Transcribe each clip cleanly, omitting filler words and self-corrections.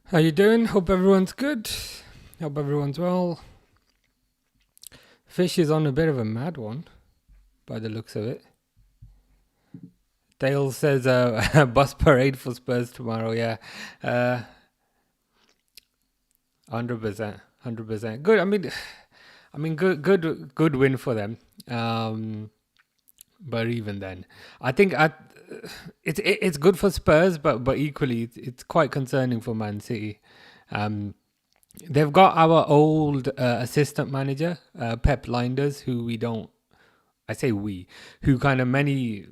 How you doing? Hope everyone's good. Hope everyone's well. Fish is on a bit of a mad one, by the looks of it. Dale says bus parade for Spurs tomorrow. Yeah, 100%, 100%. Good. I mean, good win for them. But even then, I think it's good for Spurs, but equally it's quite concerning for Man City. Um, they've got our old assistant manager, Pep Linders, who we don't. I say we, who kind of many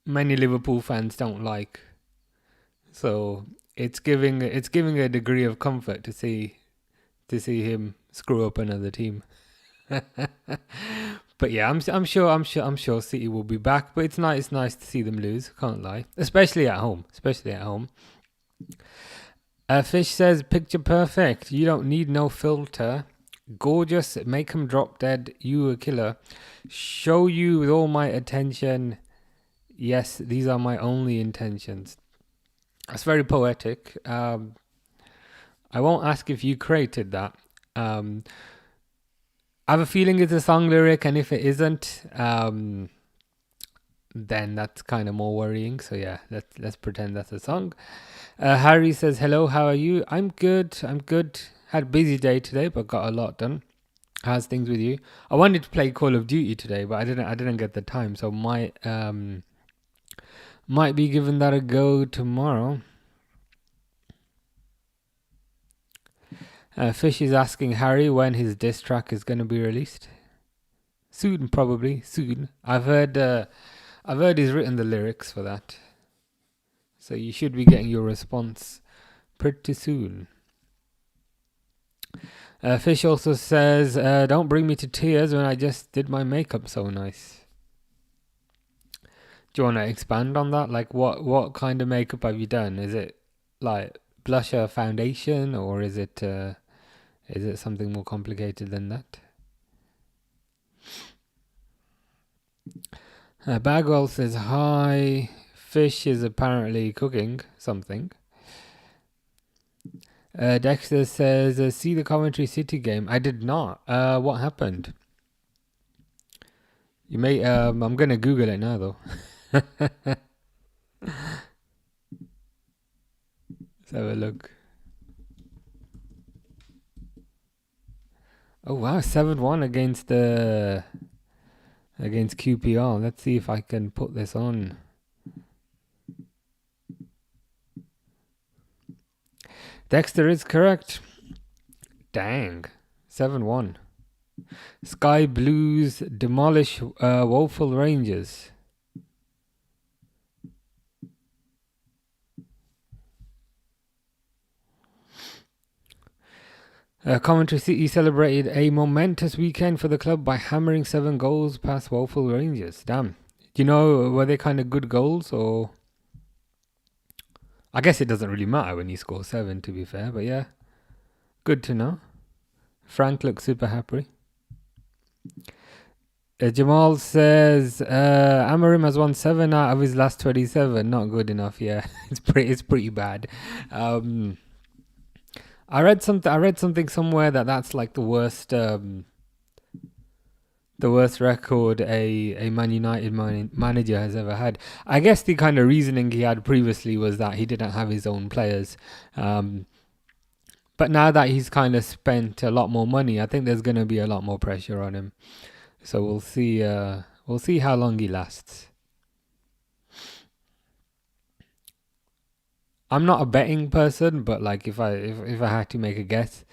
Liverpool fans don't like. So it's giving a degree of comfort to see him screw up another team. But yeah, I'm sure City will be back. But it's nice to see them lose. Can't lie, especially at home. Especially at home. Fish says picture perfect. You don't need no filter. Gorgeous. Make him drop dead. You a killer. Show you with all my attention. Yes, these are my only intentions. That's very poetic. I won't ask if you created that. Um, I have a feeling it's a song lyric, and if it isn't, then that's kind of more worrying. So yeah, let's pretend that's a song. Harry says, "Hello, how are you? I'm good. I'm good. Had a busy day today, but got a lot done. How's things with you? I wanted to play Call of Duty today, but I didn't get the time, so might be giving that a go tomorrow." Fish is asking Harry when his diss track is going to be released. Soon, probably soon. I've heard he's written the lyrics for that, so you should be getting your response pretty soon. Fish also says, "Don't bring me to tears when I just did my makeup so nice." Do you want to expand on that? Like, what kind of makeup have you done? Is it like blusher, foundation, or is it something more complicated than that? Bagwell says hi. Fish is apparently cooking something. Dexter says, "See the Coventry City game." I did not. What happened? You may. I'm gonna Google it now though. Let's have a look. Oh wow, 7-1 against QPR. Let's see if I can put this on. Dexter is correct. Dang. 7-1. Sky Blues demolish Woeful Rangers. Coventry City celebrated a momentous weekend for the club by hammering 7 goals past Woeful Rangers. Damn. Do you know, were they kind of good goals, or... I guess it doesn't really matter when you score 7, to be fair, but yeah. Good to know. Frank looks super happy. Jamal says Amarim has won 7 out of his last 27. Not good enough. Yeah, it's pretty bad. I read something somewhere that's like the worst record a Man United manager has ever had. I guess the kind of reasoning he had previously was that he didn't have his own players. But now that he's kind of spent a lot more money, I think there's going to be a lot more pressure on him. So we'll see. We'll see how long he lasts. I'm not a betting person, but like if I had to make a guess,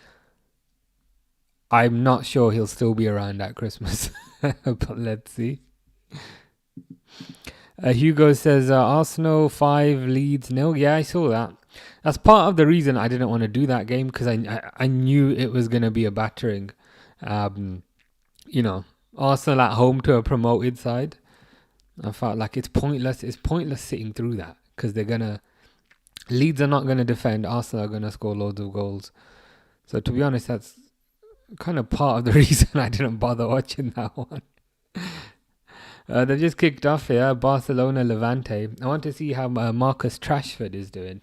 I'm not sure he'll still be around at Christmas. But let's see. Hugo says Arsenal 5, Leeds 0. Yeah, I saw that. That's part of the reason I didn't want to do that game, because I knew it was going to be a battering. Arsenal at home to a promoted side. I felt like it's pointless. It's pointless sitting through that, because Leeds are not going to defend. Arsenal are going to score loads of goals. So to be honest, that's kind of part of the reason I didn't bother watching that one. They just kicked off here. Barcelona Levante. I want to see how Marcus Rashford is doing.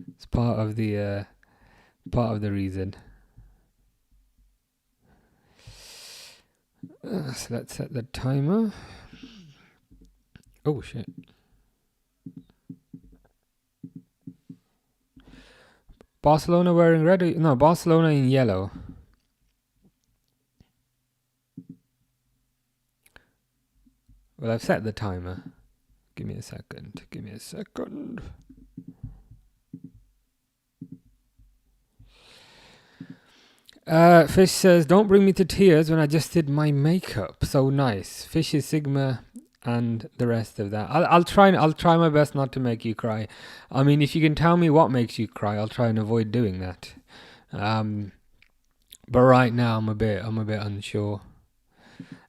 It's part of the Part of the reason. So let's set the timer. Oh shit. Barcelona wearing red? No, Barcelona in yellow. Well, I've set the timer. Give me a second. Fish says, don't bring me to tears when I just did my makeup. So nice. Fish is Sigma and the rest of that. I'll try my best not to make you cry. I mean, if you can tell me what makes you cry, I'll try and avoid doing that. But right now I'm a bit unsure.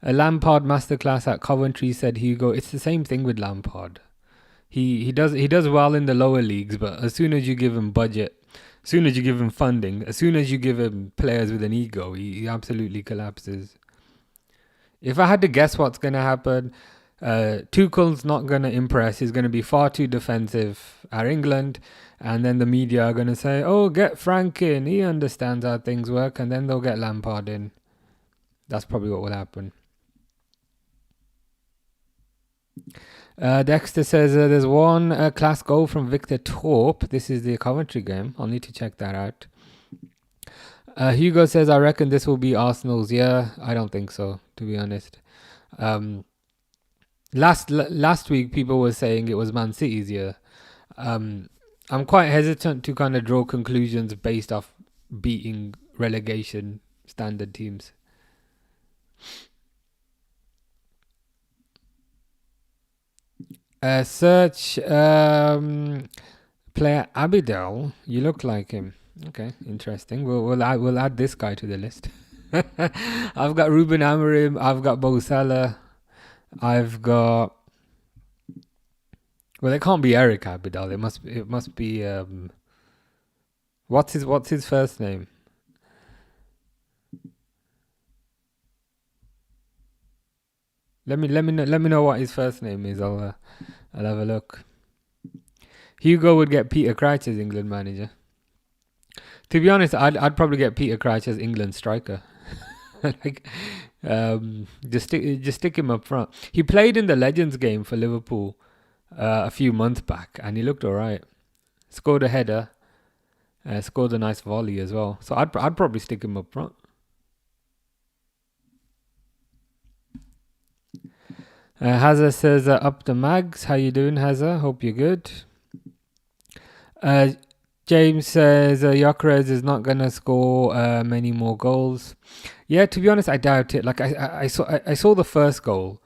A Lampard masterclass at Coventry, said Hugo. It's the same thing with Lampard. He does well in the lower leagues, but as soon as you give him budget, as soon as you give him funding, as soon as you give him players with an ego, he absolutely collapses. If I had to guess what's going to happen, Tuchel's not going to impress. He's going to be far too defensive at England. And then the media are going to say, oh, get Frank in. He understands how things work. And then they'll get Lampard in. That's probably what will happen. Dexter says there's one class goal from Victor Torp. This is the Coventry game. I'll need to check that out. Hugo says, I reckon this will be Arsenal's year. I don't think so, to be honest. Last week, people were saying it was Man City's year. I'm quite hesitant to kind of draw conclusions based off beating relegation standard teams. Search player Abidal. You look like him. Okay, interesting. We'll add this guy to the list. I've got Ruben Amorim. I've got Mo Salah. I've got. Well, it can't be Eric Abidal. It must be. What's his first name? Let me know what his first name is. I'll have a look. Hugo would get Peter Crouch as England manager. To be honest, I'd probably get Peter Crouch as England striker. Just stick him up front. He played in the Legends game for Liverpool a few months back, and he looked alright. Scored a header, scored a nice volley as well. So I'd probably stick him up front. Hazza says, up the mags. How you doing, Hazza? Hope you're good. James says, Gyökeres is not going to score many more goals. Yeah, to be honest, I doubt it. Like, I saw the first goal.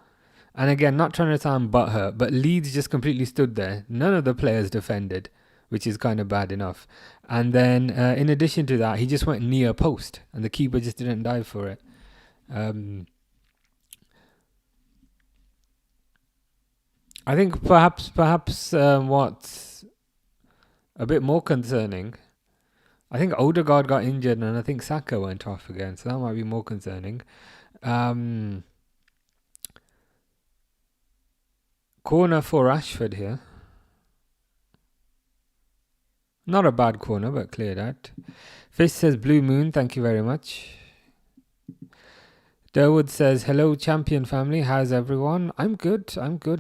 And again, not trying to sound butthurt, but Leeds just completely stood there. None of the players defended, which is kind of bad enough. And then, in addition to that, he just went near post. And the keeper just didn't dive for it. I think perhaps what's a bit more concerning, I think Odegaard got injured and I think Saka went off again, so that might be more concerning. Corner for Rashford here. Not a bad corner, but cleared out. Fish says Blue Moon, thank you very much. Durwood says, hello champion family, how's everyone? I'm good,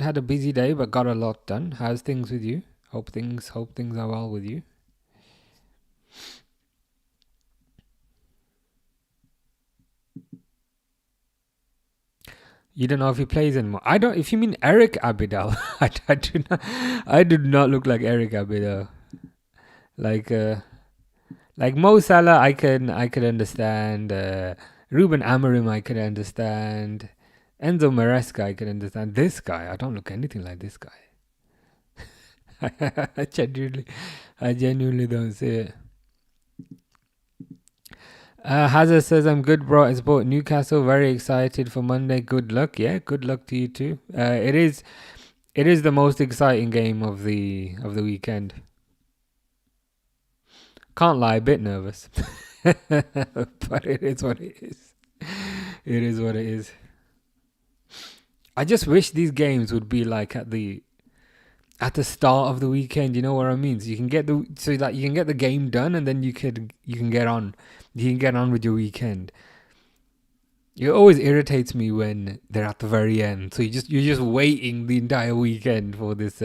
had a busy day but got a lot done. How's things with you? Hope things are well with you. You don't know if he plays anymore. I don't. If you mean Eric Abidal, I do not look like Eric Abidal. Like Mo Salah, I could understand. Ruben Amorim, I could understand. Enzo Maresca, I could understand. This guy, I don't look anything like this guy. I genuinely don't see it. Hazard says, I'm good, bro. I support Newcastle. Very excited for Monday. Good luck. Yeah, good luck to you too. It is the most exciting game of the weekend. Can't lie, a bit nervous. But it is what it is. It is what it is. I just wish these games would be like at the at the start of the weekend. You know what I mean? So you can get the game done, and then you can get on. You can get on with your weekend. It always irritates me when they're at the very end. So you're just waiting the entire weekend for this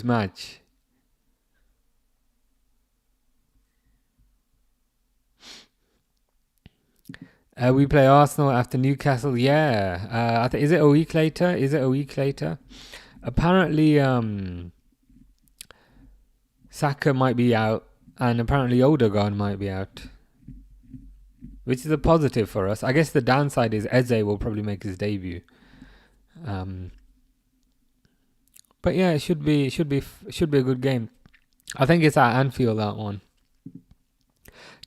match. We play Arsenal after Newcastle. Yeah. Is it a week later? Apparently, Saka might be out, and apparently Odegaard might be out, which is a positive for us. I guess the downside is Eze will probably make his debut. But yeah, it should be a good game. I think it's at Anfield, that one.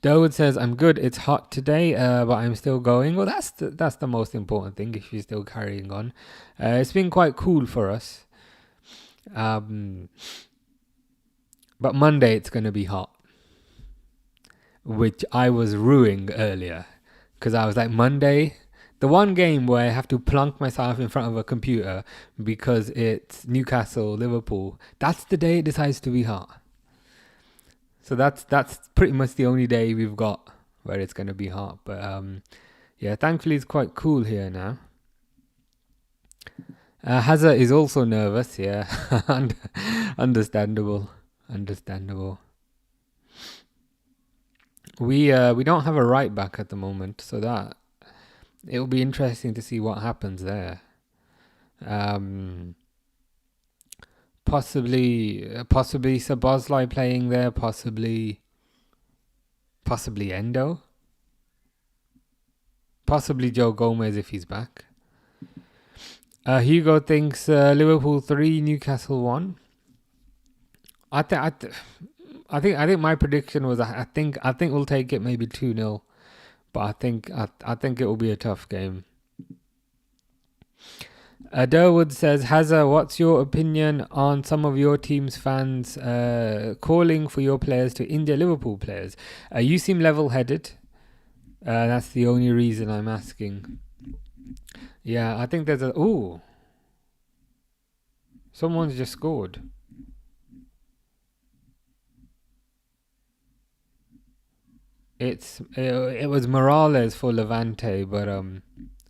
Durwood says, "I'm good. It's hot today, but I'm still going." Well, that's the most important thing. If you're still carrying on, it's been quite cool for us. But Monday it's gonna be hot, which I was ruining earlier, because I was like, Monday, the one game where I have to plunk myself in front of a computer because it's Newcastle Liverpool. That's the day it decides to be hot. So that's pretty much the only day we've got where it's going to be hot. But yeah, thankfully it's quite cool here now. Hazard is also nervous, yeah. Understandable. We don't have a right back at the moment, so that it'll be interesting to see what happens there. Possibly Sabozlai playing there, possibly Endo, possibly Joe Gomez if he's back. Hugo thinks Liverpool 3, Newcastle 1. I think my prediction was I think we'll take it maybe 2-0, but I think it will be a tough game. Durwood says, Hazza, what's your opinion on some of your team's fans calling for your players to injure Liverpool players? You seem level-headed. That's the only reason I'm asking. Yeah, I think there's a... Ooh. Someone's just scored. It was Morales for Levante, but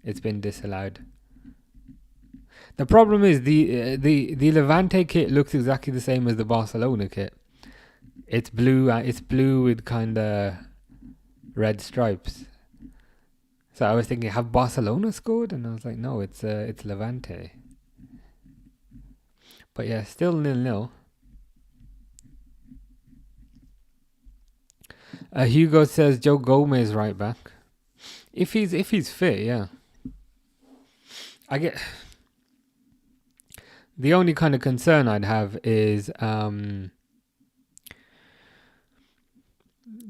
it's been disallowed. The problem is the Levante kit looks exactly the same as the Barcelona kit. It's blue. It's blue with kind of red stripes. So I was thinking, have Barcelona scored? And I was like, no, it's Levante. But yeah, still 0-0. Hugo says Joe Gomez right back. If he's fit, yeah. I get. The only kind of concern I'd have is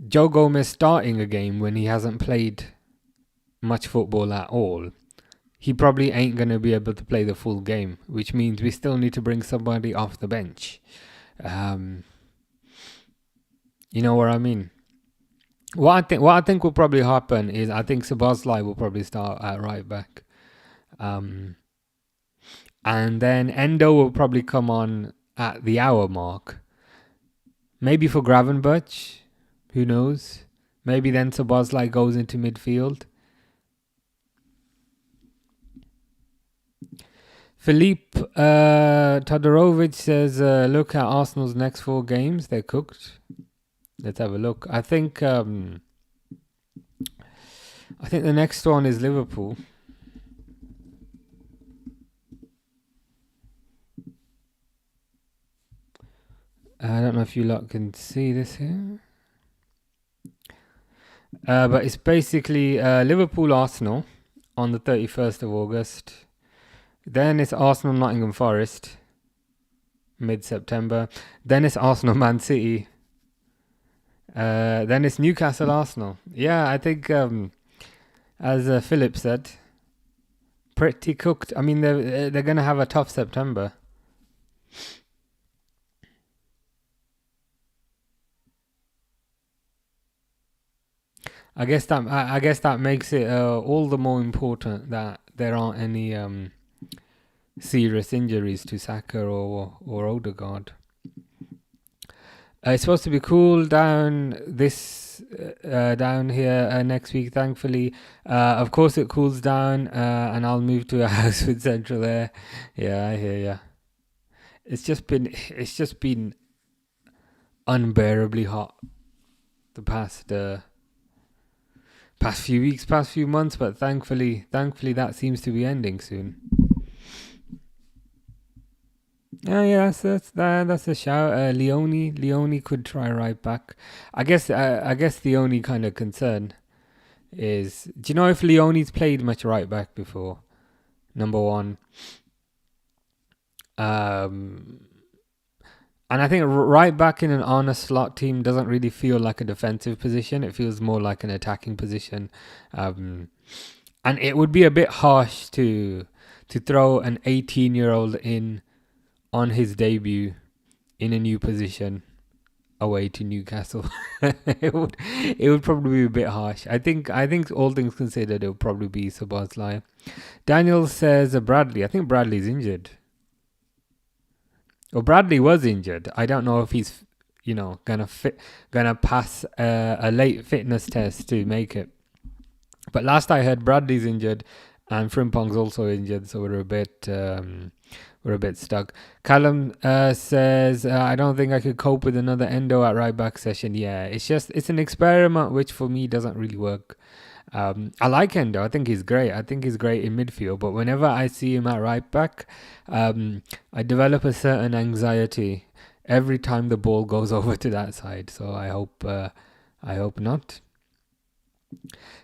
Joe Gomez starting a game when he hasn't played much football at all. He probably ain't going to be able to play the full game, which means we still need to bring somebody off the bench. You know what I mean? What I think will probably happen is I think Sabozlai will probably start at right back. And then Endo will probably come on at the hour mark. Maybe for Gravenberch. Who knows? Maybe then Sabozlai goes into midfield. Philippe Todorovic says, look at Arsenal's next 4 games. They're cooked. Let's have a look. I think the next one is Liverpool. I don't know if you lot can see this here. But it's basically Liverpool Arsenal on the 31st of August. Then it's Arsenal Nottingham Forest mid-September. Then it's Arsenal Man City. Then it's Newcastle Arsenal. Yeah, I think as Philip said, pretty cooked. I mean, they're going to have a tough September. I guess that makes it all the more important that there aren't any serious injuries to Saka or Odegaard. It's supposed to be cool down down here next week. Thankfully, of course it cools down, and I'll move to a house with central air. Yeah, I hear ya. It's just been unbearably hot the past few weeks, past few months. But thankfully, that seems to be ending soon. Yeah, that's a shout. Leone could try right back. I guess the only kind of concern is, do you know if Leone's played much right back before? Number one. And I think right back in an honest slot team doesn't really feel like a defensive position. It feels more like an attacking position. And it would be a bit harsh to throw an 18-year-old in on his debut in a new position away to Newcastle. it would probably be a bit harsh. I think all things considered, it would probably be Szoboszlai. Daniel says Bradley. I think Bradley's injured. Well, Bradley was injured. I don't know if he's gonna pass a late fitness test to make it. But last I heard, Bradley's injured, and Frimpong's also injured, so we're a bit stuck. Callum says, I don't think I could cope with another Endo at right back session. Yeah, it's an experiment which for me doesn't really work. I like Endo. I think he's great. I think he's great in midfield. But whenever I see him at right back, I develop a certain anxiety every time the ball goes over to that side. So I hope not.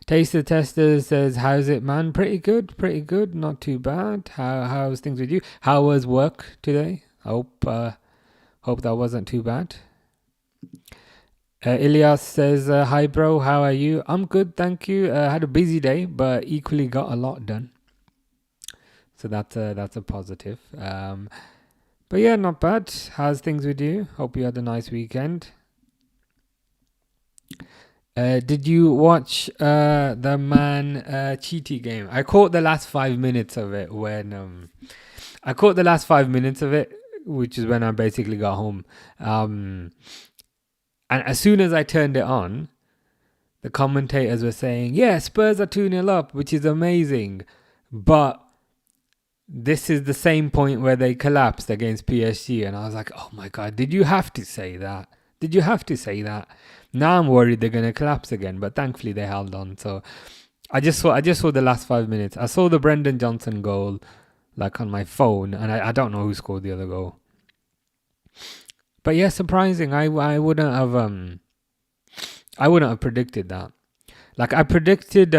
Taster Tester says, how's it, man? Pretty good, not too bad. How's things with you? How was work today? Hope that wasn't too bad. Ilyas says, hi bro, how are you? I'm good, thank you. Had a busy day, but equally got a lot done, so that's a positive. But yeah, not bad. How's things with you? Hope you had a nice weekend. Did you watch the Man Chiti game? I caught the last 5 minutes of it which is when I basically got home. And as soon as I turned it on, the commentators were saying, yeah, Spurs are 2-0 up, which is amazing. But this is the same point where they collapsed against PSG. And I was like, oh my God, did you have to say that? Now I'm worried they're going to collapse again. But thankfully they held on. So I just saw the last 5 minutes. I saw the Brendan Johnson goal like on my phone. And I don't know who scored the other goal. But yeah, surprising. I wouldn't have predicted that. Like I predicted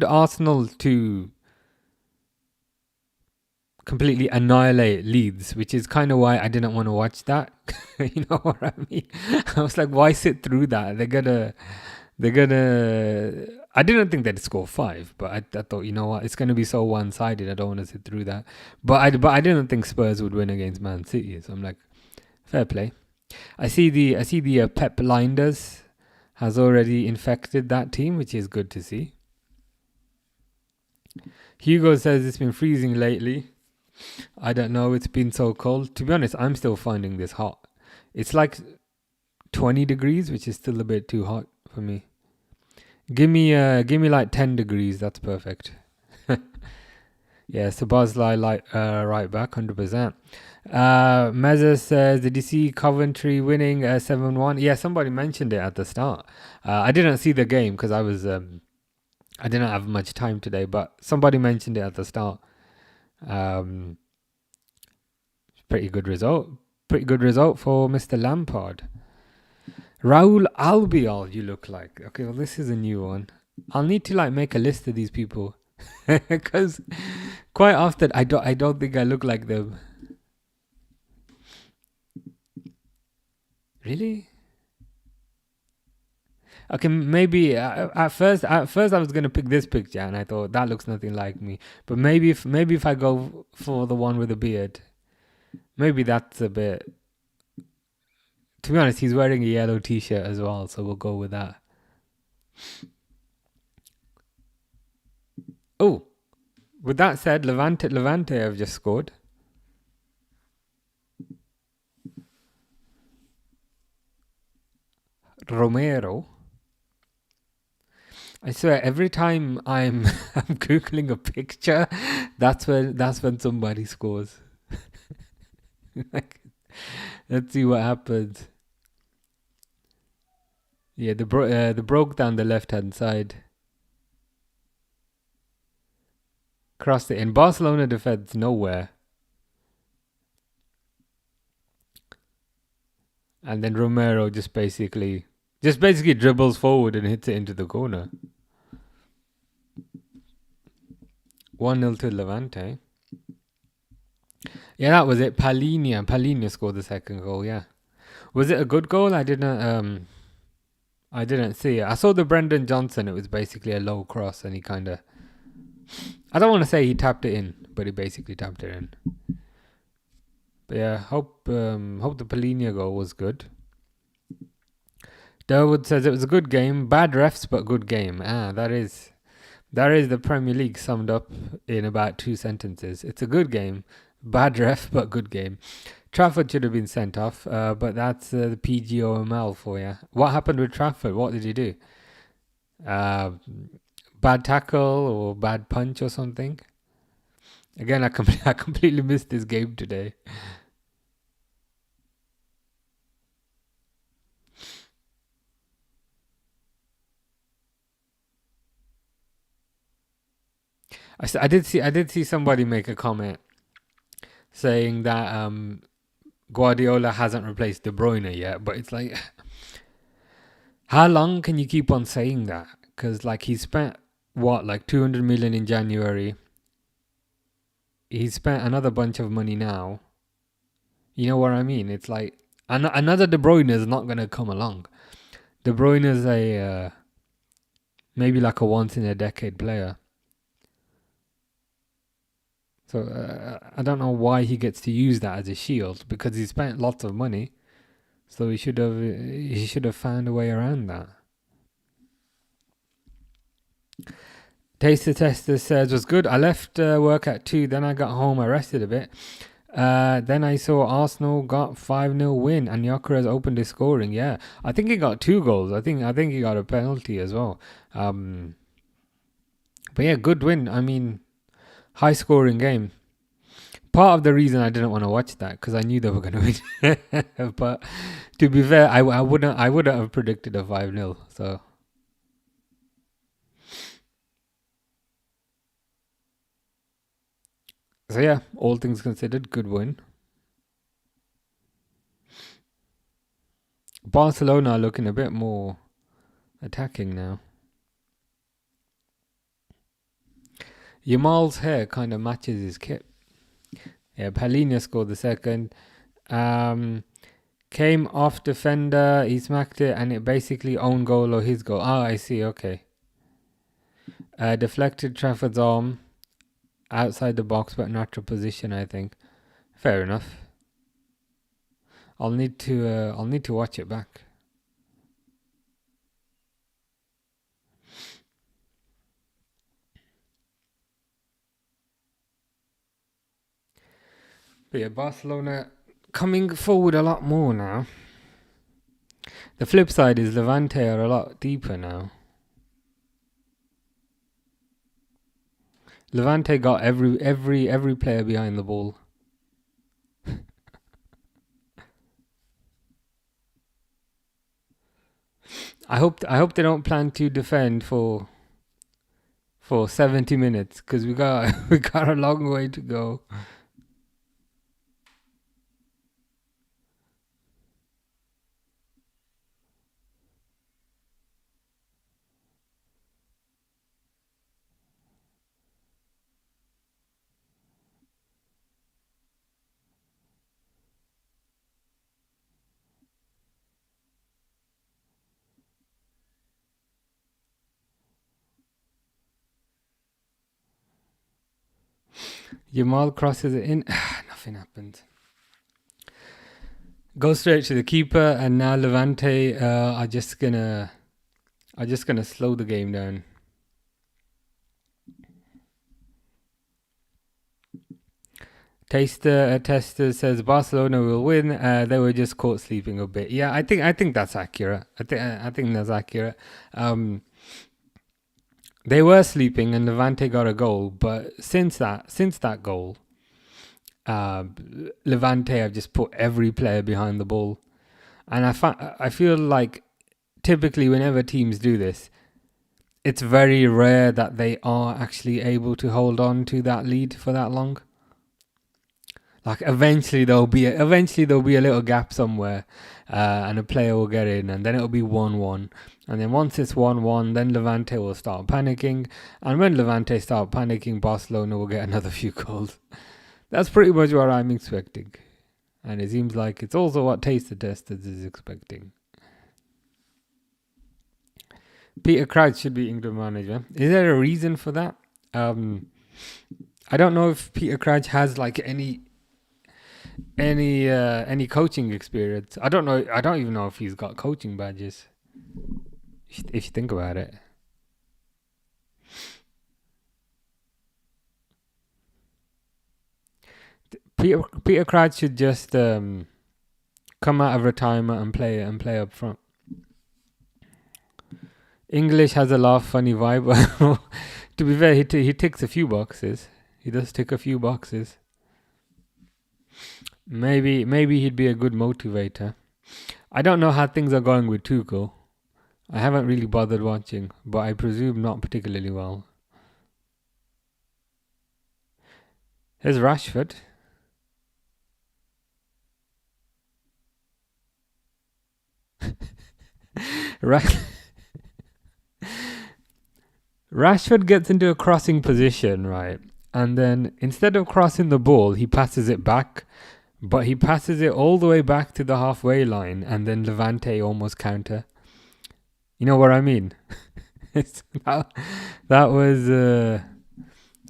Arsenal to completely annihilate Leeds, which is kind of why I didn't want to watch that. You know what I mean? I was like, why sit through that? They're gonna. I didn't think they'd score 5, but I thought, you know what, it's gonna be so one-sided. I don't want to sit through that. But I didn't think Spurs would win against Man City. So I'm like, fair play. I see the Pep Linders has already infected that team, which is good to see. Hugo says it's been freezing lately. I don't know. It's been so cold. To be honest, I'm still finding this hot. It's like 20 degrees, which is still a bit too hot for me. Give me like 10 degrees. That's perfect. Yeah, Szoboszlai right back, 100%. Meza says, did you see Coventry winning 7-1? Yeah, somebody mentioned it at the start. I didn't see the game because I didn't have much time today, but somebody mentioned it at the start. Pretty good result for Mr. Lampard. Raul Albiol, you look like. Okay, well, this is a new one. I'll need to make a list of these people because quite often I don't think I look like them. Really? Okay, maybe at first I was gonna pick this picture and I thought that looks nothing like me. But maybe if I go for the one with the beard, maybe that's a bit. To be honest, he's wearing a yellow t-shirt as well, so we'll go with that. Oh, With that said, Levante have just scored. Romero. I swear, every time I'm I'm googling a picture, that's when somebody scores. Like, let's see what happens. Yeah, the broke down the left hand side, crossed it in. Barcelona defense nowhere, and then Romero just basically dribbles forward and hits it into the corner. 1-0 to Levante. Yeah, that was it. Palhinha scored the second goal. Yeah, was it a good goal? I didn't see it. I saw the Brendan Johnson. It was basically a low cross, and he kind of. I don't want to say he tapped it in, but he basically tapped it in. But yeah, hope the Palhinha goal was good. Durwood says it was a good game. Bad refs, but good game. That is the Premier League summed up in about 2 sentences. It's a good game. Bad ref, but good game. Trafford should have been sent off, but that's the PGOML for you. What happened with Trafford? What did he do? Bad tackle or bad punch or something? Again, I completely missed this game today. I did see somebody make a comment saying that Guardiola hasn't replaced De Bruyne yet, but it's like, how long can you keep on saying that? Because like he spent like 200 million in January. He's spent another bunch of money now. You know what I mean? It's like another De Bruyne is not gonna come along. De Bruyne is a maybe like a once in a decade player. So I don't know why he gets to use that as a shield, because he spent lots of money. So he should have found a way around that. Taster Tester says, was good. I left work at 2, then I got home, I rested a bit. Then I saw Arsenal got 5-0 win and Gyökeres opened his scoring. Yeah, I think he got 2 goals. I think he got a penalty as well. But yeah, good win. I mean, high scoring game. Part of the reason I didn't want to watch that because I knew they were going to win. But to be fair, I wouldn't have predicted a 5-0. So yeah, all things considered, good win. Barcelona are looking a bit more attacking now. Yamal's hair kind of matches his kit. Yeah, Palhinha scored the second. Came off defender, he smacked it, and it basically own goal or his goal. I see, okay. Deflected Trafford's arm outside the box, but natural position, I think. Fair enough. I'll need to watch it back. But yeah, Barcelona coming forward a lot more now. The flip side is Levante are a lot deeper now. Levante got every player behind the ball. I hope they don't plan to defend for 70 minutes because we got a long way to go. Yamal crosses it in. Nothing happened. Go straight to the keeper, and now Levante are just gonna slow the game down. Tester says Barcelona will win. They were just caught sleeping a bit. Yeah, I think that's accurate. I think that's accurate. They were sleeping and Levante got a goal, but since that goal, Levante have just put every player behind the ball, and I feel like typically whenever teams do this, it's very rare that they are actually able to hold on to that lead for that long. Like eventually there'll be a little gap somewhere, and a player will get in, and then it'll be 1-1. And then once it's 1-1, then Levante will start panicking, and when Levante start panicking, Barcelona will get another few goals. That's pretty much what I'm expecting, and it seems like it's also what Taste the Testers is expecting. Peter Crouch should be England manager. Is there a reason for that? I don't know if Peter Crouch has like any coaching experience. I don't know. I don't even know if he's got coaching badges. If you think about it. Peter Crouch should just come out of retirement and play up front. English has a laugh, funny vibe. To be fair, he ticks a few boxes. He does tick a few boxes. Maybe he'd be a good motivator. I don't know how things are going with Tuchel. I haven't really bothered watching, but I presume not particularly well. Here's Rashford. Rashford gets into a crossing position, right? And then instead of crossing the ball, he passes it back. But he passes it all the way back to the halfway line, and then Levante almost counter. You know what I mean? that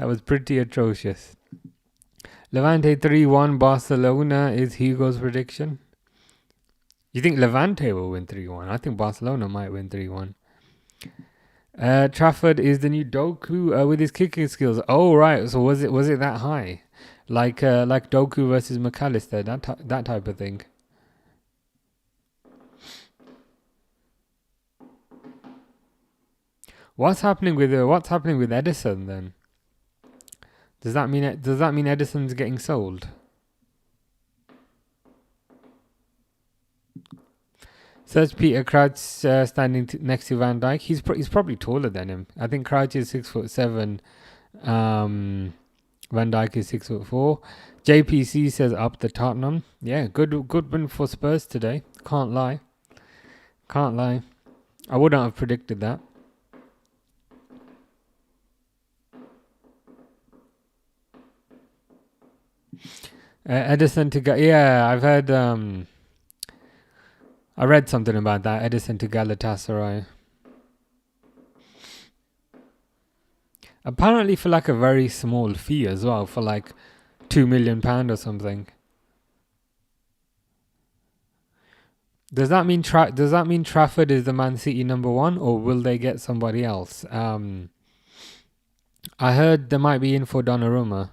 was pretty atrocious. Levante 3-1 Barcelona is Hugo's prediction. You think Levante will win 3-1? I think Barcelona might win 3-1. Trafford is the new Doku with his kicking skills. Oh right, so was it that high? Like Doku versus McAllister, that type of thing. What's happening with Edison then? Does that mean Edison's getting sold? Search Peter Crouch standing next to Van Dijk. He's probably taller than him. I think Crouch is 6'7". Van Dijk is 6'4". JPC says up the Tottenham. Yeah, good win for Spurs today. Can't lie. I wouldn't have predicted that. Edison to go. Yeah, I've heard. I read something about that. Edison to Galatasaray. Apparently for like a very small fee as well, for like £2 million or something. Does that mean Trafford is the Man City number one, or will they get somebody else? I heard there might be in for Donnarumma.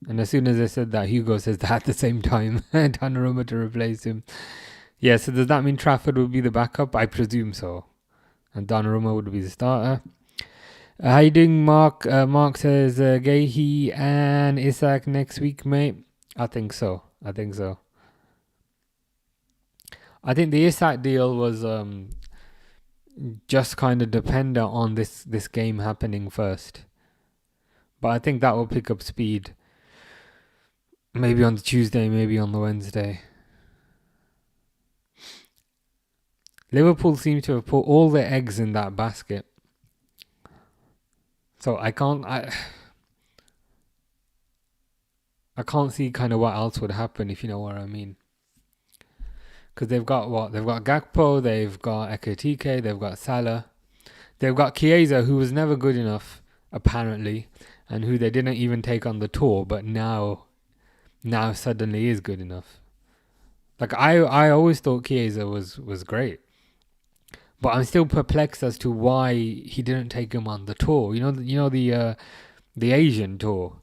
And as soon as I said that, Hugo says that at the same time. Donnarumma to replace him. Yeah, so does that mean Trafford will be the backup? I presume so. And Donnarumma would be the starter. How you doing, Mark? Mark says, Gahey and Isak next week, mate. I think so. I think the Isak deal was just kind of dependent on this game happening first. But I think that will pick up speed. Maybe on the Tuesday, maybe on the Wednesday. Liverpool seem to have put all their eggs in that basket. So I can't see kind of what else would happen, if you know what I mean. Because they've got what? They've got Gakpo, they've got Ekitike, they've got Salah. They've got Chiesa, who was never good enough, apparently, and who they didn't even take on the tour, but now suddenly is good enough. Like I always thought Chiesa was great. But I'm still perplexed as to why he didn't take him on the tour. You know the the Asian tour.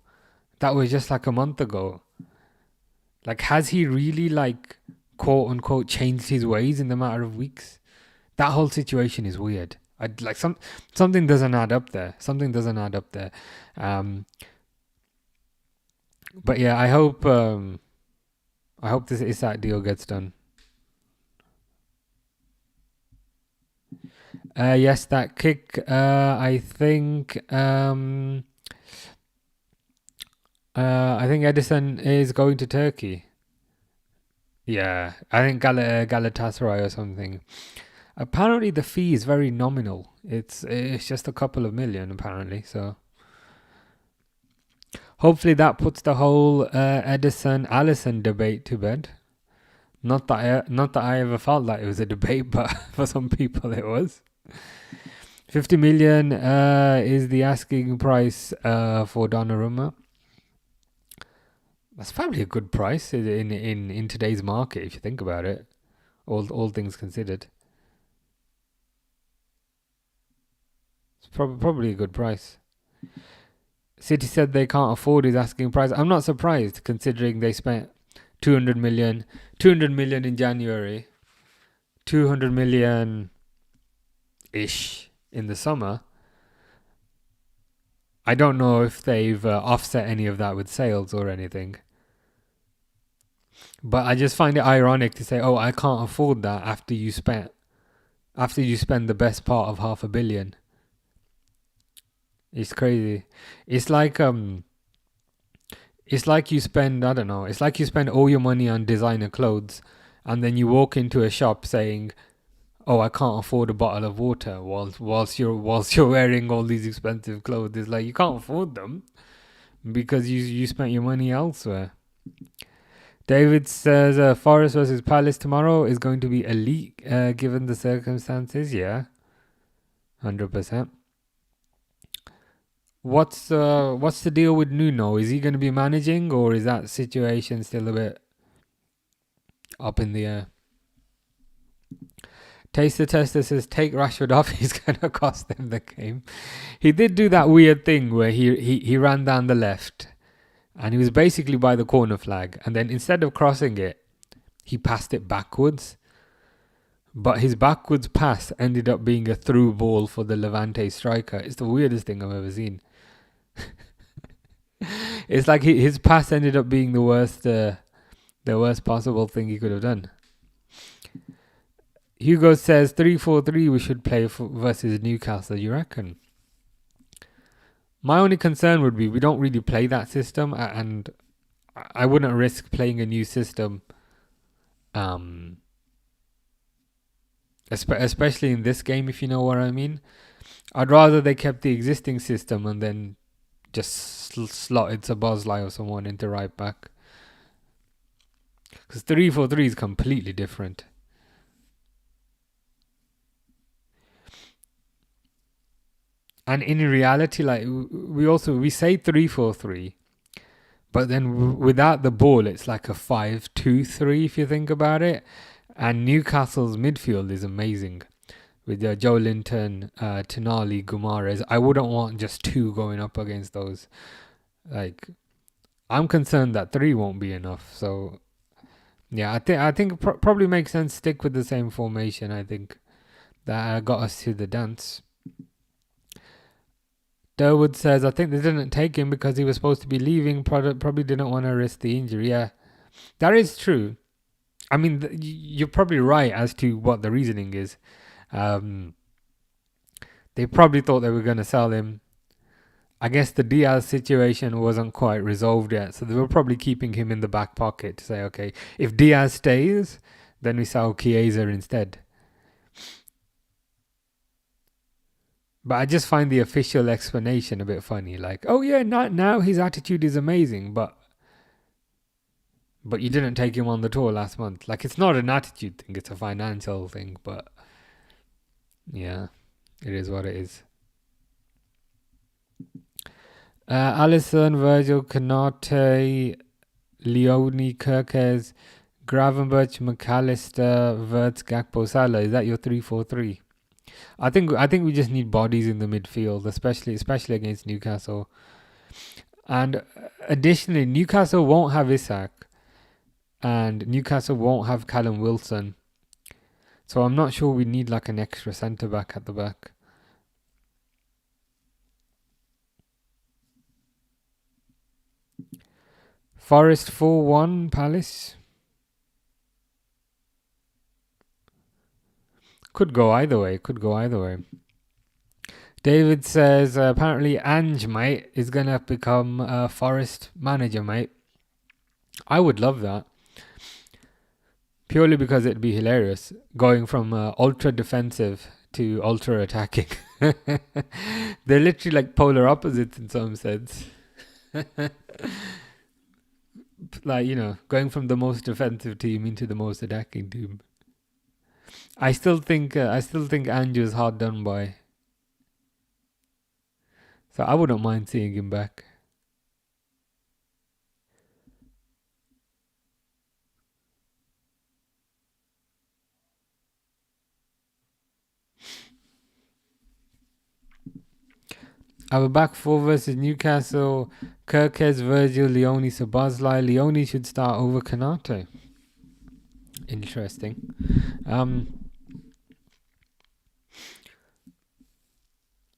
That was just like a month ago. Like, has he really, like, quote unquote changed his ways in the matter of weeks? That whole situation is weird. I'd like something doesn't add up there. Something doesn't add up there. But yeah, I hope this Isak deal gets done. Yes, that kick. I think Edison is going to Turkey. Yeah, I think Galatasaray or something. Apparently, the fee is very nominal. It's just a couple of million apparently. So hopefully that puts the whole Edison Allison debate to bed. Not that I ever felt that it was a debate, but for some people it was. 50 million is the asking price for Donnarumma. That's probably a good price in today's market if you think about it. All things considered, it's probably a good price. City said they can't afford his asking price. I'm not surprised considering they spent 200 million in January, 200 million ish in the summer. I don't know if they've offset any of that with sales or anything. But I just find it ironic to say, "Oh, I can't afford that," after you spend the best part of $500 million. It's crazy. It's like you spend, I don't know. It's like you spend all your money on designer clothes, and then you walk into a shop saying, "Oh, I can't afford a bottle of water," whilst you're wearing all these expensive clothes. It's like you can't afford them because you spent your money elsewhere. David says Forest versus Palace tomorrow is going to be elite given the circumstances. Yeah, 100%. What's the deal with Nuno? Is he going to be managing, or is that situation still a bit up in the air? Taster Tester says take Rashford off. He's going to cost them the game. He did do that weird thing where he ran down the left, and he was basically by the corner flag, and then instead of crossing it, he passed it backwards. But his backwards pass ended up being a through ball for the Levante striker. It's the weirdest thing I've ever seen. It's like his pass ended up being the worst possible thing he could have done. Hugo says 3-4-3 we should play versus Newcastle. You reckon? My only concern would be we don't really play that system, and I wouldn't risk playing a new system, especially in this game, if you know what I mean. I'd rather they kept the existing system and then just slotted Szoboszlai or someone into right back. Because 3-4-3 is completely different. And in reality, like we say 3-4-3, but then without the ball, it's like a 5-2-3 if you think about it. And Newcastle's midfield is amazing with Joe Linton, Tonali, Gumares. I wouldn't want just two going up against those. Like, I'm concerned that 3 won't be enough. So, yeah, I think it probably makes sense stick with the same formation. I think that got us to the dance. Durwood says, I think they didn't take him because he was supposed to be leaving. Probably didn't want to risk the injury. Yeah, that is true. I mean, you're probably right as to what the reasoning is. They probably thought they were going to sell him. I guess the Diaz situation wasn't quite resolved yet, so they were probably keeping him in the back pocket to say, okay, if Diaz stays, then we sell Chiesa instead. But I just find the official explanation a bit funny. Like, oh yeah, now his attitude is amazing, but you didn't take him on the tour last month. Like, it's not an attitude thing, it's a financial thing. But yeah, it is what it is. Alisson, Virgil, Canate, Leone, Kirkes, Gravenberch, McAllister, Wirtz, Gakpo, Salah. Is that your 3-4-3? I think we just need bodies in the midfield, especially against Newcastle. And additionally, Newcastle won't have Isak, and Newcastle won't have Callum Wilson. So I'm not sure we need like an extra centre back at the back. Forest 4-1 Palace. Could go either way. David says apparently Ange, mate, is going to become a Forest manager, mate. I would love that. Purely because it'd be hilarious. Going from ultra defensive to ultra attacking. They're literally like polar opposites in some sense. Like, going from the most defensive team into the most attacking team. I still think Ange is hard done by. So I wouldn't mind seeing him back. Our back four versus Newcastle: Kirkes, Virgil, Leone, Szoboszlai. Leone should start over Konate. Interesting.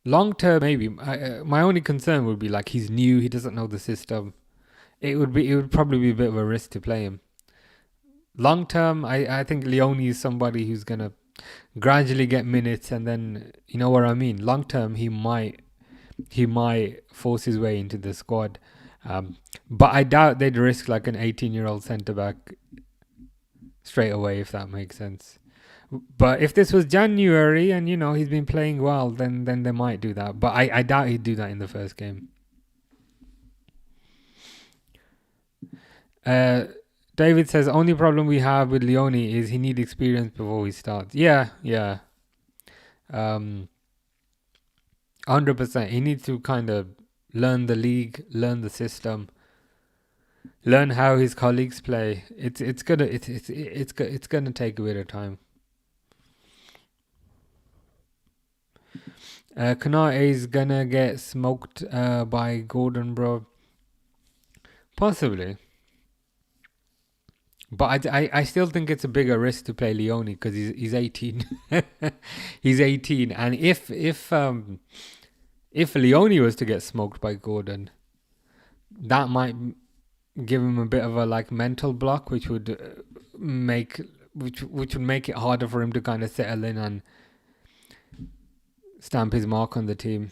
Long term, maybe. My only concern would be like he's new, he doesn't know the system. It would probably be a bit of a risk to play him. Long term, I think Leone is somebody who's gonna gradually get minutes, and then you know what I mean. Long term, he might force his way into the squad. But I doubt they'd risk like an 18-year-old centre back straight away, if that makes sense. But if this was January and he's been playing well, then they might do that. But I doubt he'd do that in the first game. David says only problem we have with Leone is he needs experience before he starts. Yeah. 100%. He needs to kind of learn the league, learn the system, learn how his colleagues play. It's gonna take a bit of time. Konate is gonna get smoked by Gordon, bro. Possibly. But I still think it's a bigger risk to play Leone because he's 18. He's 18, and if Leone was to get smoked by Gordon, that might give him a bit of a like mental block, which would make it harder for him to kind of settle in and stamp his mark on the team.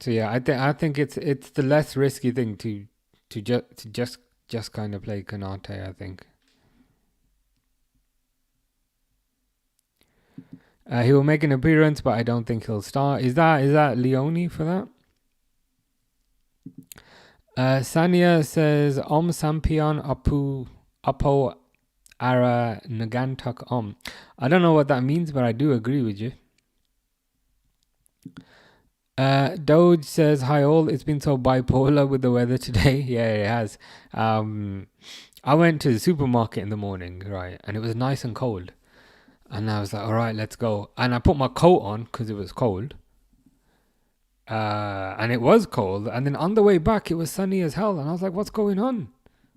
So yeah, I think it's the less risky thing to just kind of play Konate, I think. He will make an appearance, but I don't think he'll start. Is that Leone for that? Sanya says Om Sampion Apo Ara Nagantak Om. I don't know what that means, but I do agree with you. Doge says, hi all, it's been so bipolar with the weather today. Yeah, it has. I went to the supermarket in the morning, right, and it was nice and cold. And I was like, all right, let's go. And I put my coat on because it was cold. And it was cold. And then on the way back, it was sunny as hell. And I was like, what's going on?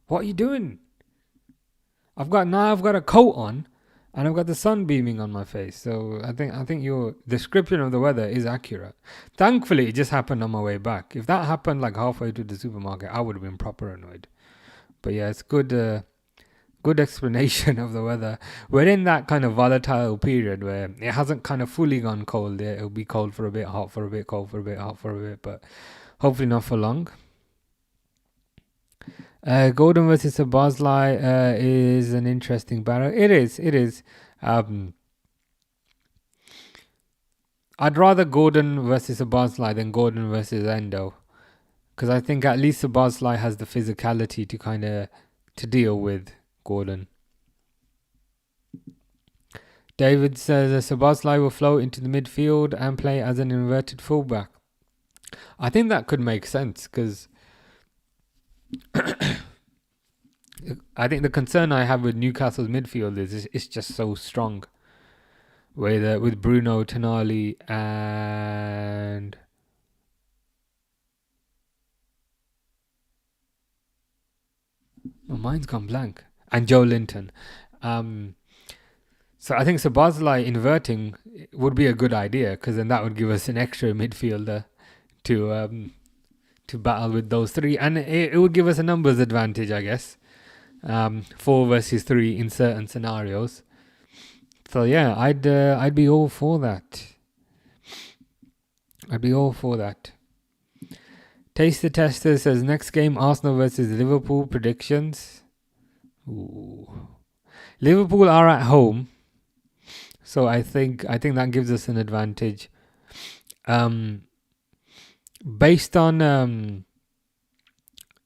What are you doing? I've got a coat on and I've got the sun beaming on my face. So I think your description of the weather is accurate. Thankfully, it just happened on my way back. If that happened like halfway to the supermarket, I would have been proper annoyed. But yeah, it's good explanation of the weather. We're in that kind of volatile period where it hasn't kind of fully gone cold yet. It'll be cold for a bit, hot for a bit, cold for a bit, hot for a bit, but hopefully not for long. Gordon versus Szoboszlai is an interesting battle. It is. I'd rather Gordon versus Szoboszlai than Gordon versus Endo, because I think at least Szoboszlai has the physicality to kind of to deal with Gordon. David says Szoboszlai will float into the midfield and play as an inverted fullback. I think that could make sense because I think the concern I have with Newcastle's midfield is it's just so strong. with Bruno, Tonali, and oh, mine's gone blank. And Joe Linton. Um, so I think Szoboszlai inverting would be a good idea because then that would give us an extra midfielder to battle with those three, and it would give us a numbers advantage, I guess. 4 versus 3 in certain scenarios. So yeah, I'd be all for that. I'd be all for that. Taste the Tester says next game Arsenal versus Liverpool predictions. Ooh. Liverpool are at home, so I think that gives us an advantage. Based on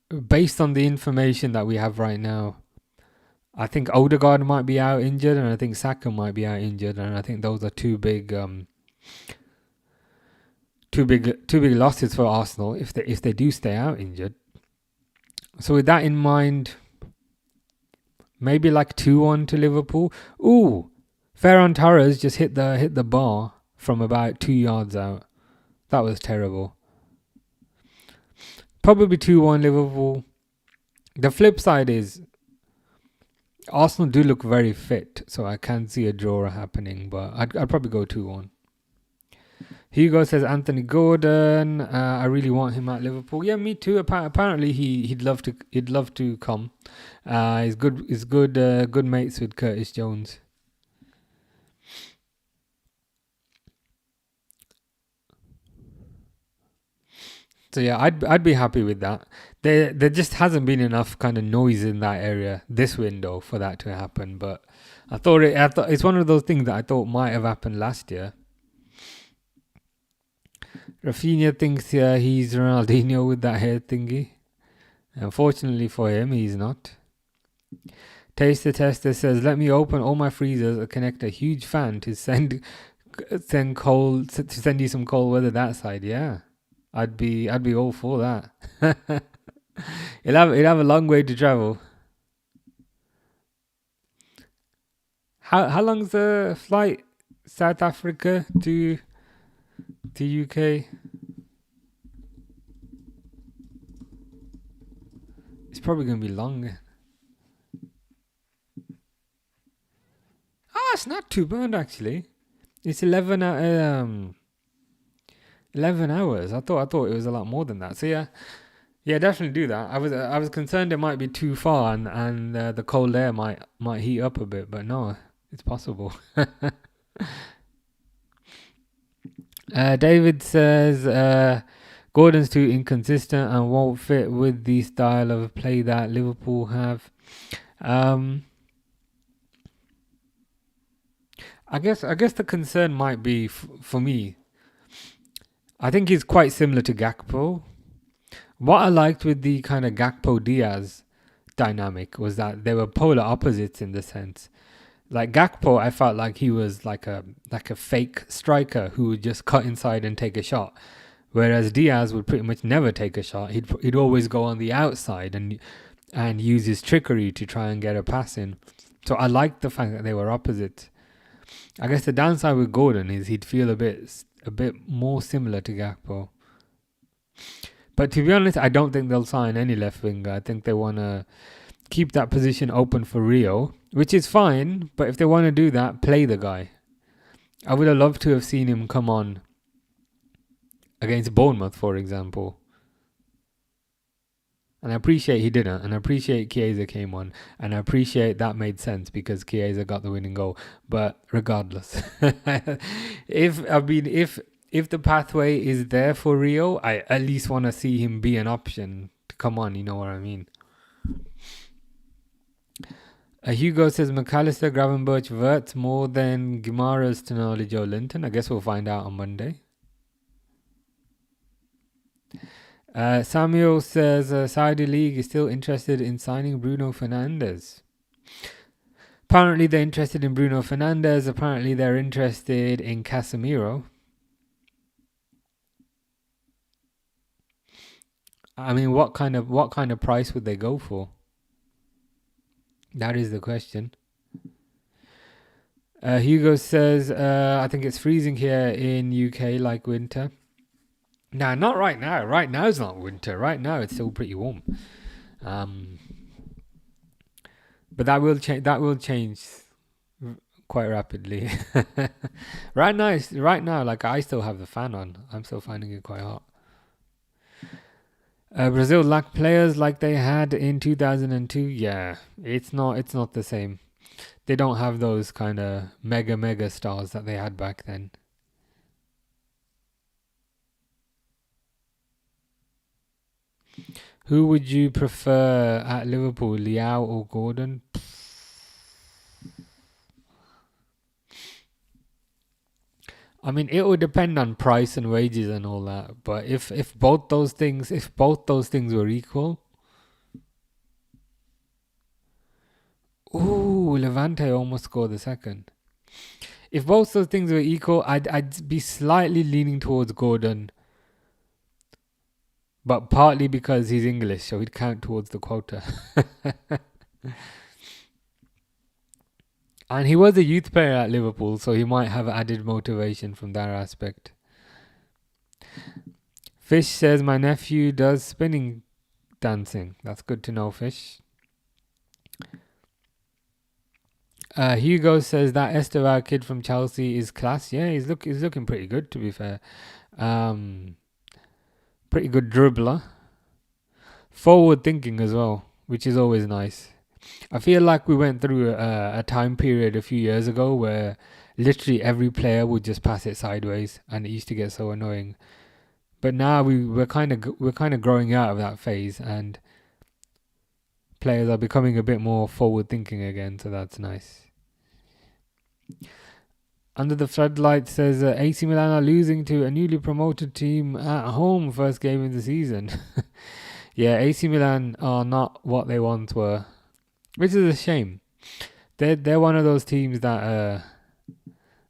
the information that we have right now, I think Odegaard might be out injured, and I think Saka might be out injured, and I think those are two big losses for Arsenal if they do stay out injured. So with that in mind, maybe like 2-1 to Liverpool. Ooh, Ferran Torres just hit the bar from about 2 yards out. That was terrible. Probably 2-1 Liverpool. The flip side is Arsenal do look very fit, so I can see a draw happening, but I'd probably go 2-1. Hugo says Anthony Gordon. I really want him at Liverpool. Yeah, me too. Apparently he'd love to come. He's good mates with Curtis Jones. So yeah, I'd be happy with that. There just hasn't been enough kind of noise in that area this window for that to happen. But I thought it's one of those things that I thought might have happened last year. Rafinha thinks he's Ronaldinho with that hair thingy. Unfortunately for him, he's not. Taste the Tester says, "Let me open all my freezers and connect a huge fan to send you some cold weather that side." Yeah, I'd be all for that. He'll have a long way to travel. How long's the flight? South Africa to UK? It's probably gonna be long. It's not too bad actually. It's 11 hours. I thought it was a lot more than that. So yeah, definitely do that. I was concerned it might be too far and the cold air might heat up a bit, but no, it's possible. David says Gordon's too inconsistent and won't fit with the style of play that Liverpool have. I guess the concern might be for me. I think he's quite similar to Gakpo. What I liked with the kind of Gakpo Diaz dynamic was that they were polar opposites in the sense. Like Gakpo, I felt like he was like a fake striker who would just cut inside and take a shot, whereas Diaz would pretty much never take a shot. He'd always go on the outside and use his trickery to try and get a pass in. So I liked the fact that they were opposites. I guess the downside with Gordon is he'd feel a bit more similar to Gakpo. But to be honest, I don't think they'll sign any left winger. I think they want to keep that position open for Rio, which is fine. But if they want to do that, play the guy. I would have loved to have seen him come on against Bournemouth, for example. And I appreciate he didn't. And I appreciate Chiesa came on. And I appreciate that made sense because Chiesa got the winning goal. But regardless, if the pathway is there for Rio, I at least want to see him be an option to come on. You know what I mean? Hugo says McAllister, Gravenberch, Wirtz more than Guimaraes, Tonali, Joe Linton. I guess we'll find out on Monday. Samuel says Saudi League is still interested in signing Bruno Fernandes. Apparently they're interested in Bruno Fernandes. Apparently they're interested in Casemiro. I mean, what kind of price would they go for? That is the question. Hugo says, I think it's freezing here in UK like winter. Nah, not right now. Right now it's not winter. Right now it's still pretty warm. Um, but that will change. That will change quite rapidly. Right now, like I still have the fan on. I'm still finding it quite hot. Brazil lack players like they had in 2002. Yeah, it's not. It's not the same. They don't have those kind of mega stars that they had back then. Who would you prefer at Liverpool, Liao or Gordon? I mean, it would depend on price and wages and all that. But if both those things were equal, ooh, Levante almost scored the second. If both those things were equal, I'd be slightly leaning towards Gordon, but partly because he's English, so he'd count towards the quota. And he was a youth player at Liverpool, so he might have added motivation from that aspect. Fish says my nephew does spinning dancing. That's good to know, Fish. Hugo says that Estevar kid from Chelsea is class. Yeah, he's looking pretty good, to be fair. Pretty good dribbler. Forward thinking as well, which is always nice. I feel like we went through a time period a few years ago where literally every player would just pass it sideways, and it used to get so annoying. But now we're kind of growing out of that phase, and players are becoming a bit more forward thinking again, so that's nice. Under the Floodlight says AC Milan are losing to a newly promoted team at home first game of the season. Yeah, AC Milan are not what they once were, which is a shame. They're one of those teams that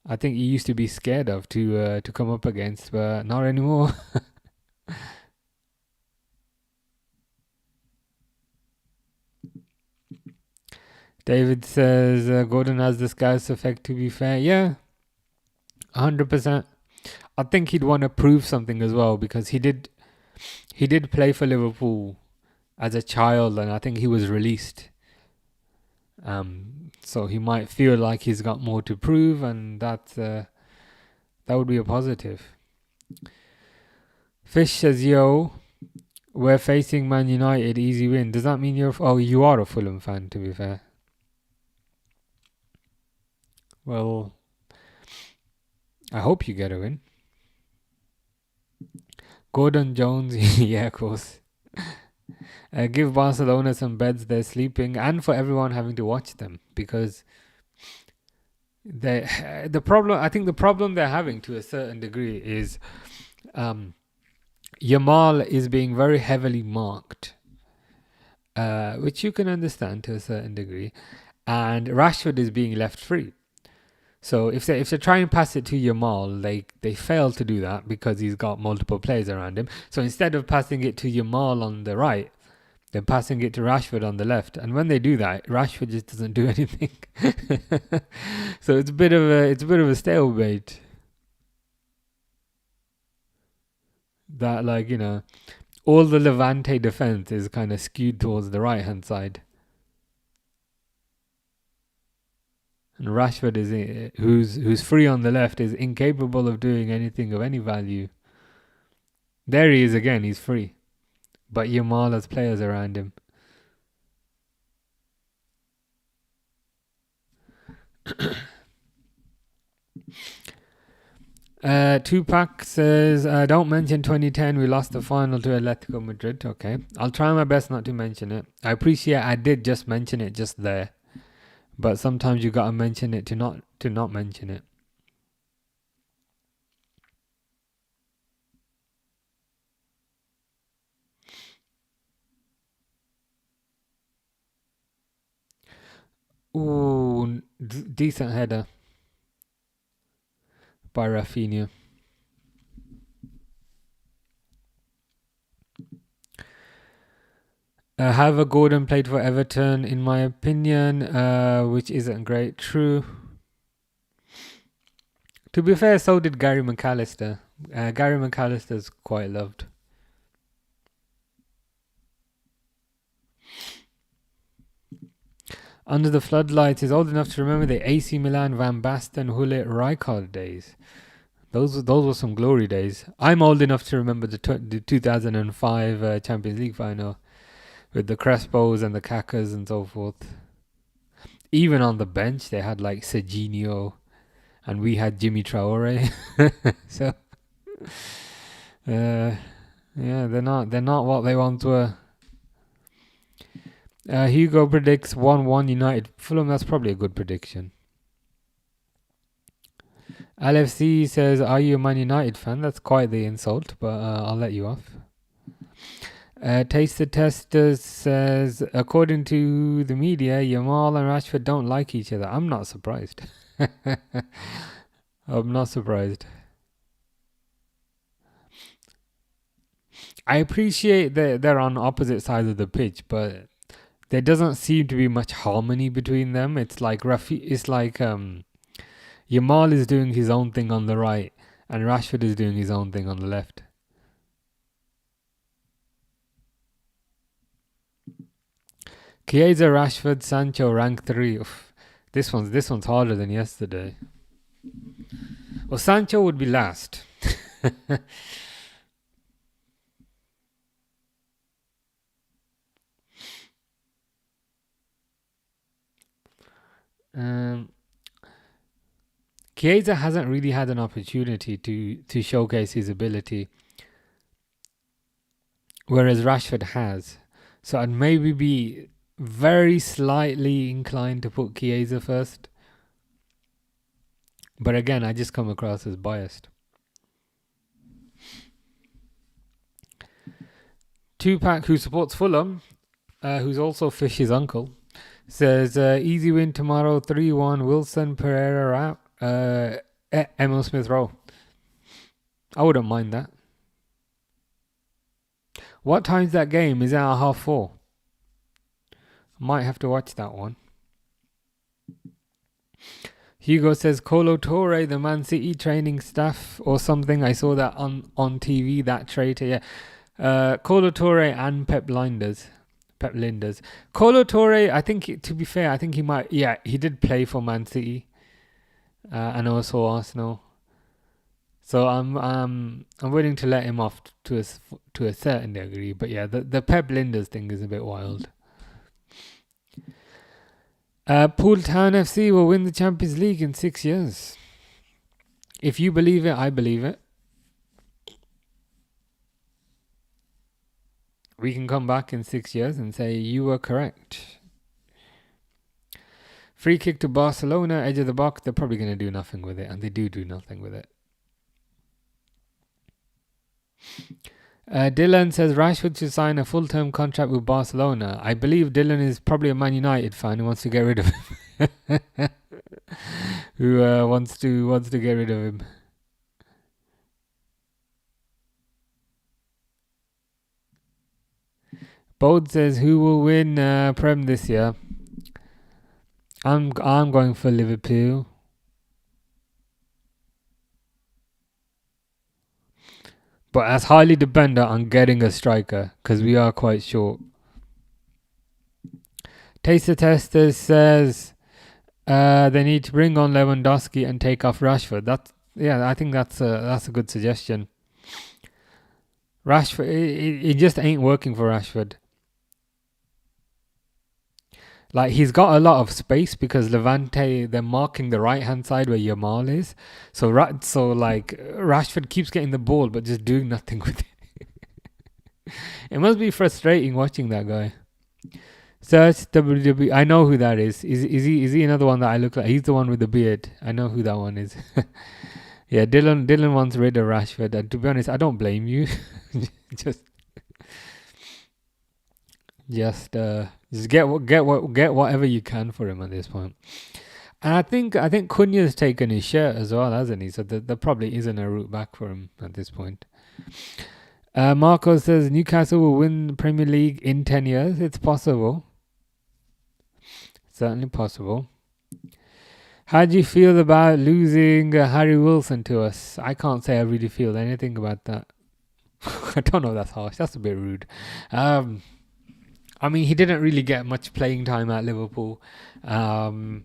I think you used to be scared of to come up against, but not anymore. David says Gordon has the Scouse effect. To be fair, yeah, 100%. I think he'd want to prove something as well because he did play for Liverpool as a child, and I think he was released. So he might feel like he's got more to prove, and that would be a positive. Fish says, "Yo, we're facing Man United, easy win." Does that mean you are a Fulham fan? To be fair, well, I hope you get a win. Gordon Jones, yeah, of course. Give Barcelona some beds they're sleeping, and for everyone having to watch them because the problem. I think the problem they're having to a certain degree is Yamal is being very heavily marked, which you can understand to a certain degree, and Rashford is being left free. So if they try and pass it to Yamal, they fail to do that because he's got multiple players around him. So instead of passing it to Yamal on the right, they're passing it to Rashford on the left. And when they do that, Rashford just doesn't do anything. So it's a bit of a stalemate. That all the Levante defense is kind of skewed towards the right hand side. And Rashford who's free on the left, is incapable of doing anything of any value. There he is again, he's free. But Yamal has players around him. Tupac says, don't mention 2010, we lost the final to Atletico Madrid. Okay, I'll try my best not to mention it. I appreciate I did just mention it just there. But sometimes you gotta mention it to not mention it. Ooh, decent header by Rafinha. However, Gordon played for Everton, in my opinion, which isn't great. True. To be fair, so did Gary McAllister. Gary McAllister's quite loved. Under the Floodlights is old enough to remember the AC Milan, Van Basten, Gullit, Rijkaard days. Those were some glory days. I'm old enough to remember the 2005 Champions League final with the Crespos and the Kakas and so forth. Even on the bench, they had like Serginho, and we had Jimmy Traore. So, yeah, they're not what they once were. Hugo predicts 1-1 United Fulham. That's probably a good prediction. LFC says, "Are you a Man United fan?" That's quite the insult, but I'll let you off. Taste the Testers says, according to the media, Yamal and Rashford don't like each other. I'm not surprised. I'm not surprised. I appreciate that they're on opposite sides of the pitch, but there doesn't seem to be much harmony between them. It's like Yamal is doing his own thing on the right, and Rashford is doing his own thing on the left. Chiesa, Rashford, Sancho, rank 3. Oof. This one's harder than yesterday. Well, Sancho would be last. Chiesa hasn't really had an opportunity to showcase his ability, whereas Rashford has. So I'd maybe be very slightly inclined to put Chiesa first. But again, I just come across as biased. Tupac, who supports Fulham, who's also Fish's uncle, says easy win tomorrow, 3-1. Wilson, Pereira out. Emil Smith Rowe. I wouldn't mind that. What time's that game? Is it at 4:30? Might have to watch that one. Hugo says Colo Torre, the Man City training staff or something. I saw that on TV, that traitor. Yeah. Colo Torre and Pep Linders. Colo Torre, I think, to be fair, I think he might. Yeah, he did play for Man City. And also Arsenal. So I'm willing to let him off to a certain degree. But yeah, the Pep Linders thing is a bit wild. Poole Town FC will win the Champions League in 6 years. If you believe it, I believe it. We can come back in 6 years and say you were correct. Free kick to Barcelona, edge of the box. They're probably going to do nothing with it, and they do nothing with it. Dylan says Rashford should sign a full-term contract with Barcelona. I believe Dylan is probably a Man United fan who wants to get rid of him. Who wants to get rid of him. Bode says who will win Prem this year? I'm going for Liverpool. But that's highly dependent on getting a striker, because we are quite short. Taster Tester says they need to bring on Lewandowski and take off Rashford. I think that's a good suggestion. Rashford, it just ain't working for Rashford. Like, he's got a lot of space because Levante, they're marking the right-hand side where Yamal is. So Rashford keeps getting the ball but just doing nothing with it. It must be frustrating watching that guy. Search WWE. I know who that is. Is he another one that I look like? He's the one with the beard. I know who that one is. Yeah, Dylan wants rid of Rashford. And to be honest, I don't blame you. Just get whatever you can for him at this point. And I think Cunha's taken his shirt as well, hasn't he? So there probably isn't a route back for him at this point. Marco says Newcastle will win the Premier League in 10 years. It's possible. Certainly possible. How do you feel about losing Harry Wilson to us? I can't say I really feel anything about that. I don't know, that's harsh. That's a bit rude. I mean, he didn't really get much playing time at Liverpool. Oh,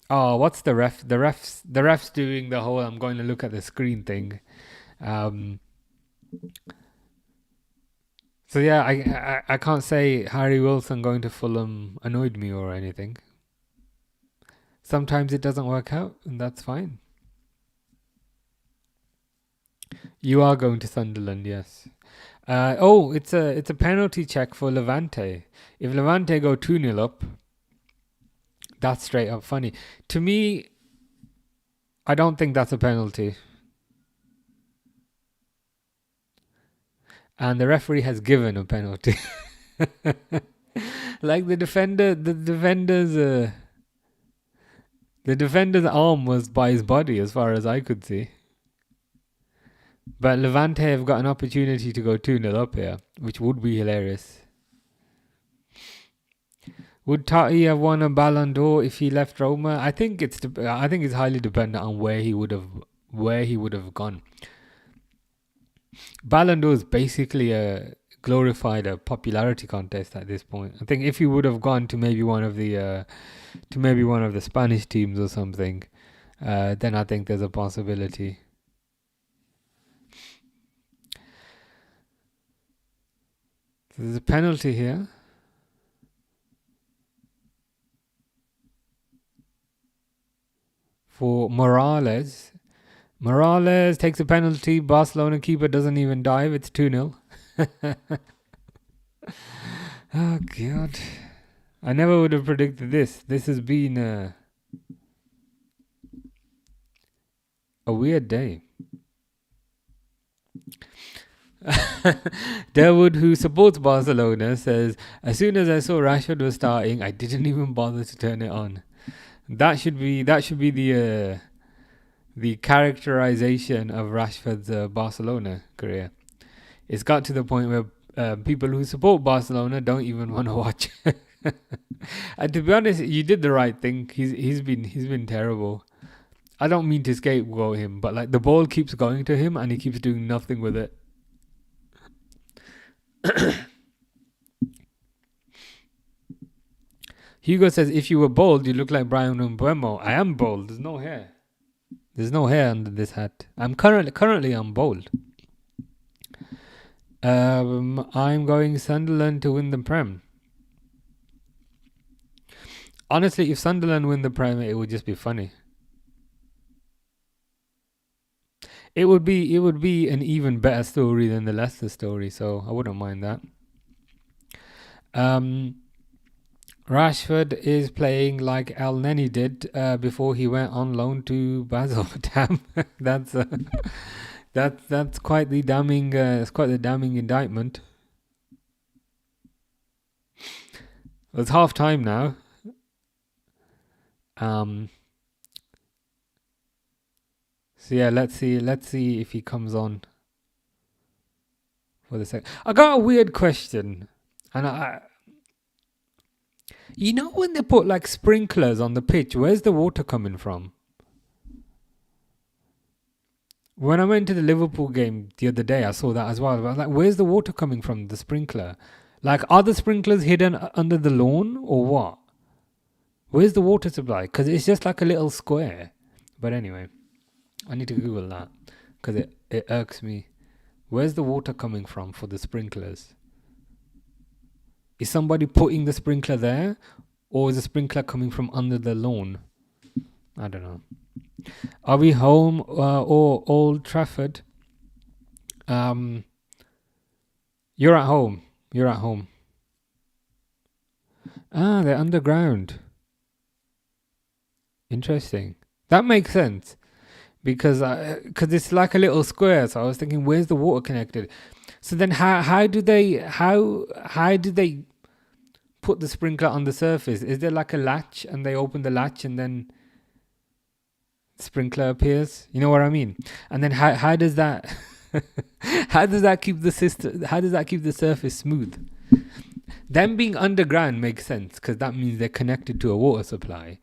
what's the ref? The ref's doing the whole I'm going to look at the screen thing. Um, so yeah, I can't say Harry Wilson going to Fulham annoyed me or anything. Sometimes it doesn't work out, and that's fine. You are going to Sunderland, yes. It's a penalty check for Levante. If Levante go 2-0 up, that's straight up funny. To me, I don't think that's a penalty. And the referee has given a penalty. Like the defender's arm was by his body as far as I could see. But Levante have got an opportunity to go 2-0 up here, which would be hilarious. Would Totti have won a Ballon d'Or if he left Roma? I think it's highly dependent on where he would have gone. Ballon d'Or is basically a glorified popularity contest at this point. I think if he would have gone to maybe one of the Spanish teams or something, then I think there's a possibility. There's a penalty here. For Morales. Morales takes a penalty. Barcelona keeper doesn't even dive. It's 2-0. Oh, God. I never would have predicted this. This has been a weird day. Derwood, who supports Barcelona, says, as soon as I saw Rashford was starting, I didn't even bother to turn it on. That should be the characterization of Rashford's Barcelona career. It's got to the point where people who support Barcelona don't even want to watch. And to be honest, you did the right thing. He's been terrible. I don't mean to scapegoat him, but like the ball keeps going to him and he keeps doing nothing with it. Hugo says, if you were bald, you look like Brian Mbeumo. I am bald. There's no hair. There's no hair under this hat. I'm currently I'm bald. I'm going Sunderland to win the Prem. Honestly, if Sunderland win the Prem, it would just be funny. It would be an even better story than the Leicester story, so I wouldn't mind that. Rashford is playing like El Neni did before he went on loan to Basel. Damn, that's quite the damning. It's quite the damning indictment. It's half time now. So yeah, let's see if he comes on for the second. I got a weird question, and you know when they put like sprinklers on the pitch, where's the water coming from? When I went to the Liverpool game the other day, I saw that as well. But I was like, where's the water coming from? The sprinkler? Like, are the sprinklers hidden under the lawn or what? Where's the water supply? Because it's just like a little square. But anyway, I need to Google that because it irks me. Where's the water coming from for the sprinklers? Is somebody putting the sprinkler there? Or is the sprinkler coming from under the lawn? I don't know. Are we home or Old Trafford? You're at home. You're at home. Ah, they're underground. Interesting. That makes sense. Because it's like a little square, so I was thinking, where's the water connected? So then, how do they put the sprinkler on the surface? Is there like a latch, and they open the latch, and then sprinkler appears? You know what I mean? And then how does that how does that keep the surface smooth? them being underground makes sense because that means they're connected to a water supply.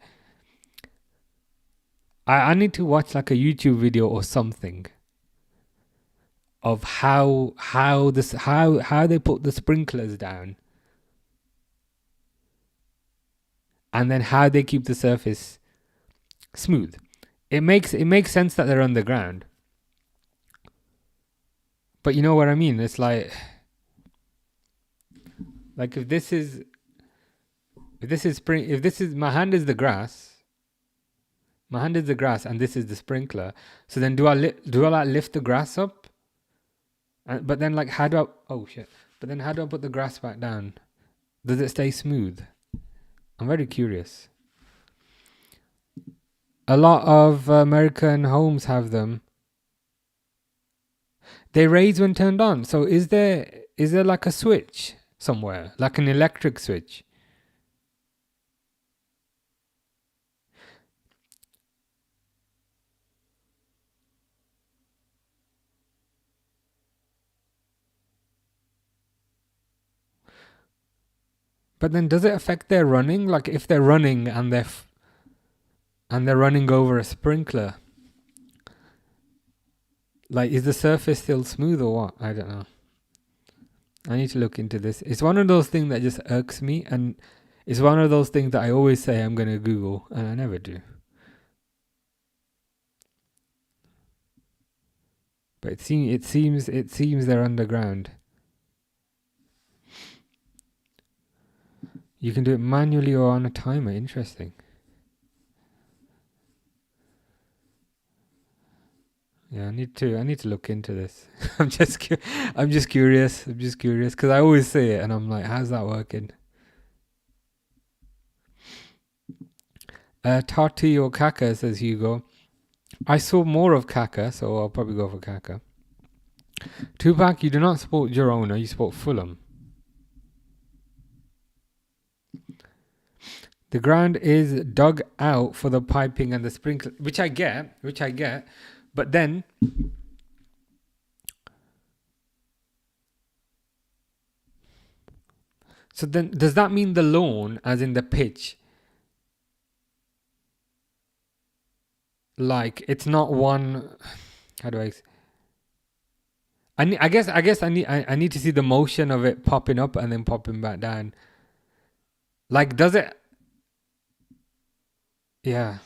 I need to watch like a YouTube video or something of how they put the sprinklers down, and then how they keep the surface smooth. It makes sense that they're underground, but you know what I mean. It's like if this is my hand is the grass. My hand is the grass, and this is the sprinkler. So then, do I like lift the grass up? But then, like, how do I? Oh shit! But then, how do I put the grass back down? Does it stay smooth? I'm very curious. A lot of American homes have them. They raise when turned on. So is there like a switch somewhere, like an electric switch? But then, does it affect their running? Like, if they're running and they're running over a sprinkler, like, is the surface still smooth or what? I don't know. I need to look into this. It's one of those things that just irks me, and it's one of those things that I always say I'm gonna Google, and I never do. But it seems they're underground. You can do it manually or on a timer. Interesting. Yeah, I need to look into this. I'm just curious because I always say it and I'm like, how's that working? Tati or Kaka, says Hugo. I saw more of Kaka, so I'll probably go for Kaka. Tupac, you do not support Girona, you support Fulham. The ground is dug out for the piping and the sprinkler, which I get. But then, so then does that mean the lawn, as in the pitch, like it's not one? How do I guess I need to see the motion of it popping up and then popping back down. Like, does it? Yeah.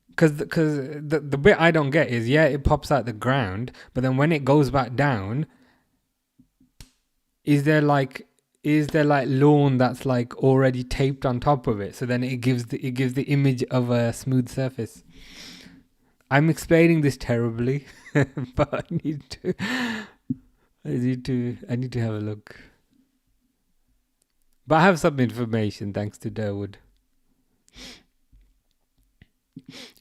Because the bit I don't get is, yeah, it pops out the ground, but then when it goes back down, is there like lawn that's like already taped on top of it? So then it gives the image of a smooth surface. I'm explaining this terribly, but I need to have a look. But I have some information thanks to Durwood.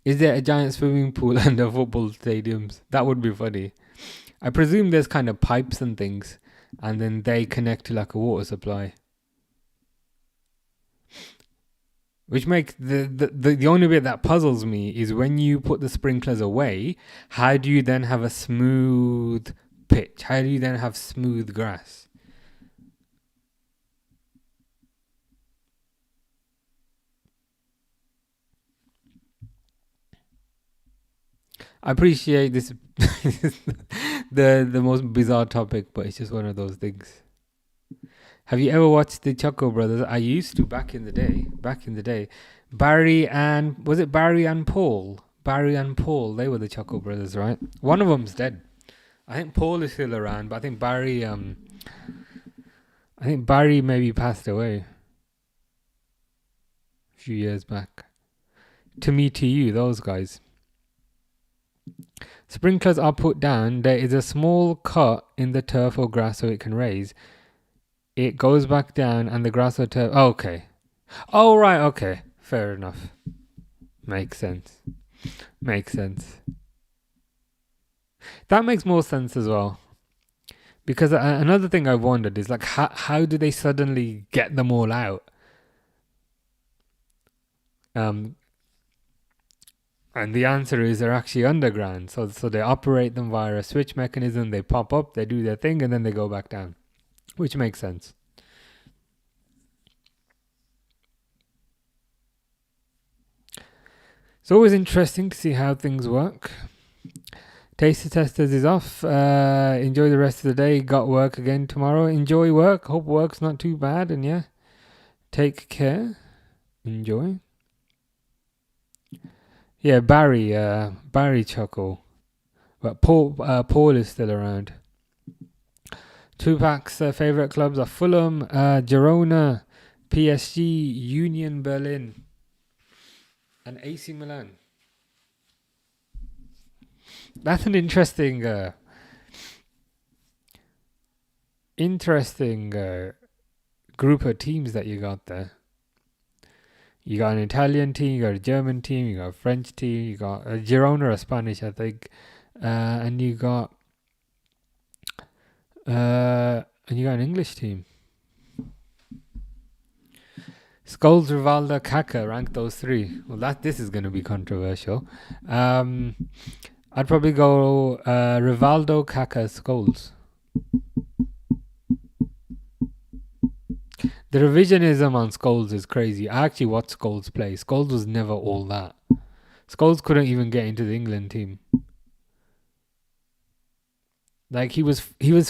Is there a giant swimming pool under football stadiums? That would be funny. I presume there's kind of pipes and things, and then they connect to like a water supply. Which makes the only bit that puzzles me is when you put the sprinklers away, how do you then have a smooth pitch? How do you then have smooth grass? I appreciate this the most bizarre topic, but it's just one of those things. Have you ever watched the Choco Brothers? I used to back in the day. Barry and Paul? Barry and Paul, they were the Choco Brothers, right? One of them's dead. I think Paul is still around, but I think Barry maybe passed away a few years back. To Me To You, those guys. Sprinklers are put down. There is a small cut in the turf or grass so it can raise. It goes back down and the grass or turf... Oh, okay. Oh, right, okay. Fair enough. Makes sense. That makes more sense as well. Because another thing I wondered is, like, how do they suddenly get them all out? And the answer is they're actually underground. So they operate them via a switch mechanism. They pop up, they do their thing, and then they go back down. Which makes sense. It's always interesting to see how things work. Taster Testers is off. Enjoy the rest of the day. Got work again tomorrow. Enjoy work. Hope work's not too bad. And yeah, take care. Enjoy. Yeah, Barry Chuckle. But Paul is still around. Tupac's favourite clubs are Fulham, Girona, PSG, Union Berlin, and AC Milan. That's an interesting group of teams that you got there. You got an Italian team, you got a German team, you got a French team, you got a Girona or Spanish, I think, and you got an English team. Scholes, Rivaldo, Kaka, rank those three. Well, this is going to be controversial. I'd probably go Rivaldo, Kaka, Scholes. The revisionism on Scholes is crazy. I actually watched Scholes play. Scholes was never all that. Scholes couldn't even get into the England team. Like he was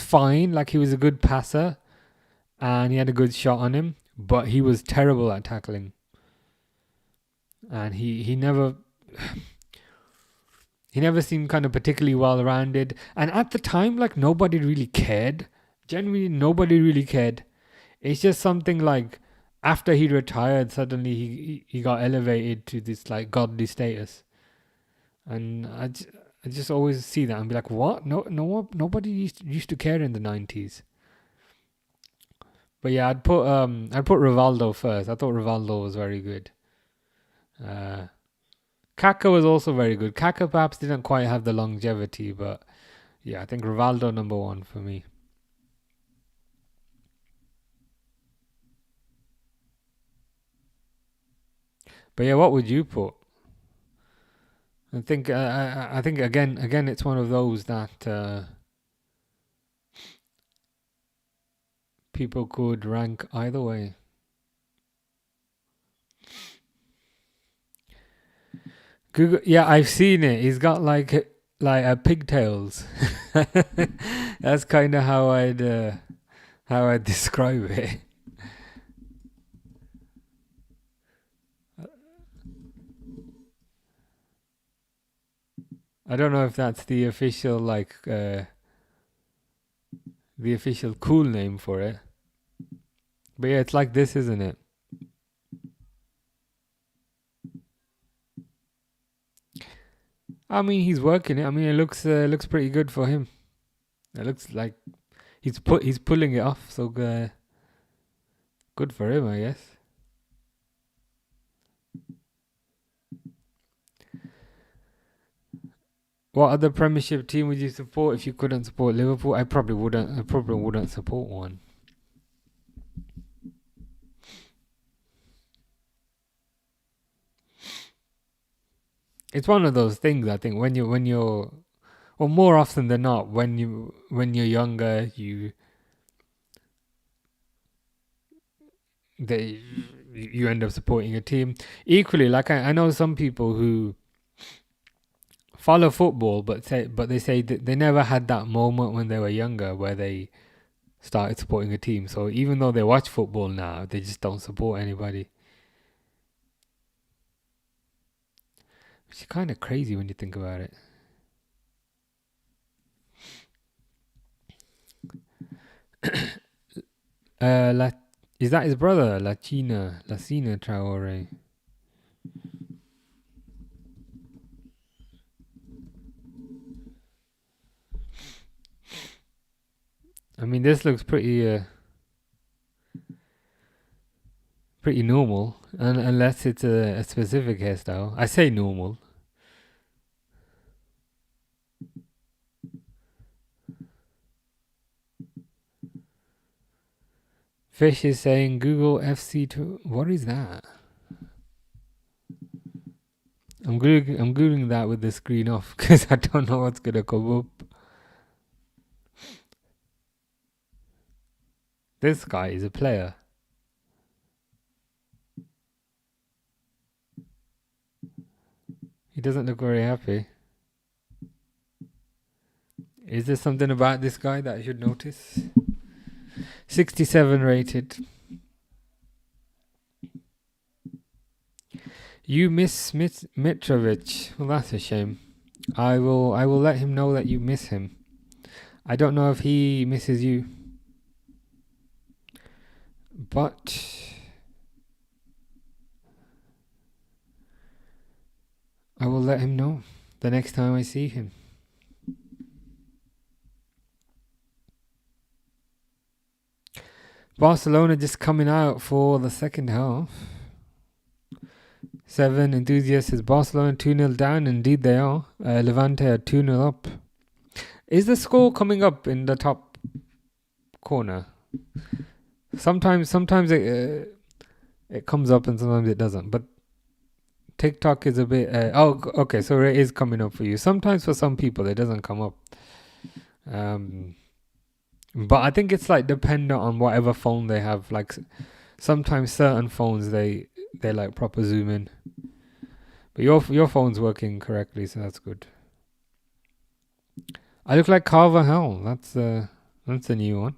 fine. Like he was a good passer, and he had a good shot on him. But he was terrible at tackling, and he never seemed kind of particularly well rounded. And at the time, like nobody really cared. Genuinely, nobody really cared. It's just something like after he retired, suddenly he got elevated to this like godly status, and I just always see that and be like, what? Nobody used to care in the 90s. But yeah, I'd put Rivaldo first. I thought Rivaldo was very good. Kaka was also very good. Kaka perhaps didn't quite have the longevity, but yeah, I think Rivaldo number one for me. But yeah, what would you put? I think again it's one of those that people could rank either way. Google, yeah, I've seen it. He's got like pigtails. That's kind of how I'd describe it. I don't know if that's the official the official cool name for it. But yeah, it's like this, isn't it? I mean, he's working it. I mean, it looks pretty good for him. It looks like he's pulling it off. So good for him, I guess. What other Premiership team would you support if you couldn't support Liverpool? I probably wouldn't support one. It's one of those things. I think when you're, or more often than not, when you're younger, you end up supporting a team. Equally, like I know some people who follow football, but they say that they never had that moment when they were younger where they started supporting a team. So even though they watch football now, they just don't support anybody. Which is kind of crazy when you think about it. Is that his brother, Lacina Traore? I mean, this looks pretty normal, unless it's a specific hairstyle. I say normal. Fish is saying Google FC2. What is that? I'm googling that with the screen off because I don't know what's gonna come up. This guy is a player. He doesn't look very happy. Is there something about this guy that I should notice? 67 rated. You miss Mitrovic. Well, that's a shame. I will let him know that you miss him. I don't know if he misses you, but I will let him know the next time I see him. Barcelona just coming out for the second half. 7 enthusiasts says Barcelona 2-0 down. Indeed they are. Levante are 2-0 up. Is the score coming up in the top corner? Sometimes it comes up and sometimes it doesn't. But TikTok is a bit... okay, so it is coming up for you. Sometimes for some people it doesn't come up. But I think it's like dependent on whatever phone they have. Like sometimes certain phones they like proper zoom in. But your phone's working correctly, so that's good. I look like Carvajal. That's a new one.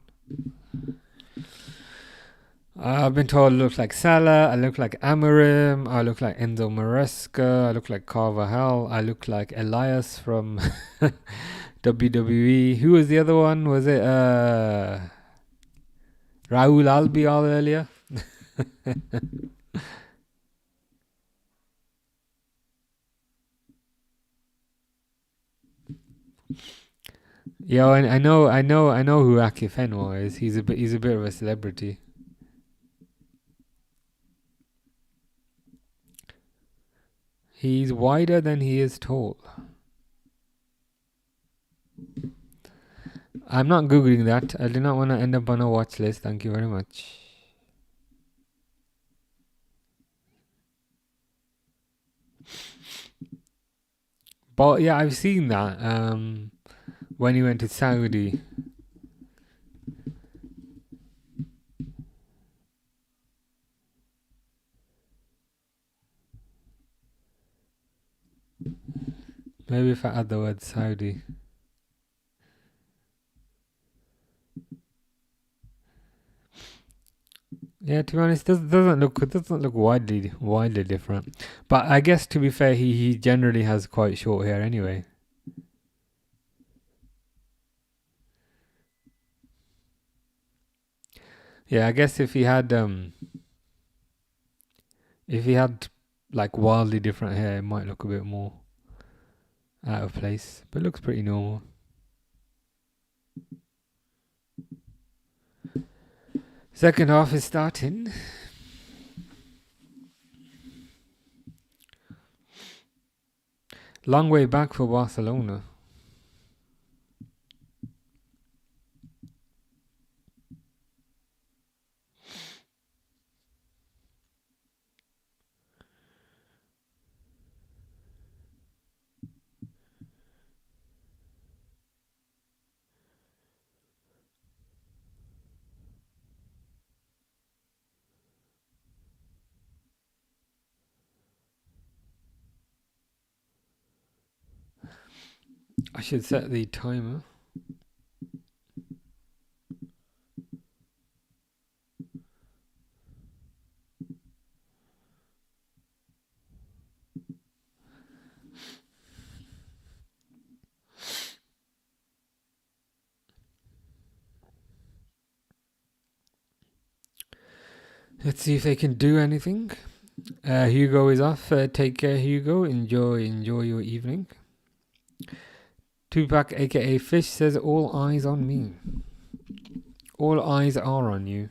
I've been told I look like Salah. I look like Amorim. I look like Enzo Maresca. I look like Carvajal. I look like Elias from WWE. Who was the other one? Was it Raul Albiol earlier? Yo, I know who YNWA is. He's a bit of a celebrity. He's wider than he is tall. I'm not googling that. I do not want to end up on a watch list. Thank you very much. But yeah, I've seen that. When he went to Saudi. Maybe if I add the word Saudi. Yeah, to be honest, doesn't look widely different. But I guess to be fair, he generally has quite short hair anyway. Yeah, I guess if he had like wildly different hair, it might look a bit more out of place. But it looks pretty normal. Second half is starting. Long way back for Barcelona. I should set the timer. Let's see if they can do anything. Hugo is off. Take care, Hugo. Enjoy your evening. Tupac, aka Fish, says all eyes on me. All eyes are on you.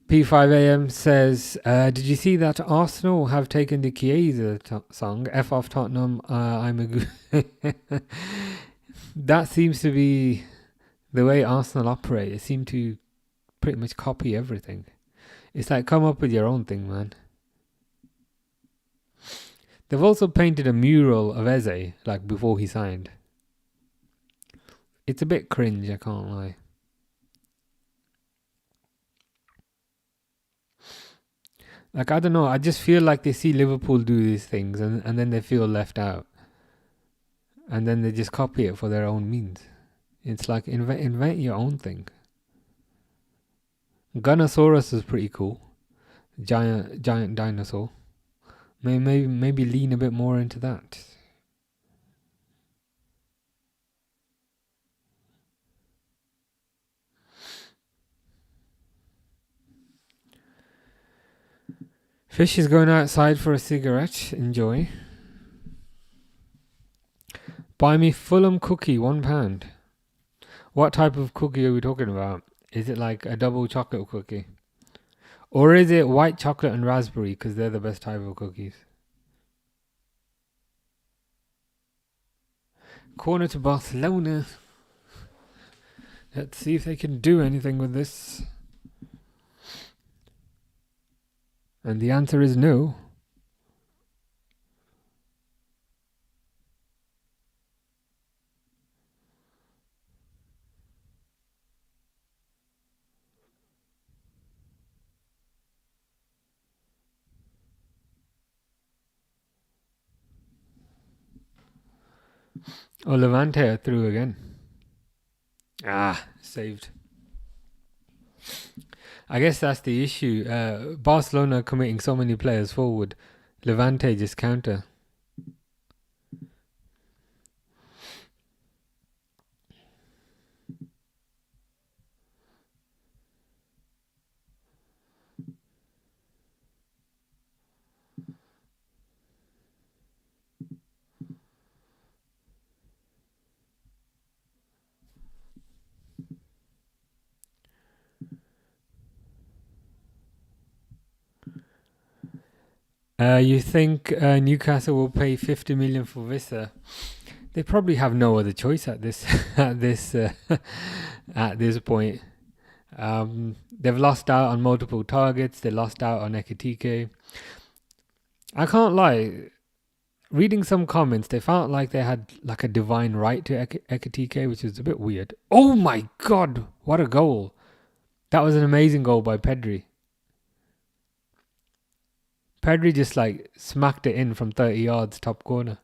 P5am says, did you see that Arsenal have taken the Chiesa song, F off Tottenham, I'm a good... That seems to be the way Arsenal operate. They seem to pretty much copy everything. It's like, come up with your own thing, man. They've also painted a mural of Eze, like before he signed. It's a bit cringe, I can't lie. Like, I don't know, I just feel like they see Liverpool do these things and then they feel left out. And then they just copy it for their own means. It's like, invent your own thing. Gunnosaurus is pretty cool. Giant dinosaur. Maybe lean a bit more into that. Fish is going outside for a cigarette. Enjoy. Buy me Fulham cookie, £1. What type of cookie are we talking about? Is it like a double chocolate cookie? Or is it white chocolate and raspberry? Because they're the best type of cookies. Corner to Barcelona. Let's see if they can do anything with this. And the answer is no. Oh, Levante are through again. Saved. I guess that's the issue. Barcelona committing so many players forward. Levante just counter. You think Newcastle will pay 50 million for Vissa? They probably have no other choice at this at this point. They've lost out on multiple targets. They lost out on Ekitike. I can't lie. Reading some comments, they felt like they had like a divine right to Ekitike, which is a bit weird. Oh my god, what a goal! That was an amazing goal by Pedri. Pedri just like smacked it in from 30 yards, top corner.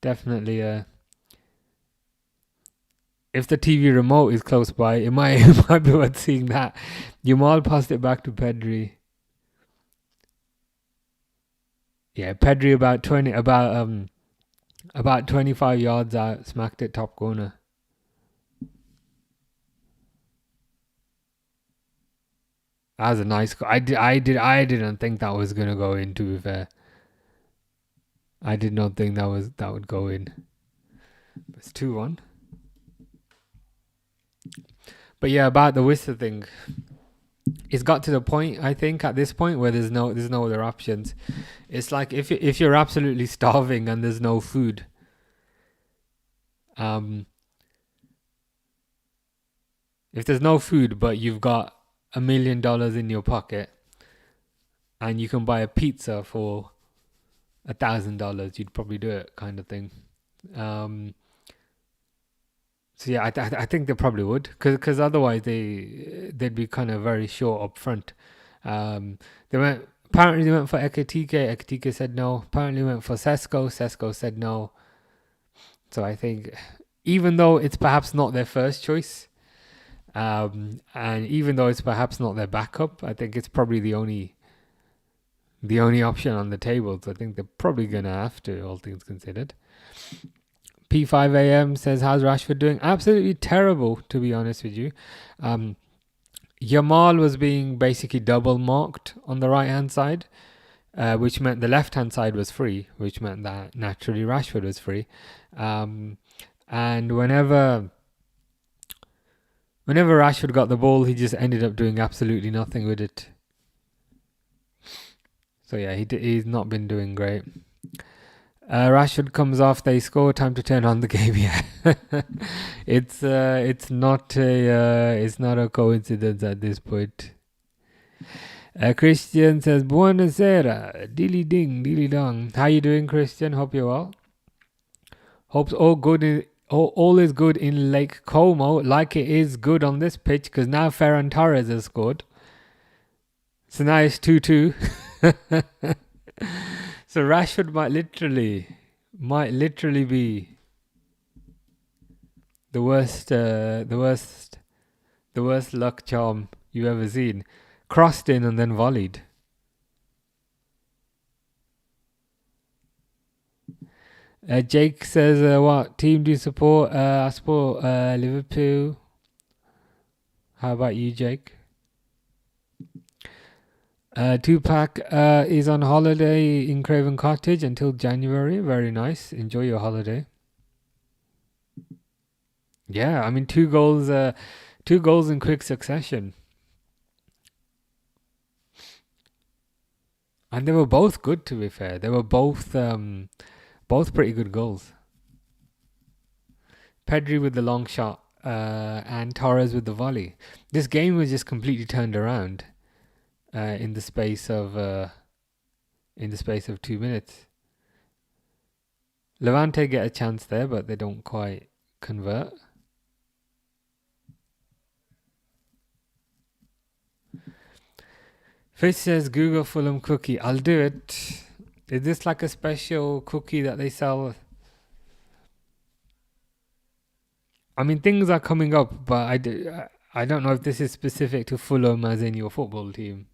Definitely, if the TV remote is close by, it might be worth seeing that. Yamal passed it back to Pedri. Yeah, Pedri about 25 yards out, smacked it top corner. That was a nice goal. I didn't think that was gonna go in, to be fair. I did not think that would go in. It's 2-1. But yeah, about the Whistle thing, it's got to the point, I think, at this point where there's no other options. It's like if you're absolutely starving and there's no food, if there's no food but you've got $1 million in your pocket and you can buy a pizza for $1,000, you'd probably do it, kind of thing. So yeah, I think they probably would, because otherwise they'd be kind of very short up front. Apparently they went for Ekitike. Ekitike said no. Apparently went for Sesko. Sesko said no. So I think, even though it's perhaps not their first choice, and even though it's perhaps not their backup, I think it's probably the only option on the table. So I think they're probably gonna have to, all things considered. P5AM says, how's Rashford doing? Absolutely terrible, to be honest with you. Yamal was being basically double marked on the right hand side, which meant the left hand side was free, which meant that naturally Rashford was free. And whenever Rashford got the ball, he just ended up doing absolutely nothing with it. So yeah, he's not been doing great. Rashford comes off, they score, time to turn on the game. Yeah, it's not a coincidence at this point. Christian says, buonasera, dilly ding, dilly dong. How you doing, Christian? Hope you're well. Hopes all is good in Lake Como, like it is good on this pitch, because now Ferran Torres has scored. So now it's 2-2. So Rashford might literally be the worst luck charm you've ever seen. Crossed in and then volleyed. Jake says, what team do you support? I support Liverpool. How about you, Jake? Tupac is on holiday in Craven Cottage until January. Very nice. Enjoy your holiday. Yeah, I mean, two goals in quick succession. And they were both good, to be fair. They were both pretty good goals. Pedri with the long shot and Torres with the volley. This game was just completely turned around in the space of 2 minutes. Levante get a chance there, but they don't quite convert. Fish says Google Fulham cookie. I'll do it. Is this like a special cookie that they sell? I mean, things are coming up, but I don't know if this is specific to Fulham as in your football team.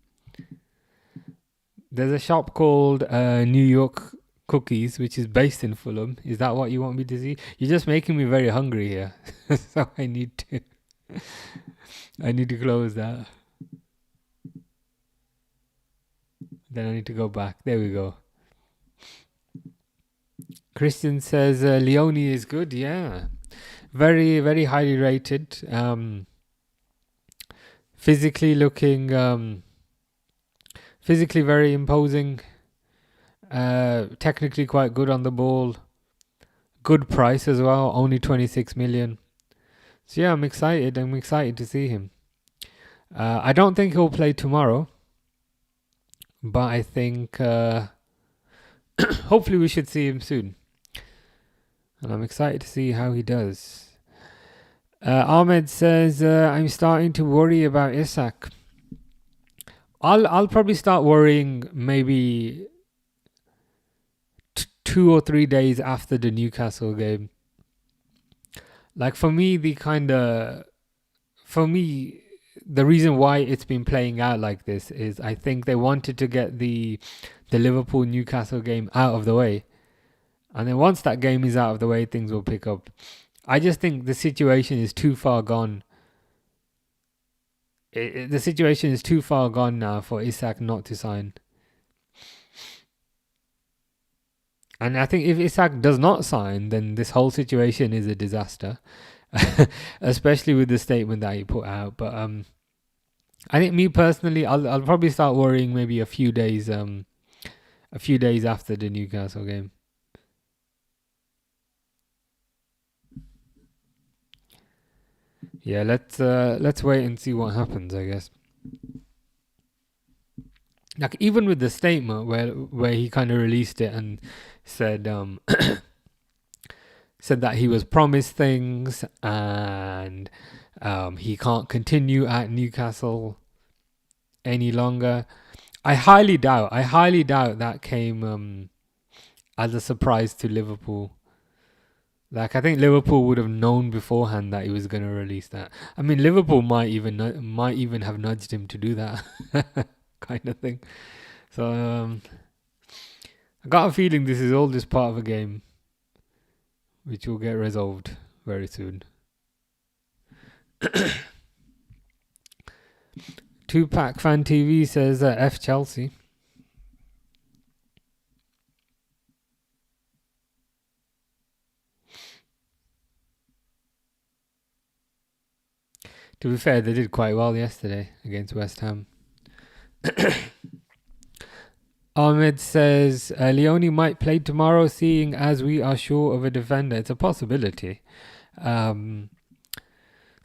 There's a shop called New York Cookies, which is based in Fulham. Is that what you want me to see? You're just making me very hungry here. So I need to close that. Then I need to go back. There we go. Christian says Leone is good. Yeah. Very, very highly rated. Physically looking... physically very imposing. Technically quite good on the ball. Good price as well. Only 26 million. So yeah, I'm excited. I'm excited to see him. I don't think he'll play tomorrow. But I think hopefully we should see him soon. And I'm excited to see how he does. Ahmed says, I'm starting to worry about Isak. I'll probably start worrying maybe 2 or 3 days after the Newcastle game. Like for me, the reason why it's been playing out like this is I think they wanted to get the Liverpool Newcastle game out of the way. And then once that game is out of the way, things will pick up. I just think the situation is too far gone. The situation is too far gone now for Isak not to sign. And I think if Isak does not sign, then this whole situation is a disaster. Especially with the statement that he put out. But I think me personally, I'll probably start worrying maybe a few days after the Newcastle game. Yeah, let's wait and see what happens, I guess. Like even with the statement where he kind of released it and said said that he was promised things and he can't continue at Newcastle any longer. I highly doubt that came as a surprise to Liverpool. Like I think Liverpool would have known beforehand that he was going to release that. I mean, Liverpool might even have nudged him to do that kind of thing. So I got a feeling this is all just part of a game, which will get resolved very soon. Tupac Fan TV says F Chelsea. To be fair, they did quite well yesterday against West Ham. Ahmed says Leone might play tomorrow, seeing as we are sure of a defender. It's a possibility. So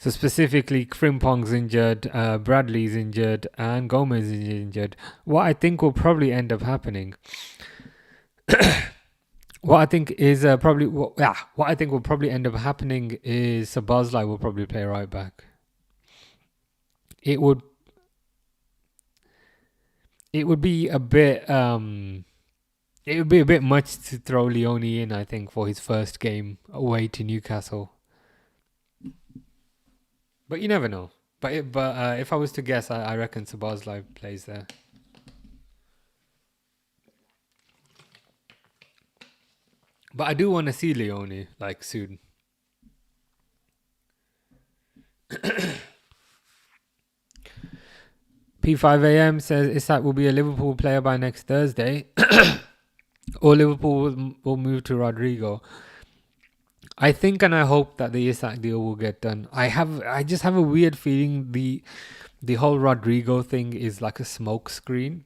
specifically, Frimpong's injured, Bradley's injured, and Gomez is injured. What I think will probably end up happening, What I think is what I think will probably end up happening is Sabazlai will probably play right back. It would be a bit it would be a bit much to throw Leone in, I think, for his first game away to Newcastle. But you never know. But if I was to guess, I reckon Sabazlai plays there. But I do want to see Leone like soon. P5am says Isak will be a Liverpool player by next Thursday, or Liverpool will move to Rodrigo. I think and I hope that the Isak deal will get done. I just have a weird feeling the whole Rodrigo thing is like a smoke screen,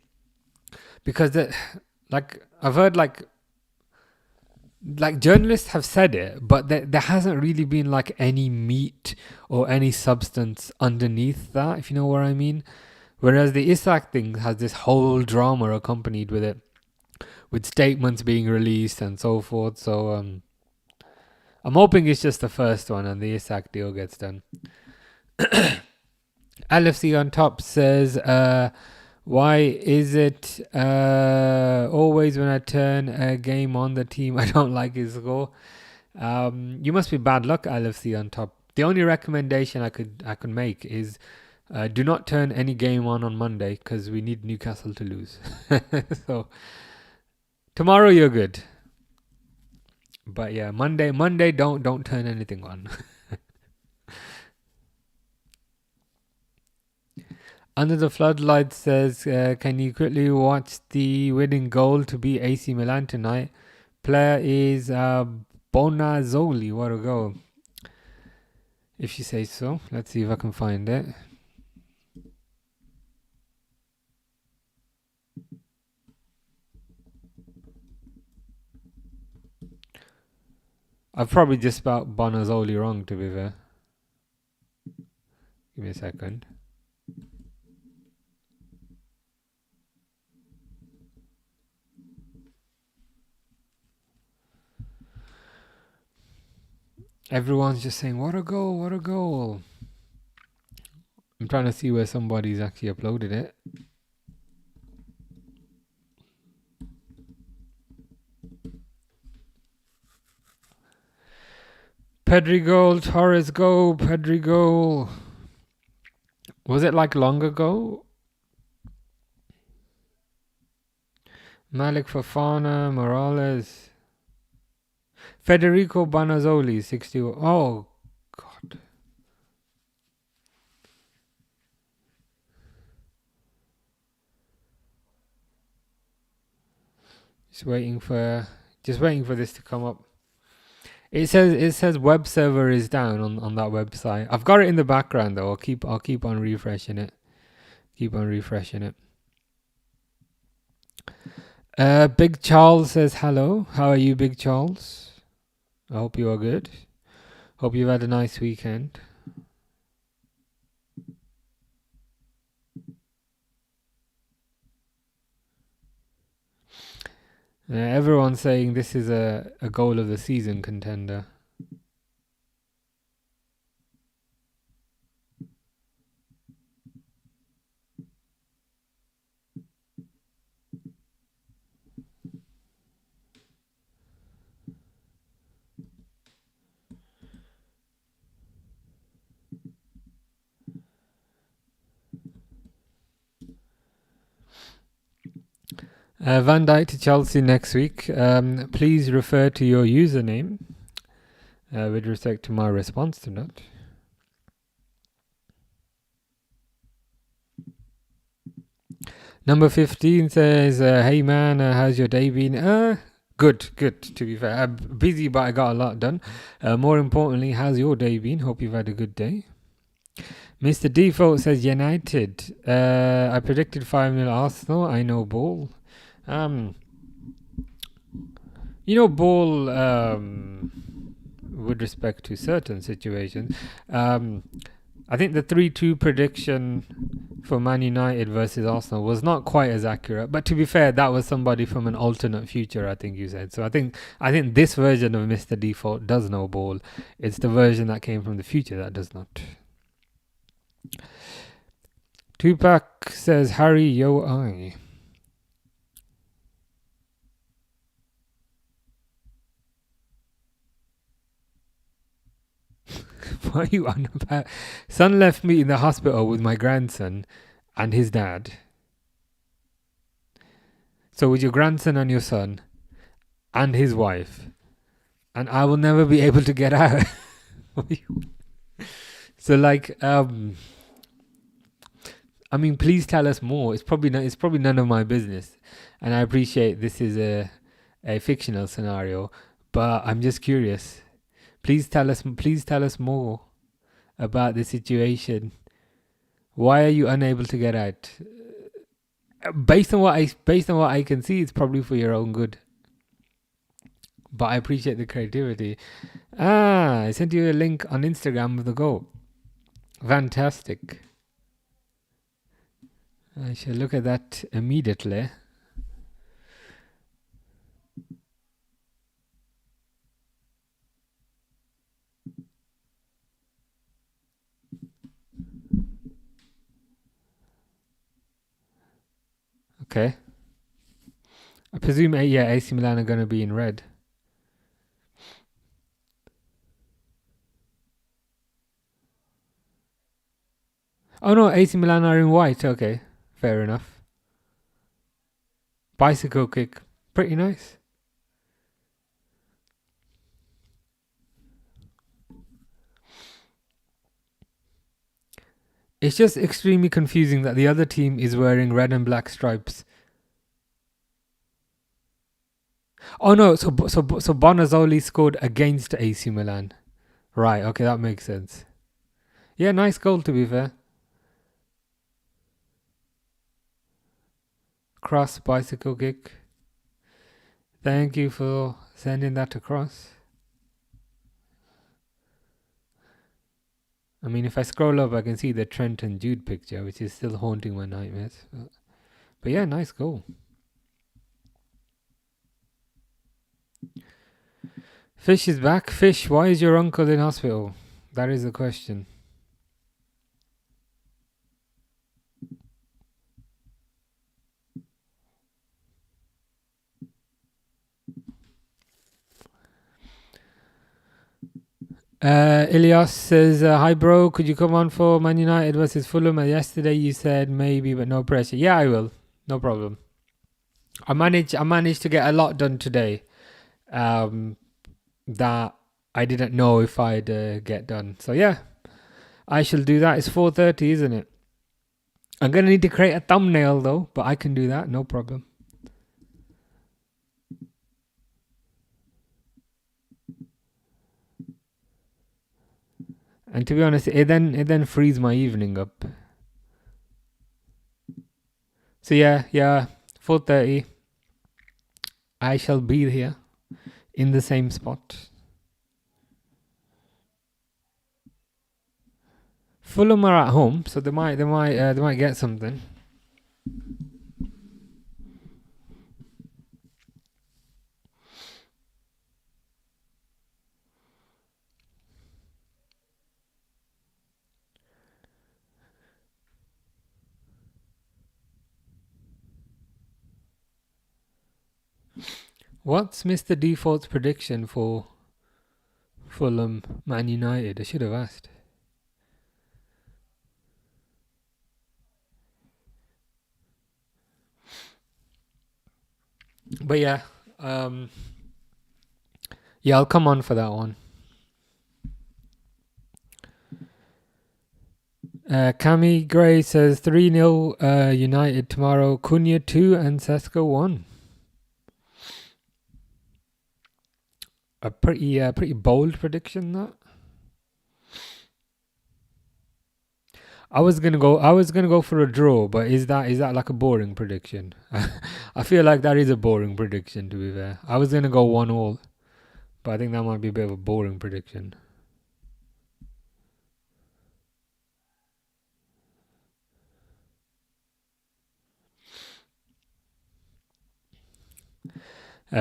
because I've heard like journalists have said it, but there hasn't really been like any meat or any substance underneath that, if you know what I mean. Whereas the Isak thing has this whole drama accompanied with it, with statements being released and so forth. So I'm hoping it's just the first one and the Isak deal gets done. LFC on top says, why is it always when I turn a game on the team I don't like his score? You must be bad luck, LFC on top. The only recommendation I could make is do not turn any game on Monday, because we need Newcastle to lose. So tomorrow you're good. But yeah, Monday don't turn anything on. Under the Floodlights says, can you quickly watch the winning goal to beat AC Milan tonight? Player is Bonazzoli. What a goal. If you say so. Let's see if I can find it. I've probably just spelled Bonazzoli wrong, to be fair. Give me a second. Everyone's just saying, what a goal, what a goal. I'm trying to see where somebody's actually uploaded it. Pedri goal, Torres goal, Pedri goal. Was it like long ago? Malik Fofana, Morales. Federico Bonazzoli, 60. Oh, God. Just waiting for this to come up. It says web server is down on that website. I've got it in the background though. I'll keep on refreshing it. Big Charles says hello. How are you, Big Charles? I hope you are good. Hope you've had a nice weekend. Everyone's saying this is a goal of the season contender. Van Dijk to Chelsea next week. Please refer to your username with respect to my response to that. Number 15 says, hey man, how's your day been? Good, to be fair. I'm busy, but I got a lot done. More importantly, how's your day been? Hope you've had a good day. Mr. Default says, United. I predicted 5-0 Arsenal. I know ball. Ball, with respect to certain situations, I think the 3-2 prediction for Man United versus Arsenal was not quite as accurate. But to be fair, that was somebody from an alternate future, I think you said. So I think this version of Mr. Default does know ball. It's the version that came from the future that does not. Tupac says, Harry, yo, I. What are you on about? Son left me in the hospital with my grandson and his dad. So with your grandson and your son and his wife, and I will never be able to get out. So like, I mean, please tell us more. It's probably none of my business, and I appreciate this is a fictional scenario, but I'm just curious. Please tell us more about the situation. Why are you unable to get out? Based on what I can see, it's probably for your own good. But I appreciate the creativity. I sent you a link on Instagram of the goal. Fantastic. I shall look at that immediately. Okay. I presume, AC Milan are going to be in red. Oh no, AC Milan are in white. Okay, fair enough. Bicycle kick. Pretty nice. It's just extremely confusing that the other team is wearing red and black stripes. Oh no, so Bonazzoli scored against AC Milan. Right, okay, that makes sense. Yeah, nice goal to be fair. Cross bicycle kick. Thank you for sending that across. I mean, if I scroll up, I can see the Trent and Jude picture, which is still haunting my nightmares. But yeah, nice goal. Fish is back. Fish, why is your uncle in hospital? That is the question. Ilias says, hi bro, could you come on for Man United versus Fulham? Yesterday you said maybe, but no pressure. Yeah, I will. No problem. I managed to get a lot done today. That I didn't know if I'd get done. So yeah, I shall do that. It's 4:30, isn't it? I'm gonna need to create a thumbnail though, but I can do that, no problem. And to be honest, it then frees my evening up. So yeah, 4:30. I shall be here in the same spot. Fulham are at home, so they might get something. What's Mr. Default's prediction for Fulham Man United? I should have asked. But yeah, I'll come on for that one. Cami Gray says 3-0 United tomorrow. Cunha 2 and Sesko 1. A pretty bold prediction, that. I was gonna go for a draw, but is that like a boring prediction? I feel like that is a boring prediction, to be fair. I was gonna go 1-1, but I think that might be a bit of a boring prediction.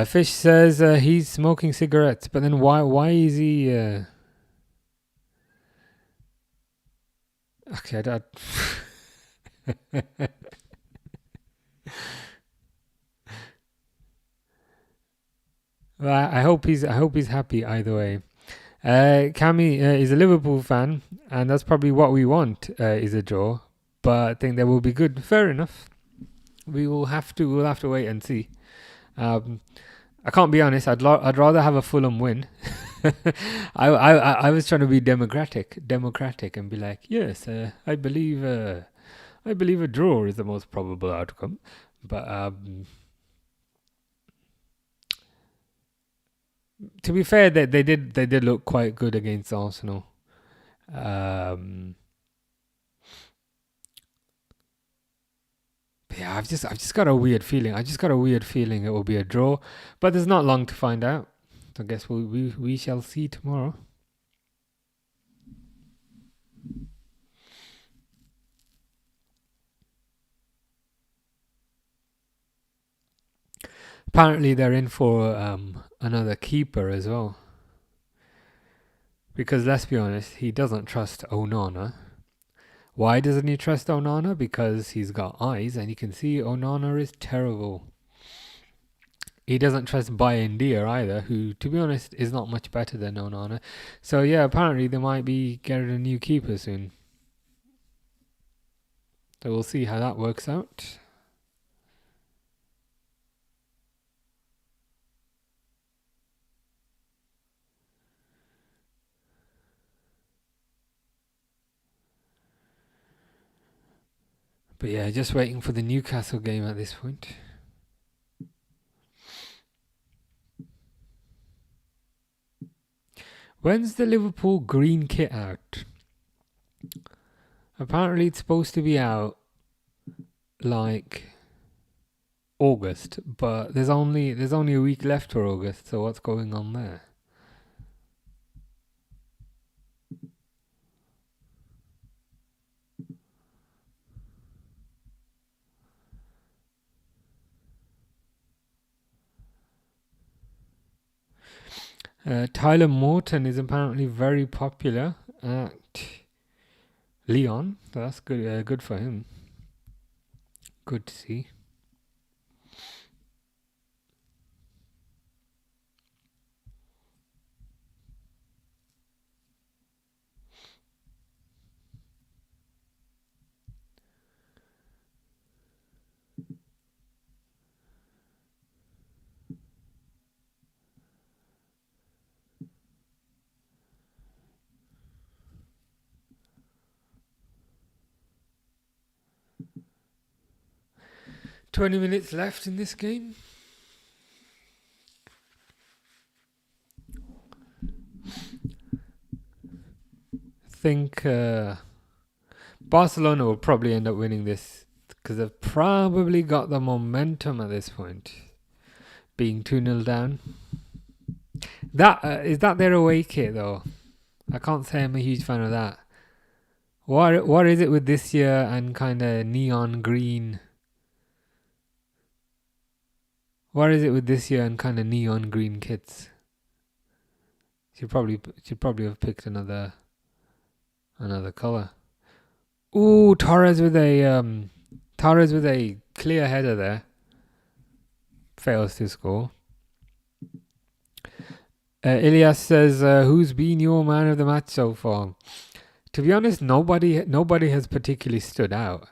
Fish says he's smoking cigarettes, but then why is he? Okay, that. Well, I hope he's happy either way. Cammy is a Liverpool fan, and that's probably what we want is a draw. But I think that will be good. Fair enough. We'll have to wait and see. Um, I can't be honest. I'd rather have a Fulham win. I was trying to be democratic, and be like, yes, I believe a draw is the most probable outcome. But to be fair, they did look quite good against Arsenal. Yeah, I've just got a weird feeling. I just got a weird feeling it will be a draw, but there's not long to find out. So I guess we shall see tomorrow. Apparently, they're in for another keeper as well. Because let's be honest, he doesn't trust Onana. Why doesn't he trust Onana? Because he's got eyes and he can see Onana is terrible. He doesn't trust Bayendier either, who, to be honest, is not much better than Onana. So yeah, apparently they might be getting a new keeper soon. So we'll see how that works out. But yeah, just waiting for the Newcastle game at this point. When's the Liverpool green kit out? Apparently it's supposed to be out like August, but there's only a week left for August, so what's going on there? Tyler Morton is apparently very popular at Lyon, so that's good. Good for him. Good to see. $20 minutes left in this game. I think Barcelona will probably end up winning this because they've probably got the momentum at this point, being 2-0 down. That is that their away kit though. I can't say I'm a huge fan of that. What is it with this year and kind of neon green? What is it with this year and kind of neon green kits? Should probably have picked another color. Ooh, Torres with a clear header there. Fails to score. Ilias says, "Who's been your man of the match so far?" To be honest, nobody has particularly stood out.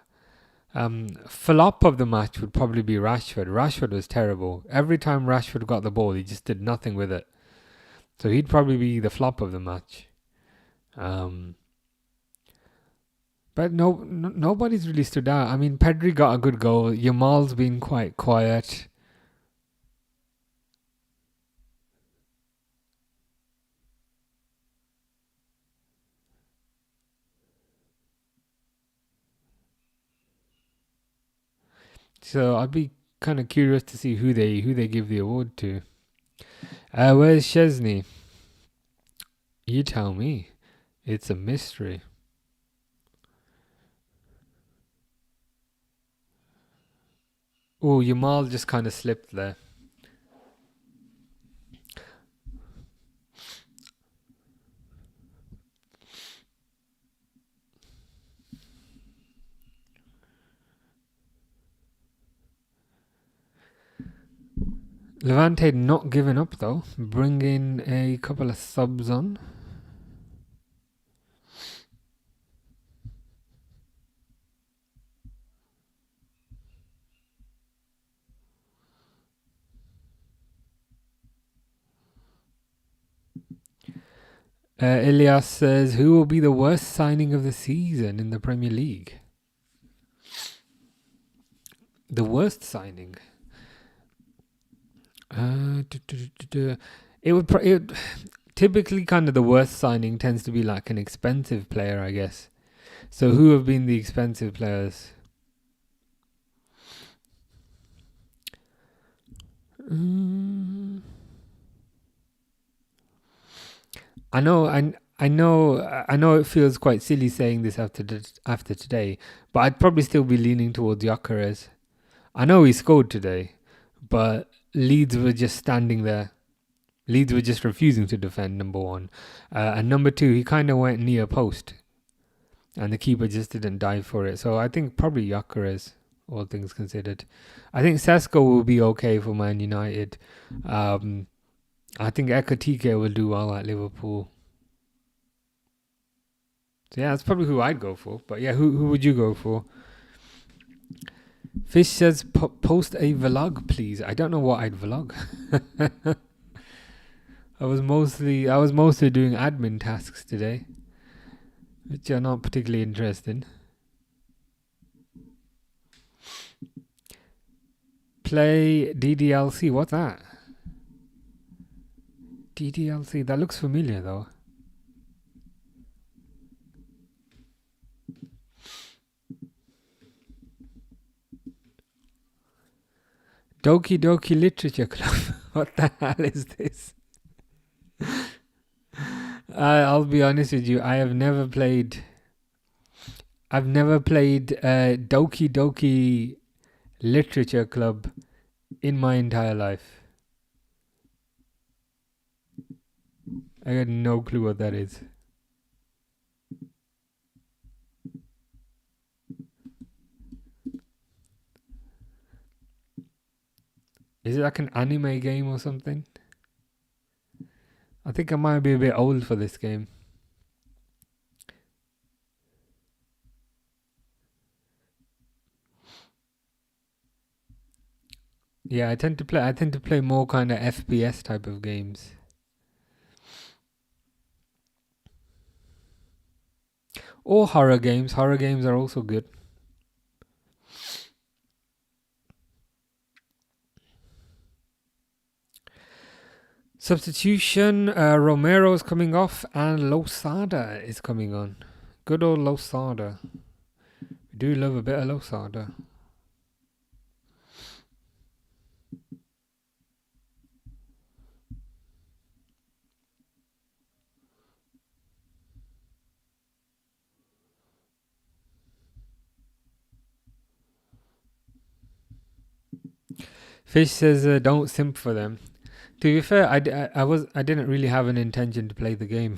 Flop of the match would probably be Rashford. Rashford was terrible. Every time Rashford got the ball, he just did nothing with it. So he'd probably be the flop of the match. But nobody's really stood out. I mean, Pedri got a good goal. Yamal's been quite quiet. So I'd be kind of curious to see who they give the award to. Where's Chesney? You tell me. It's a mystery. Oh, Yamal just kind of slipped there. Levante not giving up though, bringing a couple of subs on. Elias says, who will be the worst signing of the season in the Premier League? The worst signing? It would typically kind of the worst signing tends to be like an expensive player, I guess. So who have been the expensive players? I know it feels quite silly saying this after today, but I'd probably still be leaning towards Gyökeres. I know he scored today, but Leeds were just standing there. Leeds were just refusing to defend, number one. And number two, he kind of went near post, and the keeper just didn't dive for it. So I think probably Gyökeres, all things considered. I think Sesko will be okay for Man United. I think Ekatike will do well at Liverpool. So yeah, that's probably who I'd go for. But yeah, who would you go for? Fish says, post a vlog, please. I don't know what I'd vlog. I was mostly doing admin tasks today, which are not particularly interesting. Play DDLC. What's that? DDLC. That looks familiar though. Doki Doki Literature Club. What the hell is this? I'll be honest with you. I've never played Doki Doki Literature Club in my entire life. I got no clue what that is. Is it like an anime game or something? I think I might be a bit old for this game. Yeah, I tend to play more kind of FPS type of games. Or horror games. Horror games are also good. Substitution, Romero's coming off and Losada is coming on. Good old Losada. We do love a bit of Losada. Fish says, don't simp for them. To be fair, I didn't really have an intention to play the game.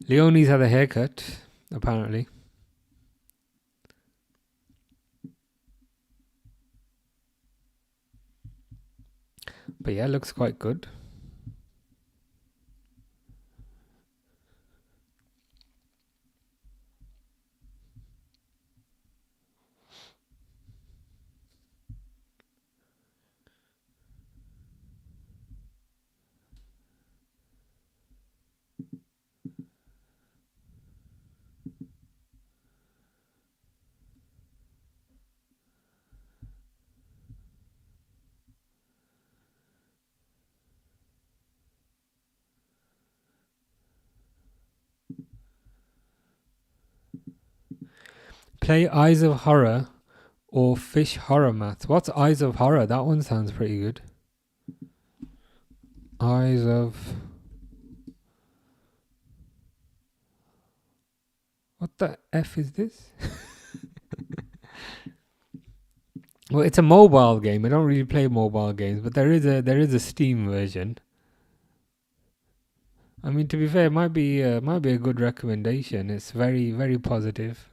Leonie's had a haircut, apparently. But yeah, looks quite good. Play Eyes of Horror or Fish Horror Maths. What's Eyes of Horror? That one sounds pretty good. Eyes of... What the F is this? Well, it's a mobile game. I don't really play mobile games, but there is a Steam version. I mean, to be fair, it might be a good recommendation. It's very, very positive.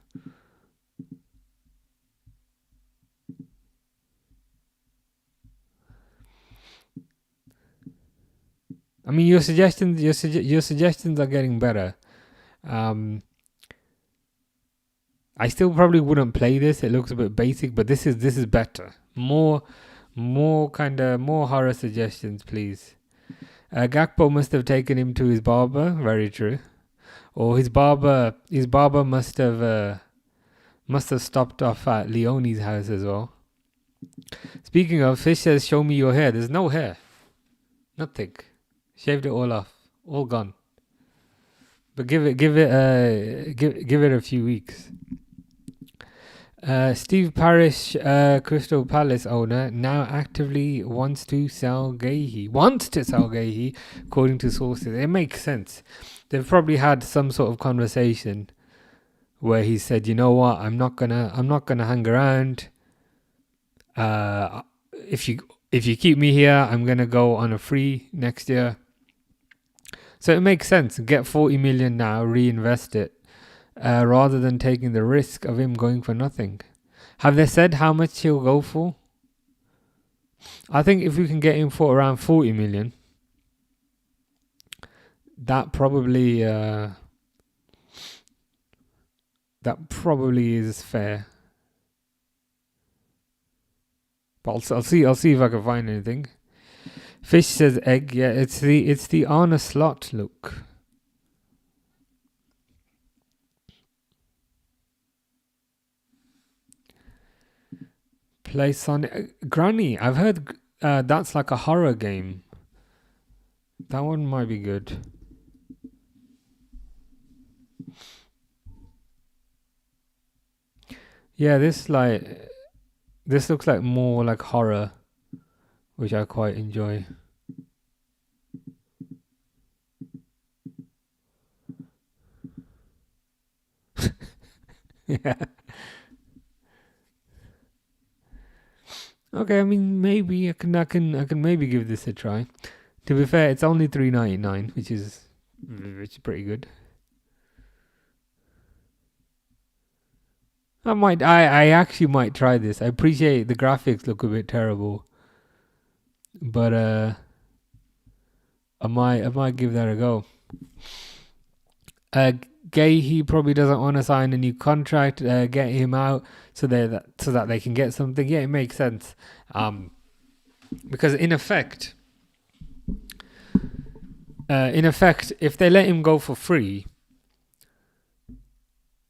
I mean, your suggestions are getting better. Um, I still probably wouldn't play this. It looks a bit basic, but this is better. More horror suggestions, please. Gakpo must have taken him to his barber. Very true. Or his barber must have stopped off at Leone's house as well. Speaking of, Fish says, "Show me your hair." There's no hair, nothing. Shaved it all off, all gone. But give it a few weeks. Steve Parish, Crystal Palace owner, now actively wants to sell Gahey, according to sources. It makes sense. They've probably had some sort of conversation where he said, "You know what? I'm not gonna hang around. If you keep me here, I'm gonna go on a free next year." So it makes sense. Get 40 million now, reinvest it, rather than taking the risk of him going for nothing. Have they said how much he'll go for? I think if we can get him for around 40 million, that probably is fair. But I'll see if I can find anything. Fish says egg. Yeah, it's the Arne Slot look. Play Sonic. Granny, I've heard that's like a horror game. That one might be good. Yeah, this looks like more like horror, which I quite enjoy. Yeah. Okay, I mean maybe I can maybe give this a try. To be fair, it's only $3.99, which is pretty good. I actually might try this. I appreciate the graphics look a bit terrible, but I might give that a go. Gay, probably doesn't want to sign a new contract. Get him out so that they can get something. Yeah, it makes sense. Because in effect, if they let him go for free,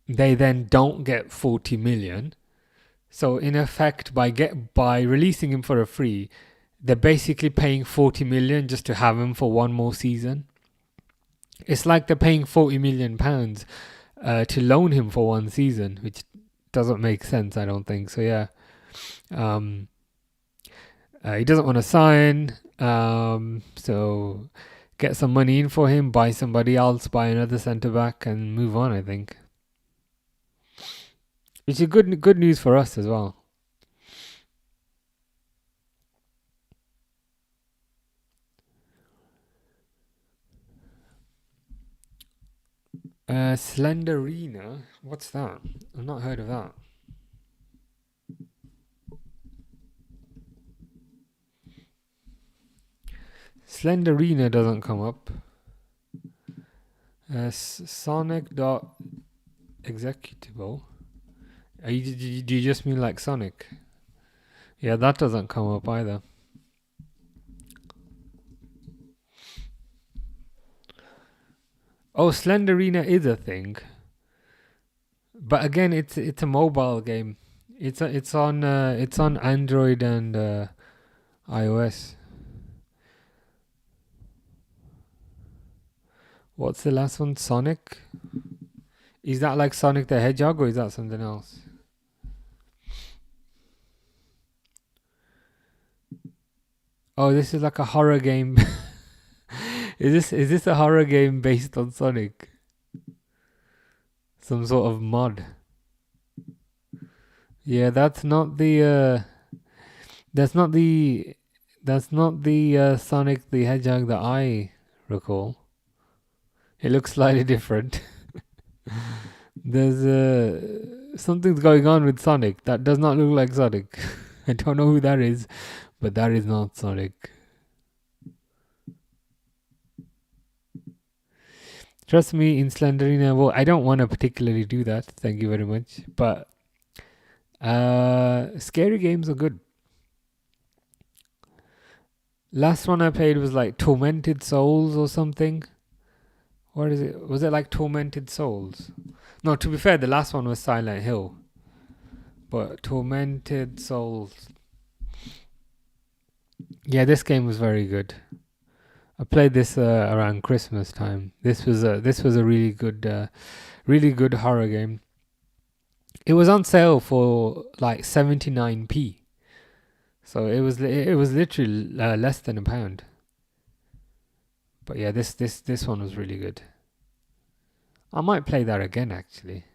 they then don't get 40 million. So in effect, by releasing him for a free, they're basically paying 40 million just to have him for one more season. It's like they're paying 40 million pounds to loan him for one season, which doesn't make sense, I don't think. So yeah, he doesn't want to sign. So get some money in for him, buy somebody else, buy another centre back, and move on, I think. Which is good news for us as well. Slenderina, what's that? I've not heard of that. Slenderina doesn't come up. Sonic.executable. Do you just mean like Sonic? Yeah, that doesn't come up either. Oh, Slenderina is a thing, but again, it's a mobile game. It's on Android and iOS. What's the last one? Sonic? Is that like Sonic the Hedgehog or is that something else? Oh, this is like a horror game. Is this a horror game based on Sonic? Some sort of mod. Yeah, that's not the Sonic the Hedgehog that I recall. It looks slightly different. There's something's going on with Sonic that does not look like Sonic. I don't know who that is, but that is not Sonic. Trust me, in Slenderina, well, I don't want to particularly do that. Thank you very much. But scary games are good. Last one I played was like Tormented Souls or something. What is it? Was it like Tormented Souls? No, to be fair, the last one was Silent Hill. But Tormented Souls. Yeah, this game was very good. I played this around Christmas time. This was a really good horror game. It was on sale for like 79p. So it was literally less than £1. But yeah, this one was really good. I might play that again actually.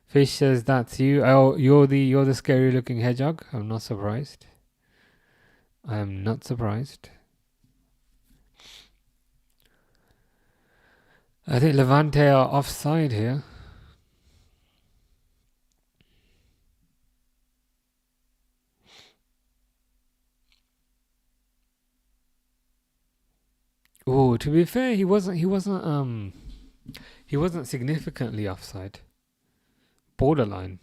Fish says that's you. Oh, you're the scary looking hedgehog. I'm not surprised. I am not surprised. I think Levante are offside here. Oh, to be fair, he wasn't significantly offside. Borderline.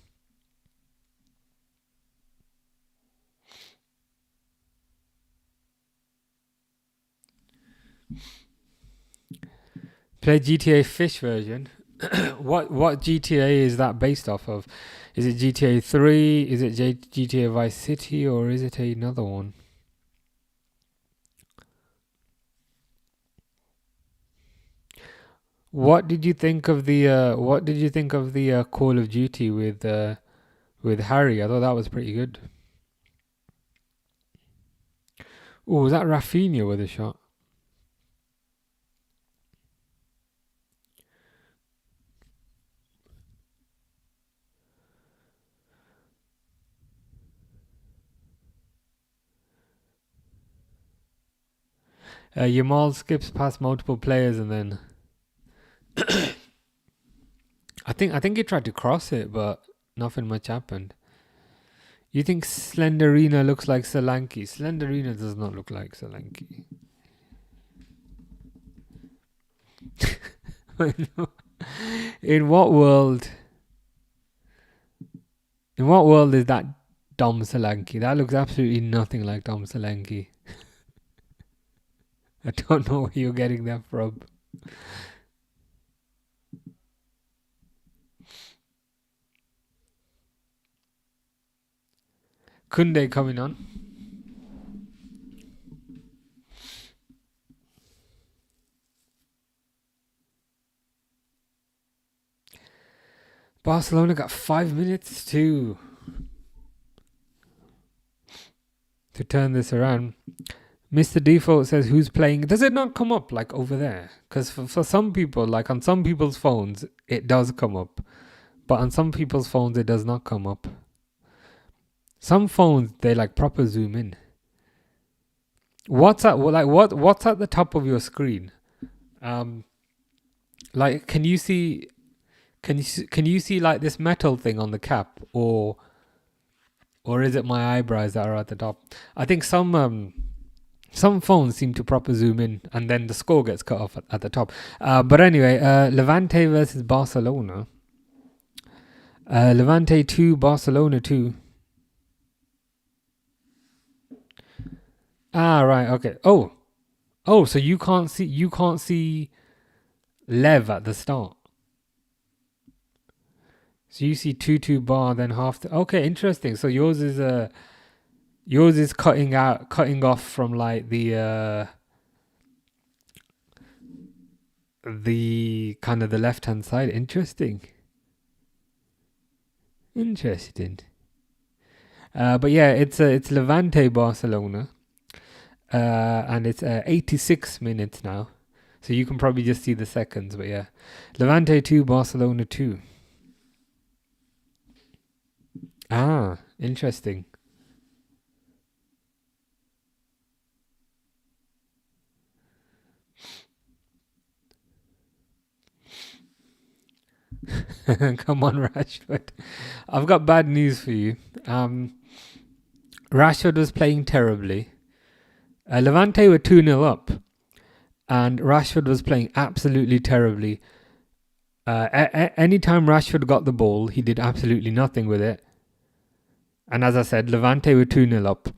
Play GTA Fish version. What GTA is that based off of? Is it GTA 3? Is it GTA Vice City, or is it another one? What did you think of the Call of Duty with Harry? I thought that was pretty good. Oh, was that Rafinha with a shot? Yamal skips past multiple players and then I think he tried to cross it, but nothing much happened. You think Slenderina looks like Solanke? Slenderina does not look like Solanke. In what world? In what world is that Dom Solanke? That looks absolutely nothing like Dom Solanke. I don't know where you're getting that from. Kunde coming on. Barcelona got 5 minutes to turn this around. Mr. Default says, who's playing? Does it not come up like over there? Because for some people, like on some people's phones, it does come up. But on some people's phones, it does not come up. Some phones, they like proper zoom in. What's at the top of your screen? Like, can you see like this metal thing on the cap, or is it my eyebrows that are at the top? I think some phones seem to proper zoom in, and then the score gets cut off at the top. But anyway, Levante versus Barcelona. Levante 2, Barcelona 2. Ah, right, okay. Oh, so you can't see Lev at the start. So you see 2-2 bar, then half. Okay, interesting. So yours is cutting off from like the kind of the left hand side. Interesting. But yeah, it's Levante Barcelona, and it's 86 minutes now. So you can probably just see the seconds, but yeah, Levante 2, Barcelona 2. Ah, interesting. Come on, Rashford. I've got bad news for you. Rashford was playing terribly. Levante were 2-0 up, and Rashford was playing absolutely terribly. Anytime Rashford got the ball, he did absolutely nothing with it. And as I said, Levante were 2-0 up.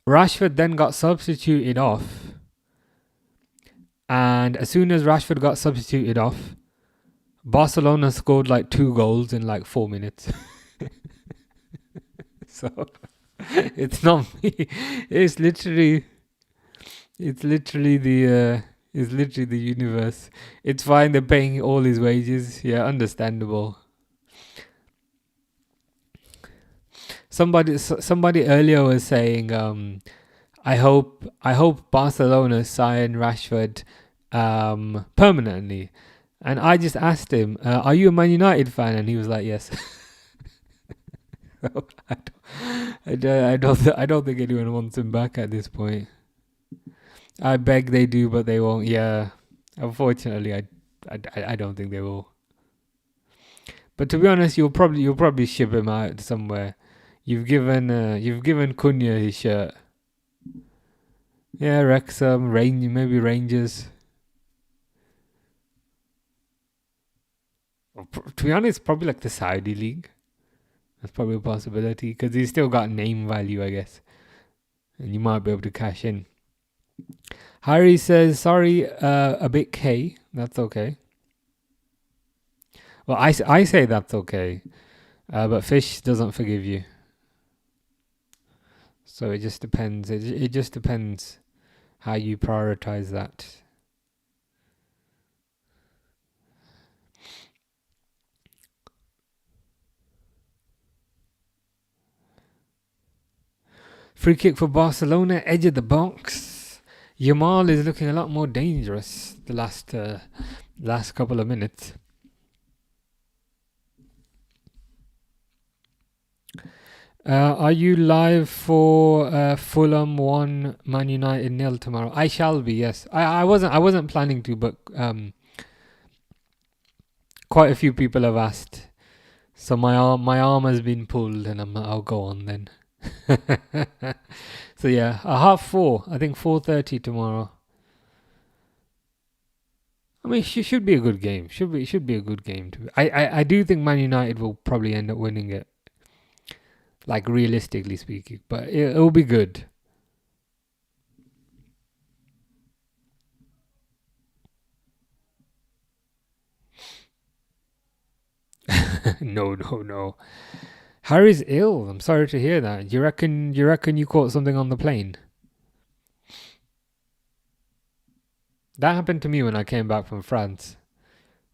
Rashford then got substituted off. And as soon as Rashford got substituted off, Barcelona scored like 2 goals in like 4 minutes. So it's not me. It's literally the universe. It's fine. They're paying all his wages. Yeah, understandable. Somebody earlier was saying, I hope Barcelona sign Rashford permanently. And I just asked him, are you a Man United fan? And he was like, yes. I don't think anyone wants him back at this point. I beg they do, but they won't. Yeah, unfortunately, I don't think they will. But to be honest, you'll probably ship him out somewhere. You've given Cunha his shirt. Yeah, Wrexham, maybe Rangers. To be honest, probably like the Saudi league. That's probably a possibility because he's still got name value, I guess, and you might be able to cash in. Harry says, sorry, a bit K. That's okay. Well, I say that's okay, but Fish doesn't forgive you. So it just depends. It just depends how you prioritize that. Free kick for Barcelona, edge of the box. Yamal is looking a lot more dangerous the last couple of minutes. Are you live for Fulham 1 Man United 0 tomorrow? I shall be, yes. I wasn't planning to, but quite a few people have asked. So my arm has been pulled, and I'll go on then. So yeah, 4:30. I think 4:30 tomorrow. I mean, should be a good game. Should be a good game. I do think Man United will probably end up winning it. Like realistically speaking, but it'll be good. No. Harry's ill. I'm sorry to hear that. You reckon you caught something on the plane? That happened to me when I came back from France.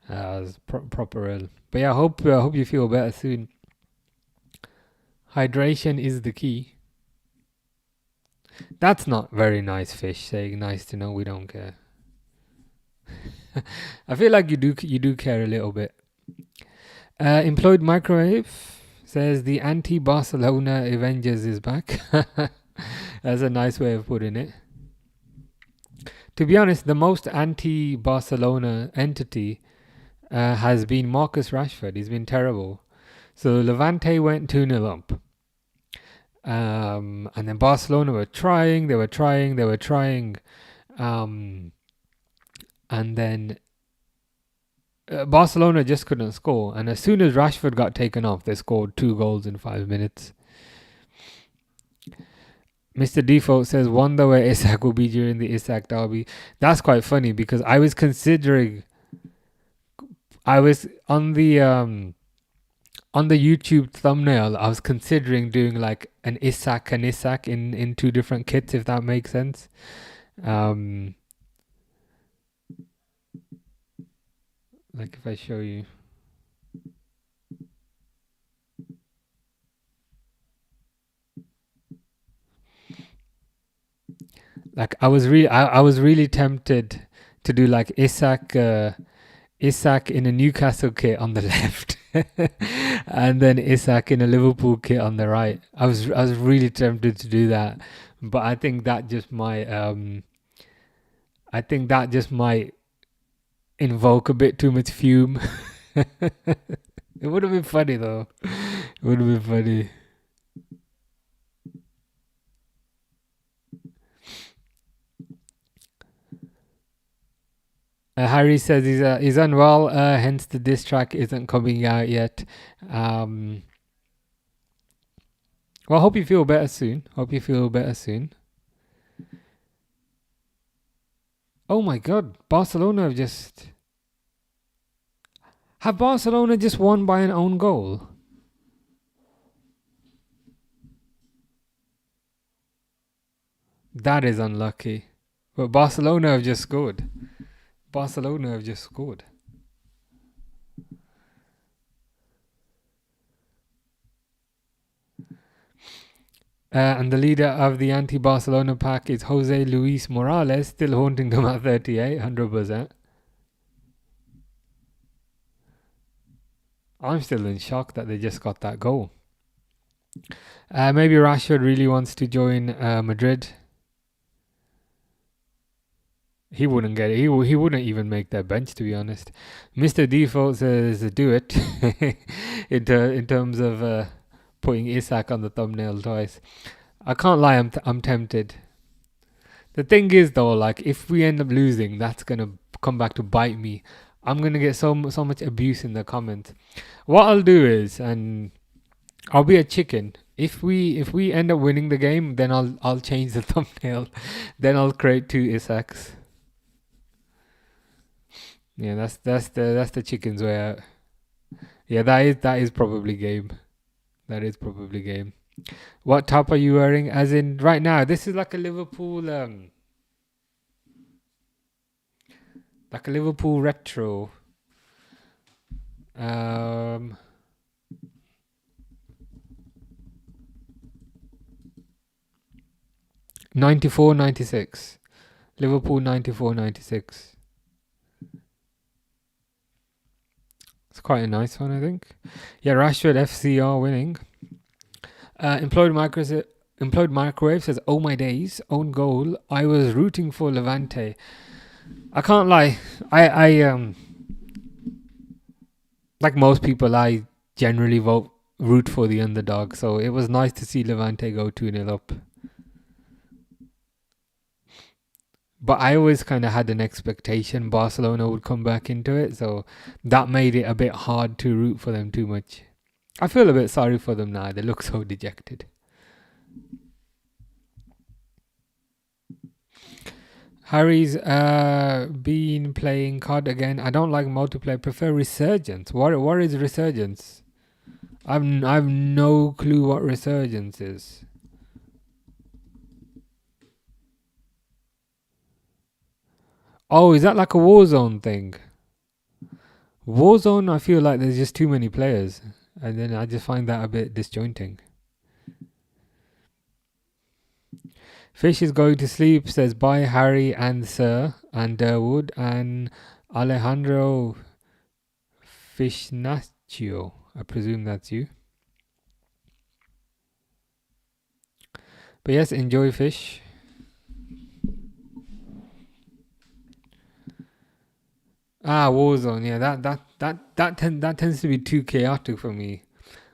I was proper ill. But yeah, I hope you feel better soon. Hydration is the key. That's not very nice, Fish, saying nice to know we don't care. I feel like you do care a little bit. Employed Microwave says the anti-Barcelona Avengers is back. That's a nice way of putting it. To be honest, the most anti-Barcelona entity has been Marcus Rashford. He's been terrible. So Levante went 2-0 up. And then Barcelona were trying. And then Barcelona just couldn't score. And as soon as Rashford got taken off, they scored 2 goals in 5 minutes. Mr. Default says, wonder where Isak will be during the Isak derby. That's quite funny because I was on the YouTube thumbnail, I was considering doing like an Isak and Isak in 2 different kits, if that makes sense. Like if I show you. Like I was really tempted to do like Isak in a Newcastle kit on the left, and then Isak in a Liverpool kit on the right. I was really tempted to do that, but I think that just might invoke a bit too much fume. It would have been funny though. It would have been funny. Harry says he's unwell, hence the diss track isn't coming out yet. Um, well, hope you feel better soon. Hope you feel better soon. Oh my God, have Barcelona just won by an own goal? That is unlucky. But Barcelona have just scored. Barcelona have just scored. And the leader of the anti-Barcelona pack is Jose Luis Morales, still haunting them at 38, 100%. I'm still in shock that they just got that goal. Maybe Rashford really wants to join Madrid. He wouldn't get it. He wouldn't even make their bench, to be honest. Mr. Default says do it in terms of putting Isak on the thumbnail twice. I can't lie, I'm tempted. The thing is though, like if we end up losing, that's gonna come back to bite me. I'm gonna get so much abuse in the comments. What I'll do is, and I'll be a chicken. If we end up winning the game, then I'll change the thumbnail. Then I'll create 2 Isaks. Yeah, that's the chicken's way out. Yeah, that is probably game. That is probably game. What top are you wearing? As in right now, this is like a Liverpool retro. 94-96. Liverpool 94-96. It's quite a nice one, I think. Yeah, Rashford FC are winning. Employed Microwave says, "Oh my days, own goal. I was rooting for Levante. I can't lie. I like most people, I generally root for the underdog. So it was nice to see Levante go 2-0 up. But I always kind of had an expectation Barcelona would come back into it, so that made it a bit hard to root for them too much. I feel a bit sorry for them now. They look so dejected. Harry's been playing COD again. I don't like multiplayer. Prefer Resurgence. What is Resurgence? I've no clue what Resurgence is. Oh, is that like a Warzone thing? Warzone, I feel like there's just too many players, and then I just find that a bit disjointing. Fish is going to sleep, says bye Harry and Sir and Durwood and Alejandro Fishnaccio. I presume that's you. But yes, enjoy Fish. Warzone. Yeah, that tends to be too chaotic for me.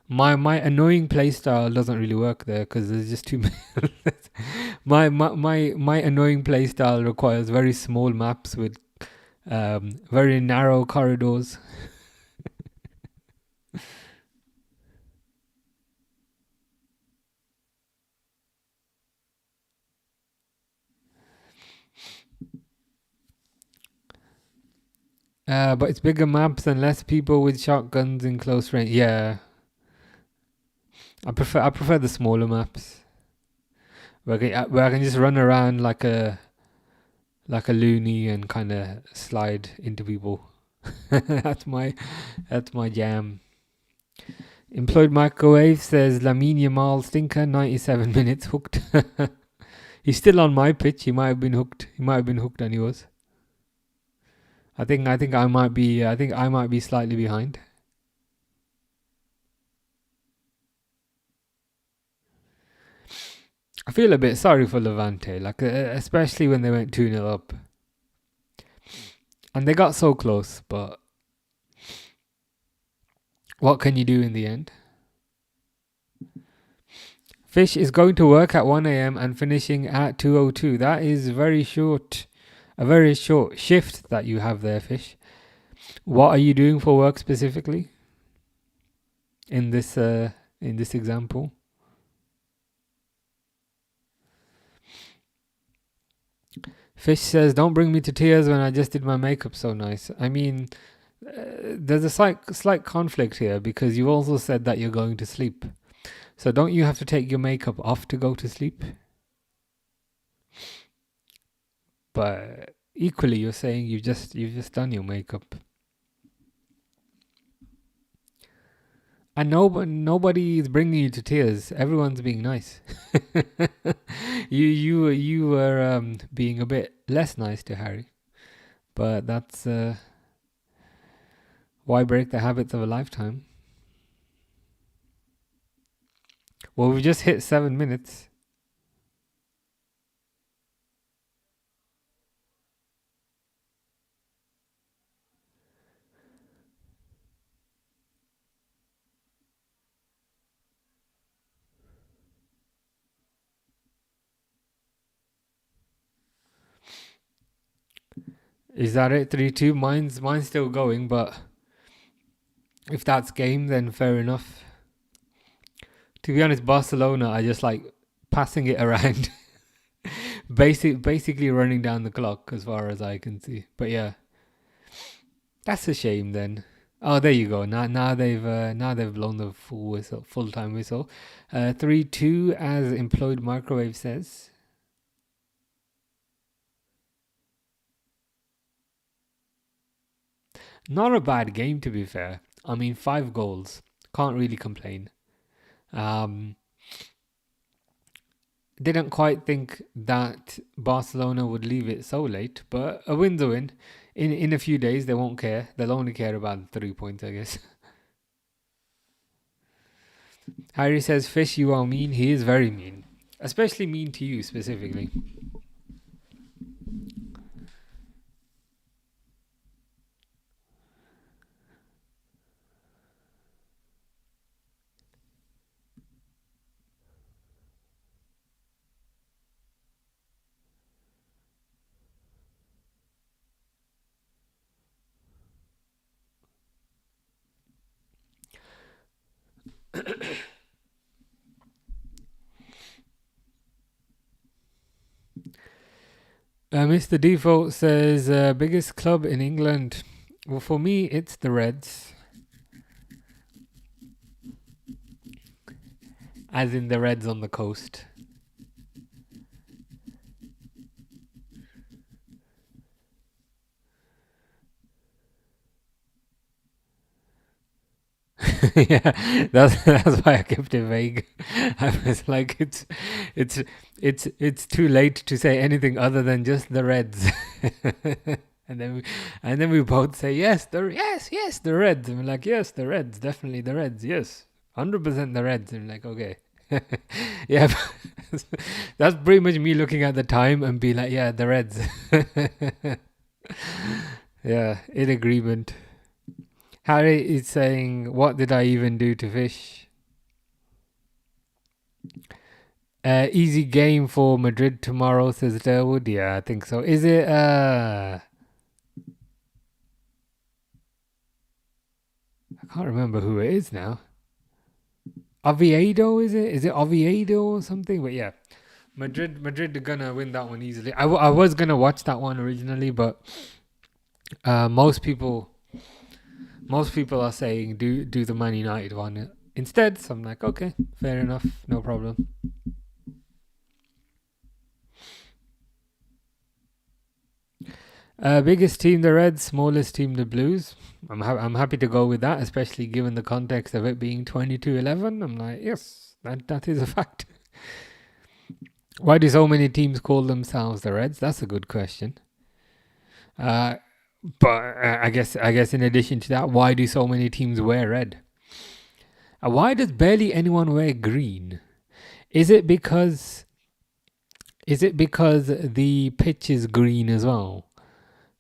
My annoying playstyle doesn't really work there because there's just too many. my annoying playstyle requires very small maps with very narrow corridors. But it's bigger maps and less people with shotguns in close range. Yeah, I prefer the smaller maps where I can just run around like a loony and kind of slide into people. that's my jam. Employed Microwave says Lamine Yamal stinker, 97 minutes hooked. He's still on my pitch. He might have been hooked. He might have been hooked on yours. I think I might be slightly behind. I feel a bit sorry for Levante, like especially when they went 2-0 up. And they got so close, but What can you do in the end? Fish is going to work at 1 a.m. and finishing at 2:02. That is very short. A very short shift that you have there, Fish. What are you doing for work specifically in this example? Fish says, "Don't bring me to tears when I just did my makeup so nice." I mean, there's a slight conflict here because you also said that you're going to sleep. So don't you have to take your makeup off to go to sleep? But equally, you're saying you've just done your makeup, and nobody is bringing you to tears. Everyone's being nice. you were being a bit less nice to Harry, but that's why break the habits of a lifetime. Well, we just hit 7 minutes. Is that it? 3-2. Mine's still going, but if that's game, then fair enough. To be honest, Barcelona are just like passing it around, basically running down the clock as far as I can see. But yeah, that's a shame then. Oh, there you go. Now they've blown the full time whistle. 3-2, as Employed Microwave says. Not a bad game, to be fair. I mean, 5 goals. Can't really complain. Didn't quite think that Barcelona would leave it so late, but a win's a win. In a few days, they won't care. They'll only care about the 3 points, I guess. Harry says, "Fish, you are mean." He is very mean. Especially mean to you, specifically. Mr. Default says, biggest club in England. Well, for me, it's the Reds. As in the Reds on the coast. Yeah, that's why I kept it vague. I was like, it's too late to say anything other than just the Reds. and then we both say yes, the Reds. And we're like, yes, the Reds, definitely the Reds, yes, 100% the Reds. And we're like, okay, yeah, that's pretty much me looking at the time and be like, yeah, the Reds. Yeah, in agreement. Harry is saying, "What did I even do to Fish?" Easy game for Madrid tomorrow, says Derwood. Yeah, I think so. Is it? I can't remember who it is now. Oviedo, is it? Is it Oviedo or something? But yeah, Madrid are gonna win that one easily. I was gonna watch that one originally, but most people are saying do the Man United one instead. So I'm like, okay, fair enough, no problem. Biggest team the Reds, smallest team the Blues. I'm happy to go with that, especially given the context of it being 22-11. I'm like, yes, that is a fact. Why do so many teams call themselves the Reds? That's a good question. But I guess in addition to that, why do so many teams wear red? Why does barely anyone wear green? Is it because the pitch is green as well?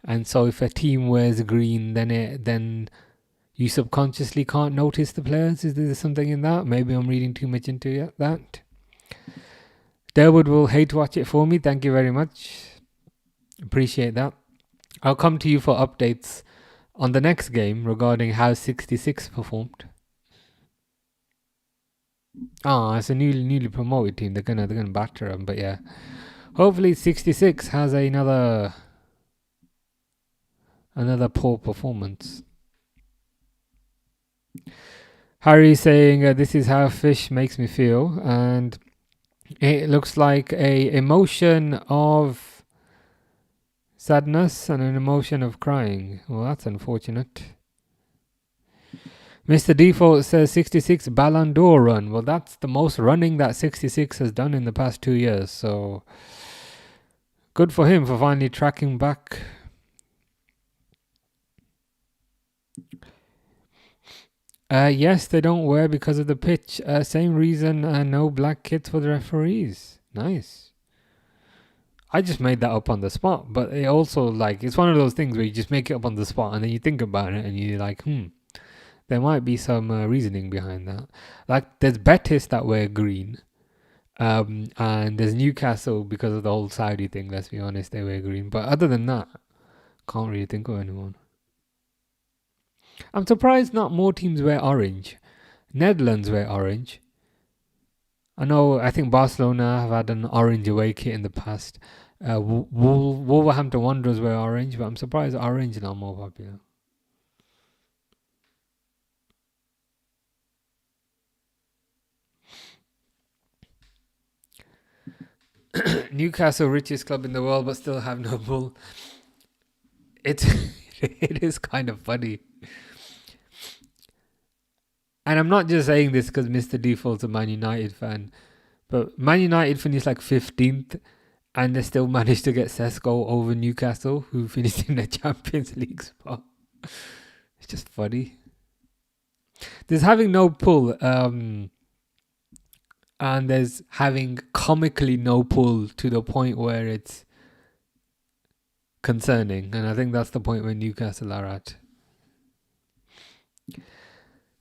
And so if a team wears green, then you subconsciously can't notice the players? Is there something in that? Maybe I'm reading too much into that. Derwood will hate watch it for me. Thank you very much. Appreciate that. I'll come to you for updates on the next game regarding how 66 performed. It's a newly promoted team. They're gonna batter them, but yeah. Hopefully 66 has another poor performance. Harry saying this is how fish makes me feel, and it looks like a emotion of sadness and an emotion of crying. Well, that's unfortunate. Mr. Default says 66 Ballon d'Or run. Well, that's the most running that 66 has done in the past 2 years. So good for him for finally tracking back. Yes, they don't wear because of the pitch. Same reason, no black kits for the referees. Nice. I just made that up on the spot, but it also, it's one of those things where you just make it up on the spot and then you think about it and you're like, there might be some reasoning behind that. Like, there's Betis that wear green. And there's Newcastle because of the whole Saudi thing, let's be honest, they wear green. But other than that, can't really think of anyone. I'm surprised not more teams wear orange. Netherlands wear orange. I think Barcelona have had an orange away kit in the past. Wolverhampton Wanderers wear orange, but I'm surprised orange is not more popular. Newcastle, richest club in the world, but still have no bull. It is kind of funny. And I'm not just saying this because Mr. Default's a Man United fan, but Man United finished 15th, and they still managed to get Sesko over Newcastle, who finished in the Champions League spot. It's just funny. There's having no pull, and there's having comically no pull to the point where it's concerning, and I think that's the point where Newcastle are at.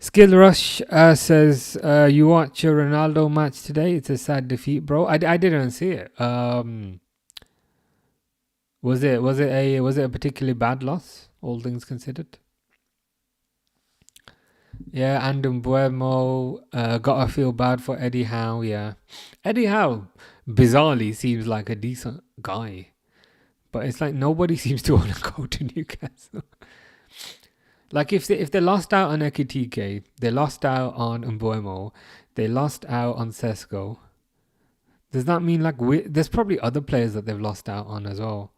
Skill Rush says, you watch your Ronaldo match today? It's a sad defeat, bro. I didn't see it. Was it a particularly bad loss, all things considered? Yeah, and Mbuemo, gotta feel bad for Eddie Howe, yeah. Eddie Howe, bizarrely, seems like a decent guy. But it's nobody seems to want to go to Newcastle. If they lost out on Ekitike, they lost out on Mbuemo, they lost out on Sesko, does that mean there's probably other players that they've lost out on as well?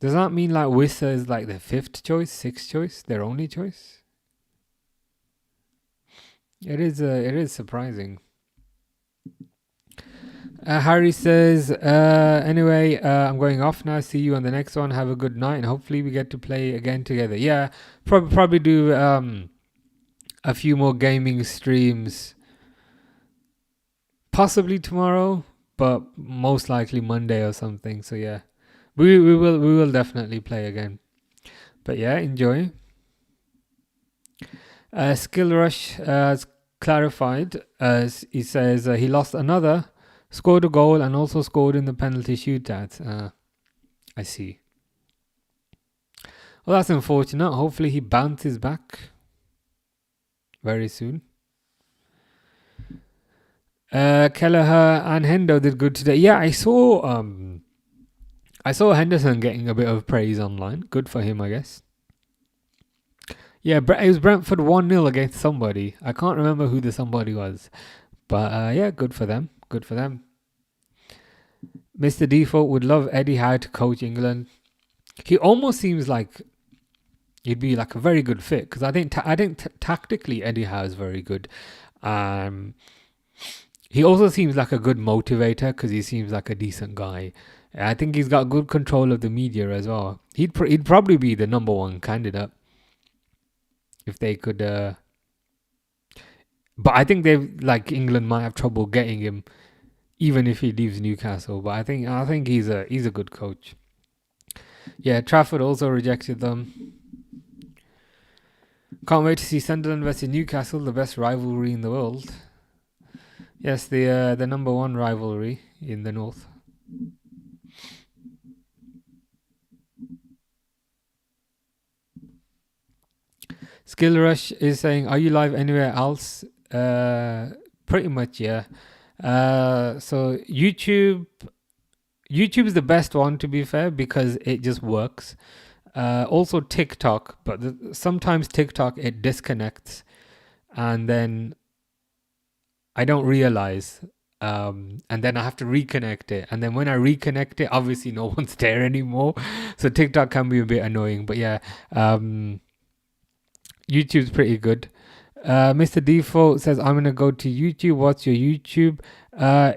Does that mean Wissa is their 5th choice, 6th choice, their only choice? It is surprising. Harry says, anyway, I'm going off now. See you on the next one. Have a good night, and hopefully we get to play again together. Yeah, probably do a few more gaming streams, possibly tomorrow, but most likely Monday or something. So yeah, we will definitely play again. But yeah, enjoy. Skill Rush has clarified, as he says, he lost another. Scored a goal and also scored in the penalty shootout. I see. Well, that's unfortunate. Hopefully he bounces back very soon. Kelleher and Hendo did good today. Yeah, I saw Henderson getting a bit of praise online. Good for him, I guess. Yeah, it was Brentford 1-0 against somebody. I can't remember who the somebody was. But yeah, good for them. Good for them. Mr. Default would love Eddie Howe to coach England. He almost seems like he'd be a very good fit, because I think tactically Eddie Howe is very good. He also seems like a good motivator, because he seems like a decent guy. I think he's got good control of the media as well. He'd probably be the number one candidate if they could. But I think England might have trouble getting him, even if he leaves Newcastle. But I think he's a good coach. Yeah, Trafford also rejected them. Can't wait to see Sunderland versus Newcastle, the best rivalry in the world. Yes, the number one rivalry in the north. Skill Rush is saying, "Are you live anywhere else?" Pretty much, yeah. So YouTube is the best one, to be fair, because it just works. Also TikTok, but sometimes TikTok it disconnects, and then I don't realize, and then I have to reconnect it, and then when I reconnect it, obviously no one's there anymore. So TikTok can be a bit annoying, but yeah, YouTube's pretty good. Mr. Default says, "I'm gonna go to YouTube. What's your YouTube?"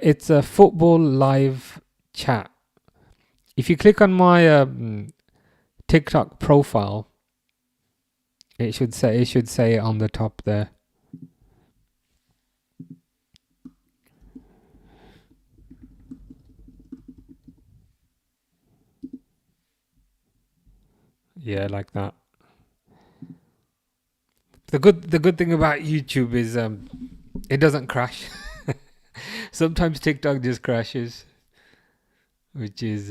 It's a football live chat. If you click on my TikTok profile, it should say it on the top there. Yeah, like that. The good thing about YouTube is it doesn't crash. Sometimes TikTok just crashes, which is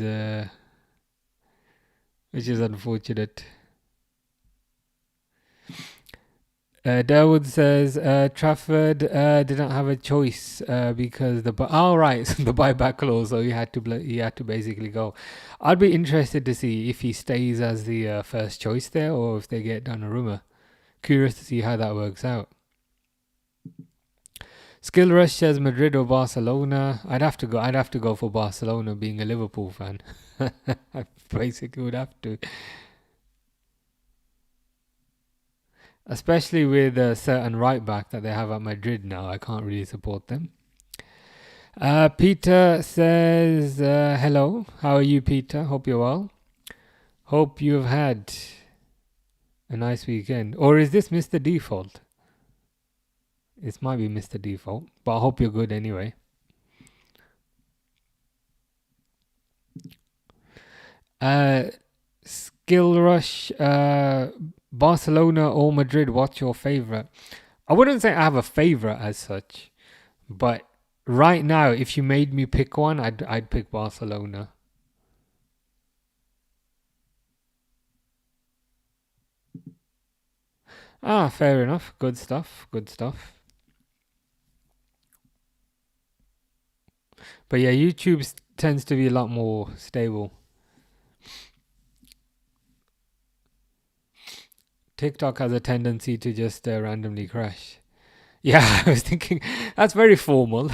unfortunate. Dawood says Trafford didn't have a choice because the buyback clause, so he had to basically go. I'd be interested to see if he stays as the first choice there or if they get Donnarumma. Curious to see how that works out. Skill Rush says Madrid or Barcelona. I'd have to go for Barcelona, being a Liverpool fan. I basically would have to. Especially with a certain right back that they have at Madrid now. I can't really support them. Peter says, hello. How are you, Peter? Hope you're well. Hope you've had a nice weekend. Or is this Mr. Default? This might be Mr. Default, but I hope you're good anyway. Skill Rush, Barcelona or Madrid, what's your favourite? I wouldn't say I have a favourite as such, but right now, if you made me pick one, I'd pick Barcelona. Ah, fair enough. Good stuff. Good stuff. But yeah, YouTube tends to be a lot more stable. TikTok has a tendency to just randomly crash. Yeah, I was thinking that's very formal.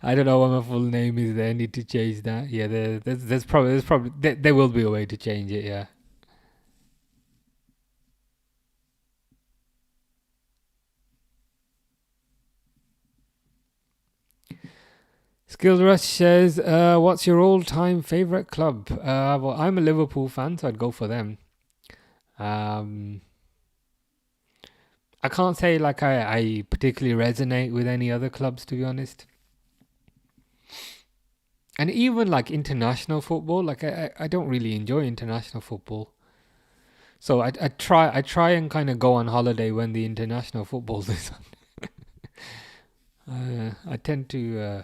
I don't know what my full name is there. I need to change that. Yeah, there's probably there will be a way to change it. Yeah. Skills Rush says, "What's your all-time favorite club?" Well, I'm a Liverpool fan, so I'd go for them. Um, I can't say like I particularly resonate with any other clubs, to be honest. And even like international football, like I don't really enjoy international football. So I try and kind of go on holiday when the international football is on. I tend to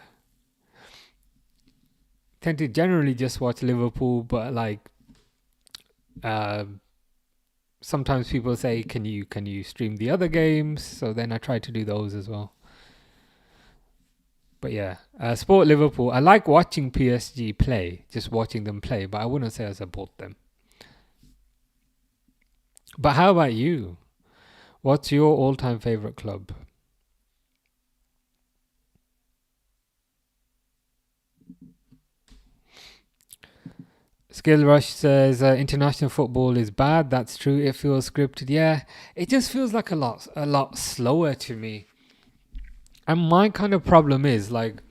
generally just watch Liverpool, but like sometimes people say, can you stream the other games? So then I try to do those as well. But yeah, support Liverpool. I like watching PSG play, just watching them play, but I wouldn't say I support them. But how about you? What's your all-time favorite club? Skill Rush says international football is bad. That's true. It feels scripted. Yeah, it just feels like a lot slower to me. And my kind of problem is like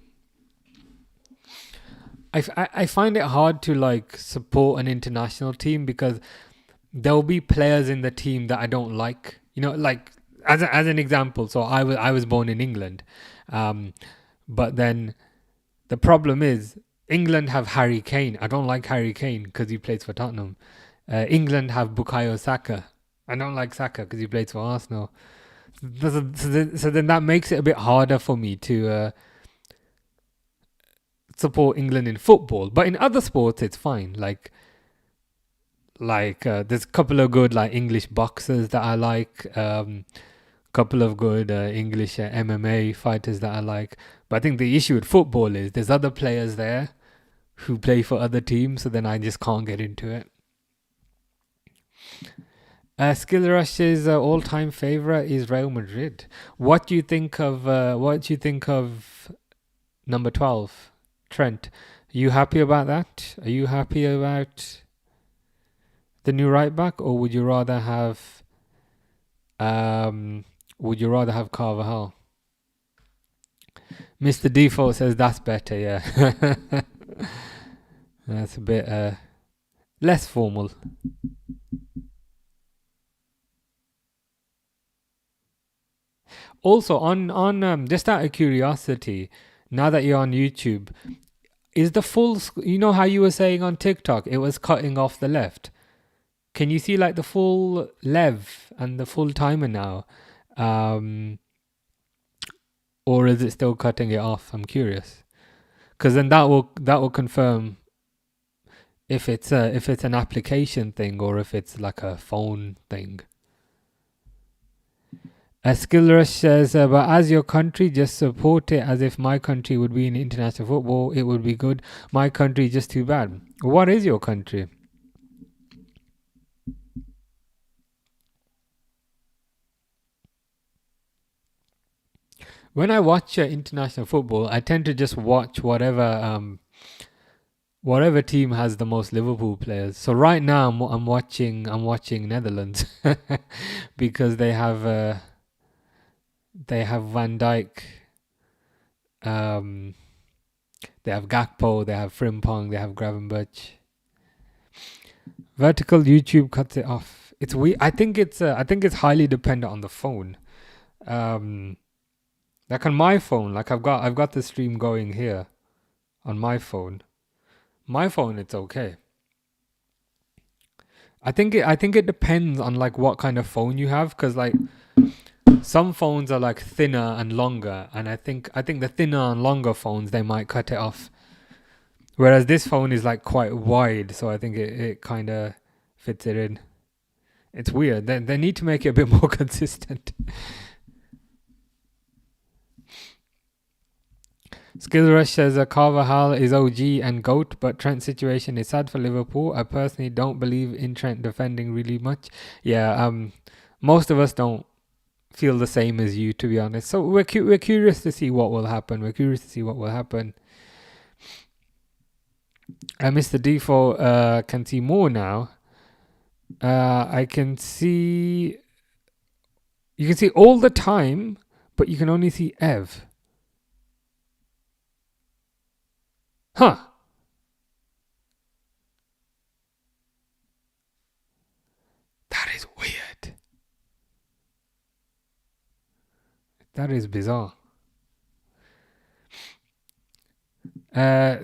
I find it hard to like support an international team because there'll be players in the team that I don't like. You know, like as an example. So I was born in England, but then the problem is England have Harry Kane. I don't like Harry Kane because he plays for Tottenham. England have Bukayo Saka. I don't like Saka because he plays for Arsenal. So then that makes it a bit harder for me to support England in football. But in other sports, it's fine. There's a couple of good like English boxers that I like. Couple of good English MMA fighters that I like. But I think the issue with football is there's other players there who play for other teams, so then I just can't get into it. Skill Rush's all-time favorite is Real Madrid. What do you think of number 12, Trent? Are you happy about that? Are you happy about the new right back, or would you rather have Carvajal? Mr. Default says that's better. Yeah, that's a bit less formal. Also, on just out of curiosity, now that you're on YouTube, is the full? You know how you were saying on TikTok, it was cutting off the left. Can you see like the full lev and the full timer now, or is it still cutting it off? I'm curious, because then that will confirm if it's an application thing or if it's like a phone thing. Skill Rush says, but as your country, just support it as if my country would be in international football. It would be good. My country is just too bad. What is your country? When I watch international football, I tend to just watch whatever team has the most Liverpool players. So right now I'm watching Netherlands because they have Van Dijk, they have Gakpo, they have Frimpong, they have Gravenberch. Vertical YouTube cuts it off. It's weird. I think it's highly dependent on the phone. Like on my phone, like I've got the stream going here on my phone. My phone, it's okay. I think it depends on like what kind of phone you have, because like some phones are like thinner and longer, and I think the thinner and longer phones, they might cut it off. Whereas this phone is like quite wide, so I think it kind of fits it in. It's weird. They need to make it a bit more consistent. Skill Rush says Carvajal is OG and GOAT, but Trent's situation is sad for Liverpool. I personally don't believe in Trent defending really much. Yeah, most of us don't feel the same as you, to be honest. So we're curious to see what will happen. Mr. Default can see more now. I can see... You can see all the time, but you can only see Ev. Huh. That is weird. That is bizarre.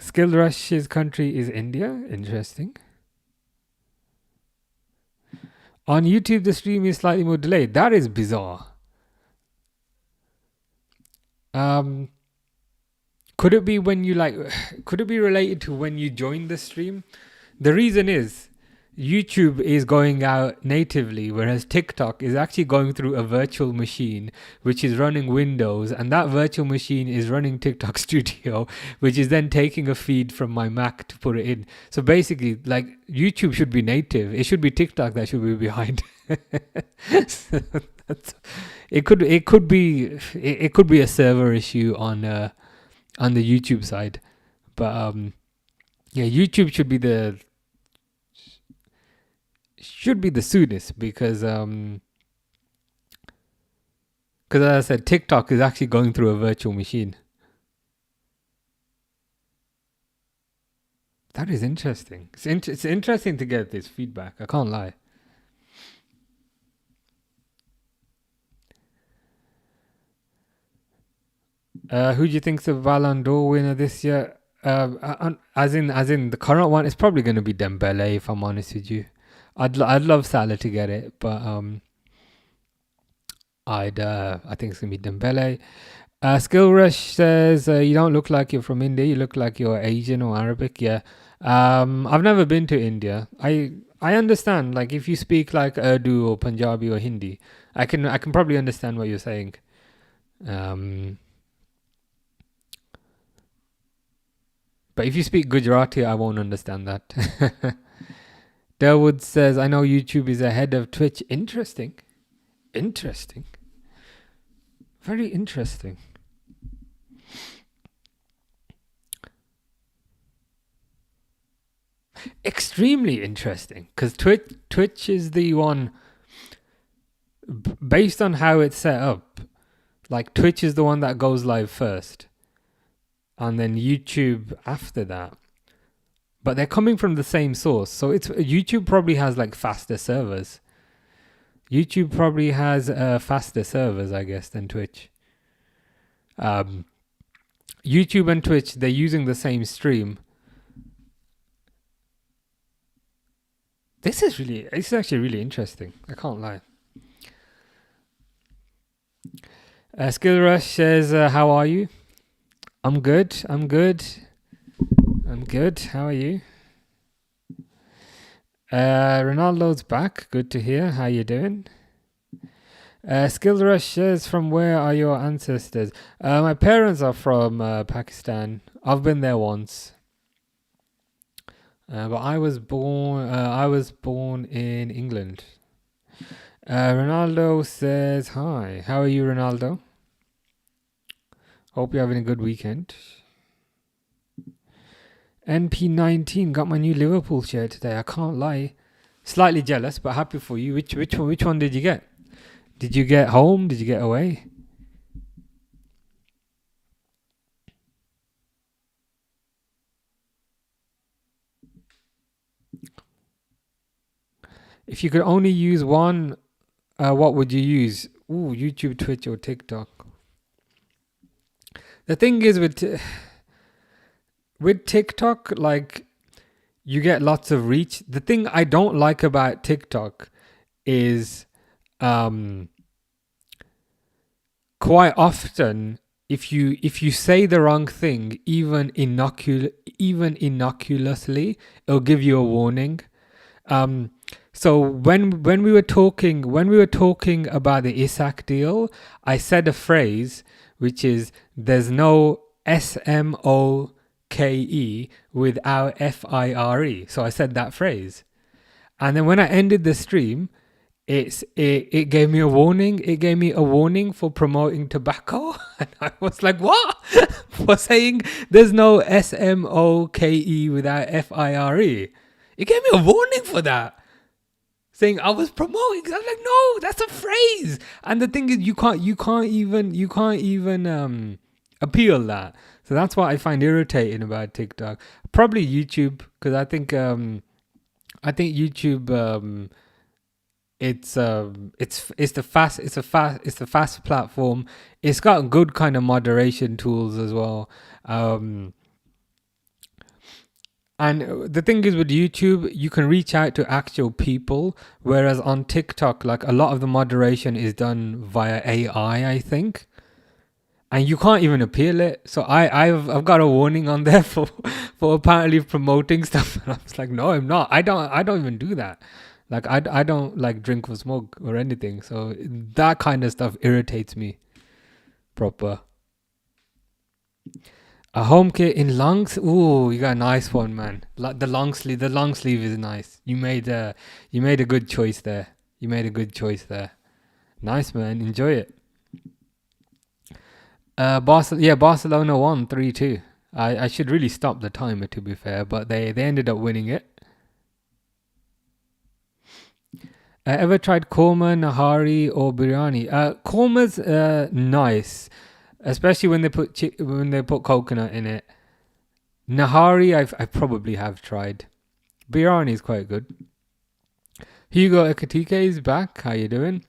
Skill Rush's country is India. Interesting. On YouTube, the stream is slightly more delayed. That is bizarre. Could it be could it be related to when you join the stream? The reason is YouTube is going out natively, whereas TikTok is actually going through a virtual machine, which is running Windows, and that virtual machine is running TikTok Studio, which is then taking a feed from my Mac to put it in. So basically, like, YouTube should be native. It should be TikTok that should be behind. It could be a server issue on the YouTube side, but yeah, YouTube should be the soonest, because as I said, TikTok is actually going through a virtual machine. That is interesting. It's interesting to get this feedback. I can't lie. Who do you think's the Ballon d'Or winner this year? As in the current one, it's probably going to be Dembele, if I'm honest with you. I'd love Salah to get it, but I think it's gonna be Dembele. Skill Rush says you don't look like you're from India. You look like you're Asian or Arabic. Yeah. I've never been to India. I understand. Like if you speak like Urdu or Punjabi or Hindi, I can probably understand what you're saying. But if you speak Gujarati, I won't understand that. Derwood says, I know YouTube is ahead of Twitch. Interesting. Interesting. Very interesting. Extremely interesting. Because Twitch is the one, based on how it's set up, like Twitch is the one that goes live first. And then YouTube after that. But they're coming from the same source. So it's YouTube probably has like faster servers. YouTube probably has faster servers, I guess, than Twitch. YouTube and Twitch, they're using the same stream. This is actually really interesting. I can't lie. Skill Rush says, how are you? I'm good. How are you? Ronaldo's back. Good to hear. How you doing? Skill Rush says, from where are your ancestors? My parents are from Pakistan. I've been there once. But I was born in England. Ronaldo says, hi. How are you, Ronaldo? Hope you're having a good weekend. NP19 got my new Liverpool shirt today. I can't lie. Slightly jealous, but happy for you. Which one did you get? Did you get home? Did you get away? If you could only use one, what would you use? Ooh, YouTube, Twitch, or TikTok. The thing is with TikTok, like you get lots of reach. The thing I don't like about TikTok is quite often if you say the wrong thing, even innocuously, it'll give you a warning. So when we were talking about the Isak deal, I said a phrase which is, there's no SMOKE without FIRE. So I said that phrase, and then when I ended the stream, it gave me a warning. It gave me a warning for promoting tobacco, and I was like, what? For saying there's no SMOKE without FIRE. It gave me a warning for that, saying I was promoting. I was like, no, that's a phrase. And the thing is, you can't even appeal that. So that's what I find irritating about TikTok. Probably YouTube, because I think YouTube. It's the fast platform. It's got good kind of moderation tools as well. And the thing is, with YouTube, you can reach out to actual people, whereas on TikTok, like a lot of the moderation is done via AI, I think, and you can't even appeal it. So I've got a warning on there for apparently promoting stuff, and I was like, no, I'm not. I don't even do that. Like I don't like drink or smoke or anything. So that kind of stuff irritates me. Proper. A home kit in longs. Ooh, you got a nice one, man. The long sleeve is nice. You made a good choice there. Nice, man. Enjoy it. Barcelona won 3-2. I should really stop the timer, to be fair, but they ended up winning it. Ever tried korma, nahari, or biryani? Korma's nice, especially when they put coconut in it. Nahari, I probably have tried. Biryani is quite good. Hugo Ekatike is back. How you doing?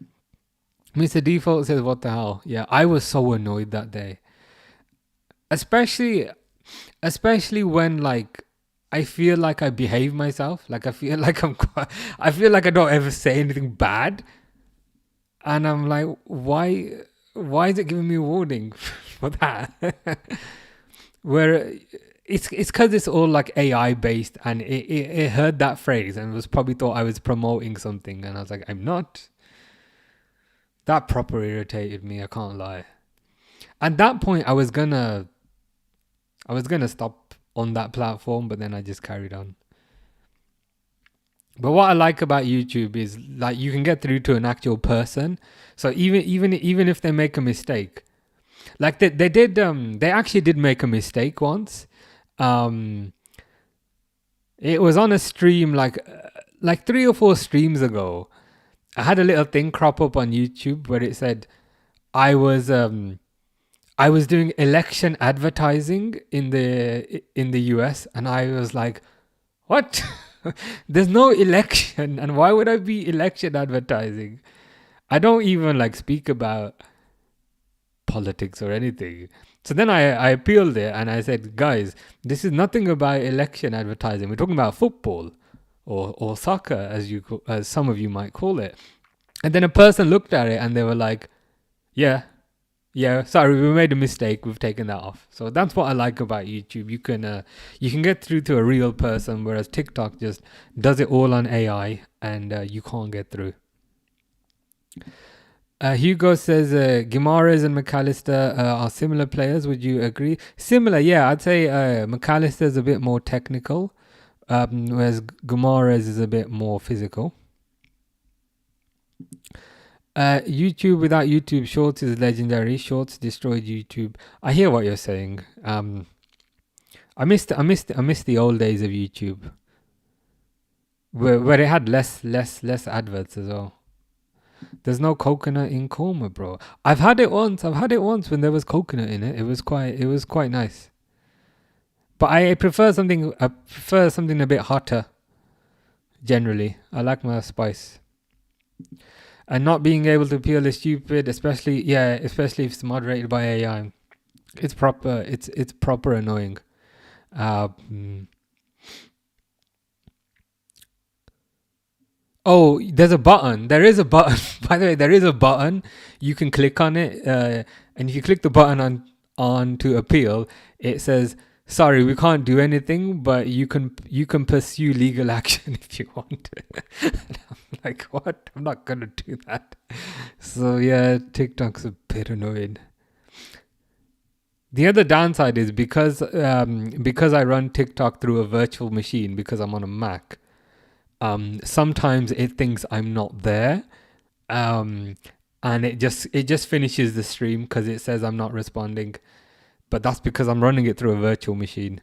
Mr. Default says, what the hell? Yeah, I was so annoyed that day. Especially when, like, I feel like I behave myself. Like I feel like I feel like I don't ever say anything bad, and I'm like, why is it giving me a warning for that? Where it's because it's all like AI based, and it heard that phrase and was probably thought I was promoting something, and I was like, I'm not. That proper irritated me. I can't lie. At that point, I was gonna stop on that platform, but then I just carried on. But what I like about YouTube is like you can get through to an actual person. So even if they make a mistake, like they actually did make a mistake once. Um, it was on a stream like 3 or 4 streams ago. I had a little thing crop up on YouTube where it said I was um I was doing election advertising in the US, and I was like, what? There's no election, and why would I be election advertising? I don't even like speak about politics or anything. So then I appealed it and I said, guys, this is nothing about election advertising. We're talking about football or soccer, as some of you might call it. And then a person looked at it and they were like, yeah, yeah, sorry, we made a mistake. We've taken that off. So that's what I like about YouTube. You can get through to a real person, whereas TikTok just does it all on AI, and you can't get through. Hugo says Guimaraes and McAllister are similar players. Would you agree? Similar, yeah. I'd say McAllister's a bit more technical, whereas Guimaraes is a bit more physical. YouTube without YouTube Shorts is legendary. Shorts destroyed YouTube. I hear what you're saying. I miss the old days of YouTube, where it had less adverts as well. There's no coconut in korma, bro. I've had it once when there was coconut in it. It was quite nice. But I prefer something a bit hotter. Generally, I like my spice. And not being able to peel is stupid, especially if it's moderated by AI. It's proper annoying. Oh, there's a button. There is a button. By the way, there is a button. You can click on it, and if you click the button on to appeal, it says, "Sorry, we can't do anything, but you can pursue legal action if you want." And I'm like, what? I'm not gonna do that. So yeah, TikTok's a bit annoying. The other downside is because I run TikTok through a virtual machine because I'm on a Mac. Sometimes it thinks I'm not there, and it just finishes the stream because it says I'm not responding. But that's because I'm running it through a virtual machine.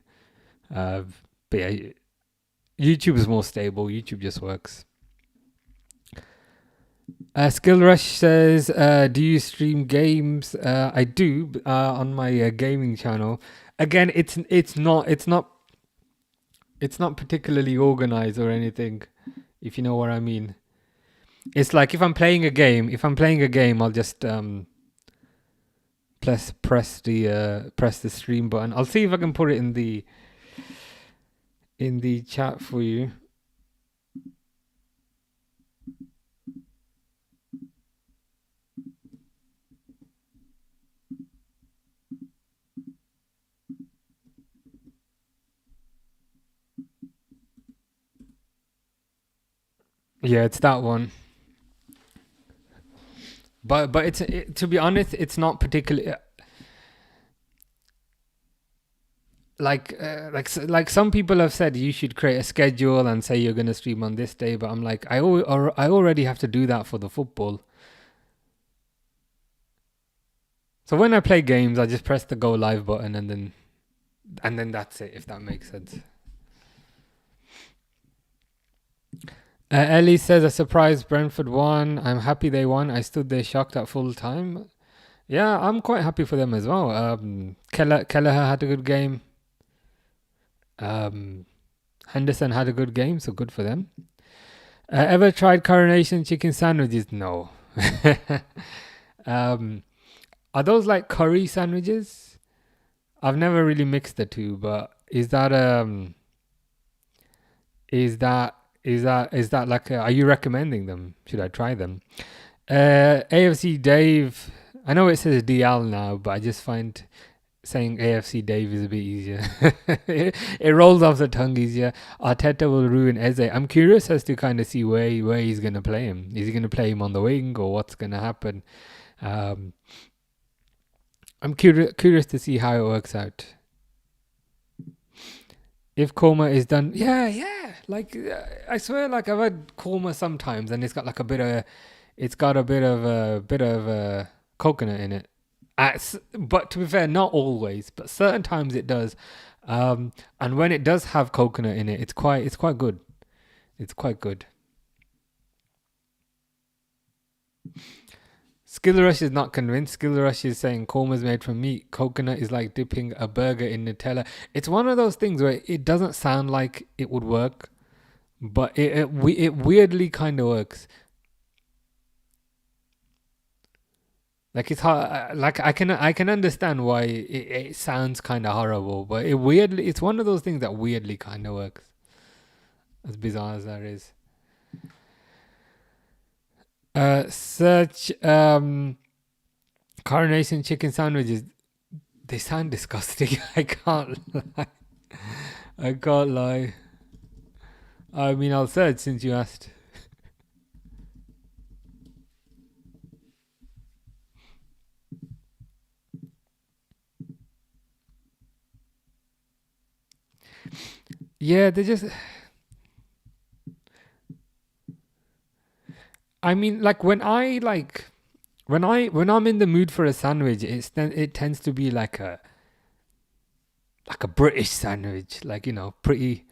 But yeah, YouTube is more stable. YouTube just works. Skill Rush says, "Do you stream games?" I do on my gaming channel. Again, it's not particularly organized or anything, if you know what I mean. It's like if I'm playing a game, I'll just press the stream button. I'll see if I can put it in the chat for you. Yeah, it's that one. But to be honest, it's not particularly like some people have said you should create a schedule and say you're going to stream on this day, but I'm like, I already have to do that for the football. So when I play games, I just press the go live button and then that's it, if that makes sense. Ellie says, a surprise Brentford won. I'm happy they won. I stood there shocked at full time. Yeah, I'm quite happy for them as well. Kelleher had a good game. Henderson had a good game, so good for them. Ever tried Coronation chicken sandwiches? No. Are those like curry sandwiches? I've never really mixed the two, but is that Is that is that like? Are you recommending them? Should I try them? AFC Dave. I know it says DL now, but I just find saying AFC Dave is a bit easier. it rolls off the tongue easier. Arteta will ruin Eze. I'm curious as to kind of see where he's going to play him. Is he going to play him on the wing or what's going to happen? Um, I'm curious to see how it works out. If Coma is done, yeah. Like I swear, like I've had Coma sometimes, and it's got like a bit of coconut in it. But to be fair, not always, but certain times it does. And when it does have coconut in it, it's quite good. It's quite good. Skill Rush is not convinced. Skill Rush is saying korma is made from meat. Coconut is like dipping a burger in Nutella. It's one of those things where it doesn't sound like it would work, but it weirdly kind of works. Like it's hard. Like I can understand why it sounds kind of horrible, but it's one of those things that weirdly kind of works. As bizarre as that is. Search coronation chicken sandwiches. They sound disgusting. I can't lie. I can't lie. I mean, I'll search since you asked. Yeah, they just. I mean, like when I'm in the mood for a sandwich, it tends to be like a British sandwich, like pretty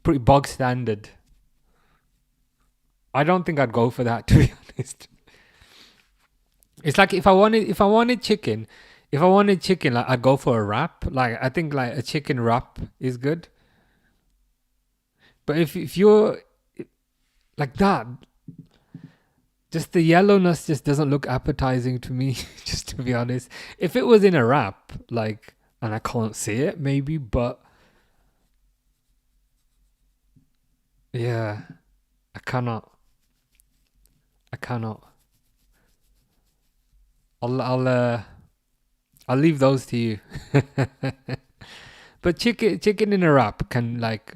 bog standard. I don't think I'd go for that to be honest. It's like if I wanted chicken, like I'd go for a wrap. Like I think like a chicken wrap is good. But if you're like that, just the yellowness just doesn't look appetizing to me. Just to be honest, if it was in a wrap, like, and I can't see it, maybe, but yeah, I cannot. I cannot. I'll leave those to you. But chicken in a wrap can like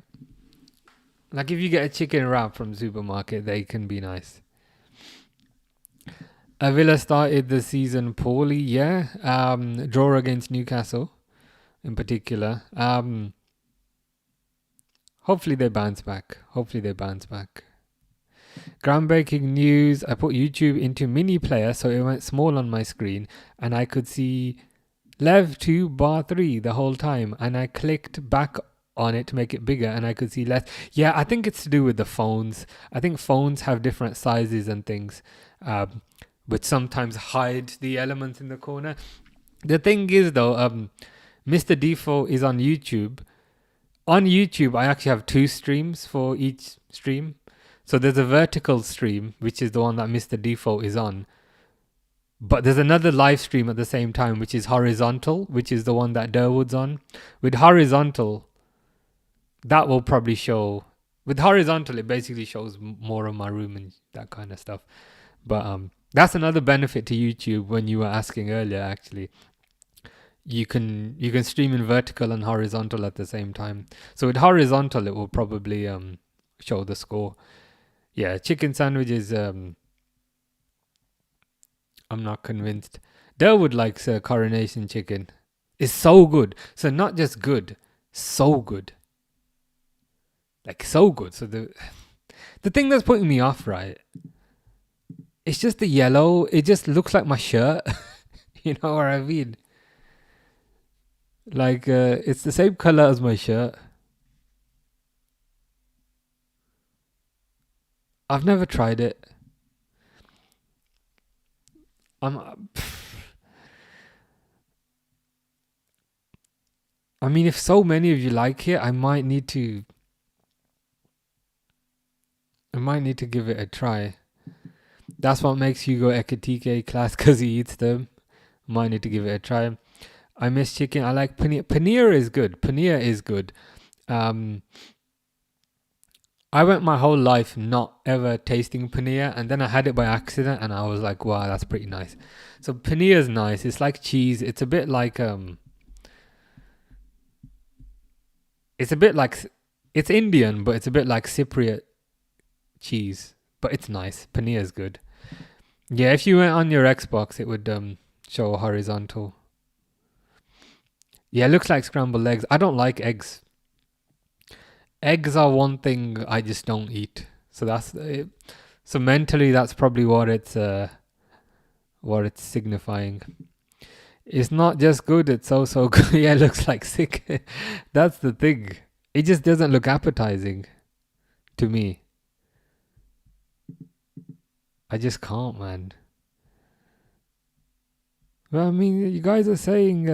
if you get a chicken wrap from supermarket, they can be nice. Villa started the season poorly, yeah. Draw against Newcastle in particular. Hopefully they bounce back. Groundbreaking news. I put YouTube into mini player so it went small on my screen and I could see Lev 2 bar 3 the whole time, and I clicked back on it to make it bigger and I could see less. Yeah, I think it's to do with the phones. I think phones have different sizes and things, which sometimes hide the elements in the corner. The thing is though, Mr. Default is on YouTube. On YouTube, I actually have two streams for each stream. So there's a vertical stream, which is the one that Mr. Default is on. But there's another live stream at the same time, which is horizontal, which is the one that Durwood's on. With horizontal, that will probably show. With horizontal, it basically shows more of my room and that kind of stuff. But that's another benefit to YouTube when you were asking earlier. Actually, you can stream in vertical and horizontal at the same time. So with horizontal, it will probably show the score. Yeah, chicken sandwiches. I'm not convinced. Durwood likes coronation chicken. It's so good. So not just good, so good. Like so good. So the thing that's putting me off, right? It's just the yellow. It just looks like my shirt. You know what I mean? Like it's the same color as my shirt. I've never tried it. I mean, if so many of you like it, I might need to give it a try. That's what makes Hugo Ekatike class, because he eats them. Might need to give it a try. I miss chicken. I like paneer. Paneer is good. I went my whole life not ever tasting paneer, and then I had it by accident, and I was like, "Wow, that's pretty nice." So paneer is nice. It's like cheese. It's a bit like it's a bit like it's Indian, but it's a bit like Cypriot cheese. But it's nice. Paneer is good. Yeah, if you went on your Xbox, it would show horizontal. Yeah, it looks like scrambled eggs. I don't like eggs. Eggs are one thing I just don't eat. So that's it. So mentally, that's probably what it's signifying. It's not just good; it's also good. Yeah, it looks like sick. That's the thing. It just doesn't look appetizing to me. I just can't, man. Well, I mean, you guys are saying.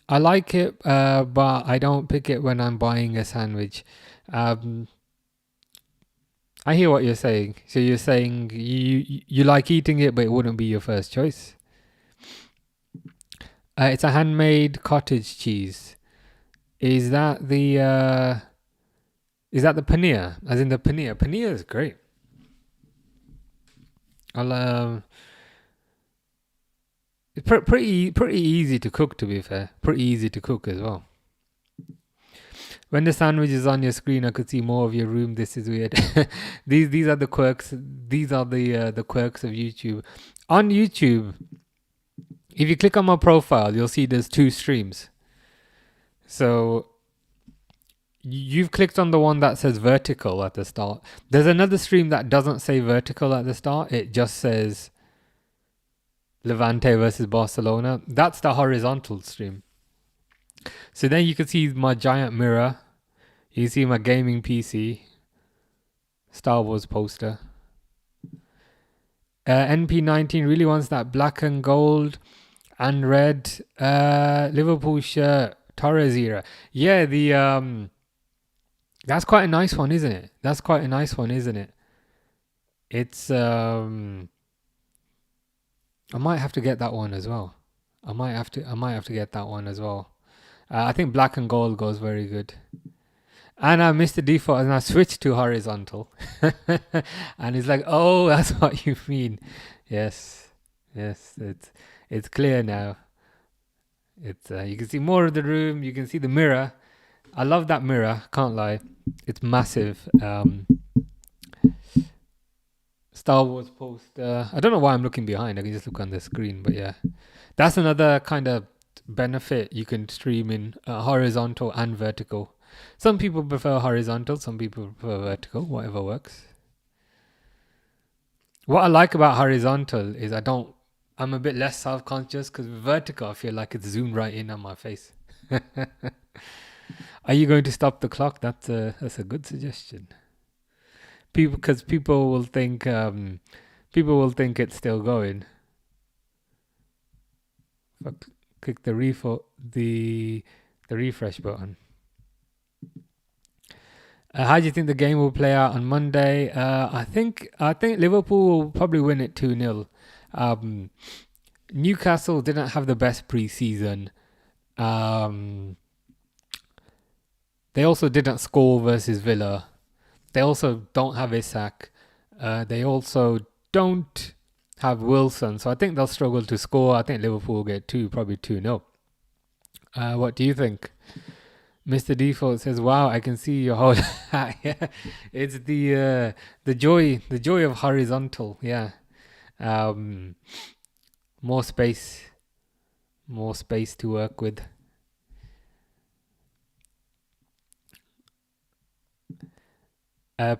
I like it, but I don't pick it when I'm buying a sandwich. Um, I hear what you're saying. So you're saying you like eating it, but it wouldn't be your first choice. It's a handmade cottage cheese. Is that the paneer? As in the paneer? Paneer is great. I'll it's pretty easy to cook. To be fair, pretty easy to cook as well. When the sandwich is on your screen, I could see more of your room. This is weird. These are the quirks. These are the quirks of YouTube. On YouTube, if you click on my profile, you'll see there's two streams. So you've clicked on the one that says vertical at the start. There's another stream that doesn't say vertical at the start. It just says Levante versus Barcelona. That's the horizontal stream. So then you can see my giant mirror. You see my gaming PC, Star Wars poster. NP19 really wants that black and gold and red Liverpool shirt, Torres era. Yeah, the that's quite a nice one, isn't it? That's quite a nice one, isn't it? It's I might have to get that one as well. I might have to get that one as well. I think black and gold goes very good. And I missed the default and I switched to horizontal. And it's like, oh, that's what you mean. Yes, it's clear now. It's you can see more of the room. You can see the mirror. I love that mirror. Can't lie, it's massive. Star Wars poster. I don't know why I'm looking behind. I can just look on the screen. But yeah, that's another kind of benefit. You can stream in horizontal and vertical. Some people prefer horizontal, some people prefer vertical, whatever works. What I like about horizontal is I'm a bit less self-conscious because with vertical, I feel like it's zoomed right in on my face. Are you going to stop the clock? That's a good suggestion. Because people will think it's still going. If I click the refresh button. How do you think the game will play out on Monday? I think Liverpool will probably win it 2-0. Newcastle didn't have the best pre-season. They also didn't score versus Villa. They also don't have Isak. They also don't have Wilson. So I think they'll struggle to score. I think Liverpool will get probably 2-0. What do you think? Mr. Default says, "Wow, I can see your whole." Yeah, it's the joy of horizontal. Yeah, more space to work with.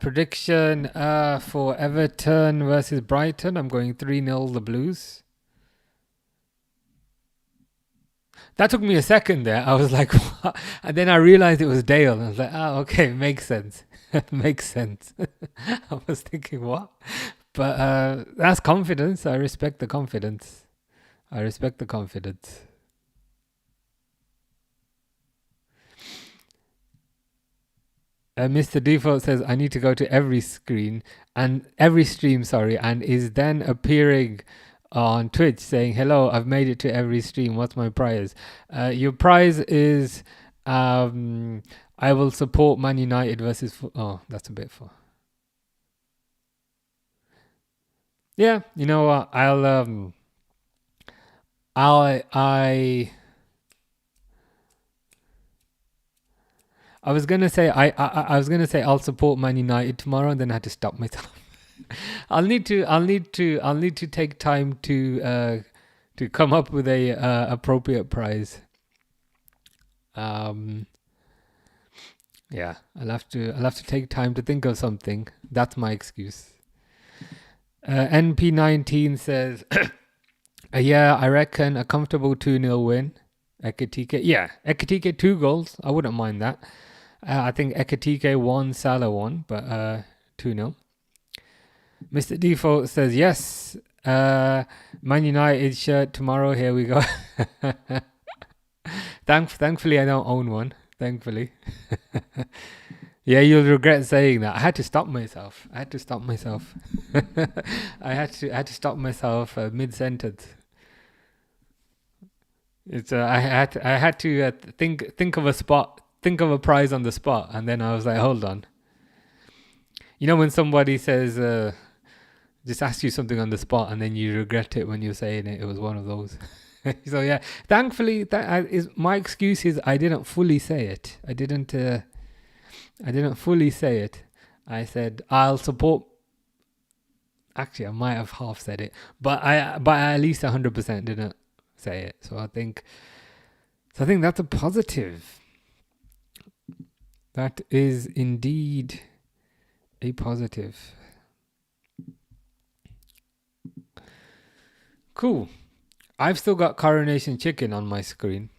Prediction for Everton versus Brighton. I'm going 3-0 the Blues. That took me a second there. I was like, what? And then I realized it was Dale. I was like, oh, okay, makes sense. Makes sense. I was thinking, what? But that's confidence. I respect the confidence. Mr. Default says, I need to go to every stream, sorry, and is then appearing on Twitch saying, hello, I've made it to every stream. What's my prize? Your prize is, I will support Man United versus, oh, that's a bit far. Yeah, you know what? I was gonna say I was gonna say I'll support Man United tomorrow, and then I had to stop myself. I'll need to take time to come up with a appropriate prize. Yeah, I'll have to take time to think of something. That's my excuse. NP19 says, yeah, I reckon a comfortable 2-0 win. Ekitike, yeah, Ekitike 2 goals. I wouldn't mind that. I think Ekitike 1, Salah 1, but 2-0. Mr. Default says, yes, Man United shirt tomorrow. Here we go. Thankfully, I don't own one. Thankfully. Yeah, you'll regret saying that. I had to stop myself. I had to stop myself mid-sentence. It's I had to think of a spot, think of a prize on the spot, and then I was like, hold on. You know when somebody says, just ask you something on the spot, and then you regret it when you're saying it. It was one of those. So yeah, thankfully my excuse is I didn't fully say it. I didn't fully say it. I said I'll support. Actually, I might have half said it, but I at least 100% didn't say it. So I think that's a positive. That is indeed a positive. Cool. I've still got Coronation Chicken on my screen,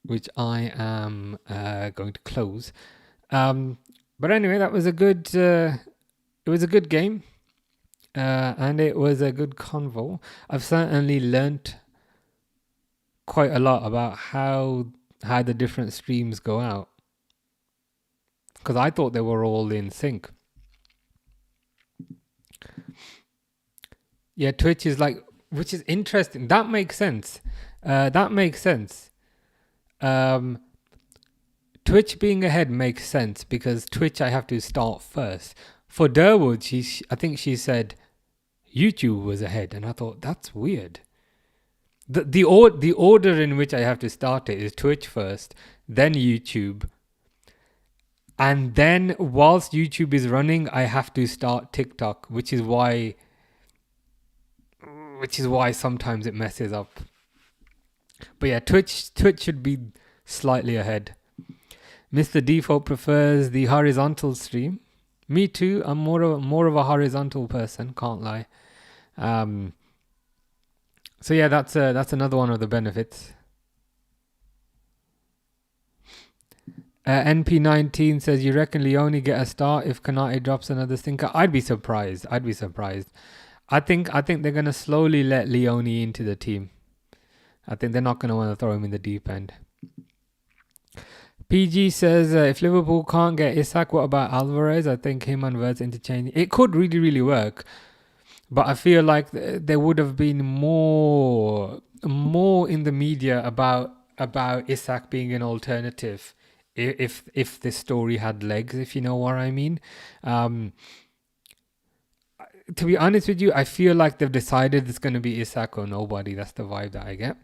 which I am going to close. But anyway, that was a good. It was a good game, and it was a good convo. I've certainly learnt quite a lot about how the different streams go out, because I thought they were all in sync. Yeah, Twitch is like, which is interesting. That makes sense. Twitch being ahead makes sense because Twitch I have to start first. For Durwood, I think she said YouTube was ahead, and I thought that's weird. The order in which I have to start it is Twitch first, then YouTube, and then whilst YouTube is running, I have to start TikTok, which is why sometimes it messes up. But yeah, Twitch should be slightly ahead. Mr. Default prefers the horizontal stream. Me too. I'm more of a horizontal person. Can't lie. So yeah, that's another one of the benefits. NP19 says, you reckon Leone get a start if Kanate drops another stinker? I'd be surprised. I think they're gonna slowly let Leone into the team. I think they're not gonna want to throw him in the deep end. PG says, if Liverpool can't get Isak, what about Alvarez? I think him and Verts interchange. It could really, really work. But I feel like there would have been more in the media about Isak being an alternative if this story had legs, if you know what I mean. To be honest with you, I feel like they've decided it's going to be Isak or nobody. That's the vibe that I get.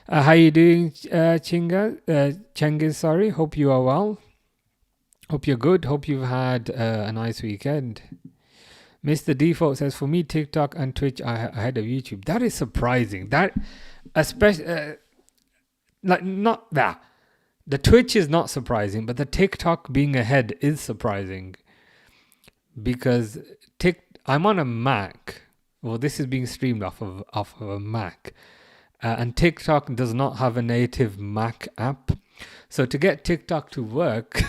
How you doing, Chengiz? Sorry. Hope you are well. Hope you're good. Hope you've had a nice weekend. Mr. Default says, for me, TikTok and Twitch are ahead of YouTube. That is surprising. That, especially, not that. The Twitch is not surprising, but the TikTok being ahead is surprising. Because I'm on a Mac. Well, this is being streamed off of a Mac. And TikTok does not have a native Mac app. So to get TikTok to work,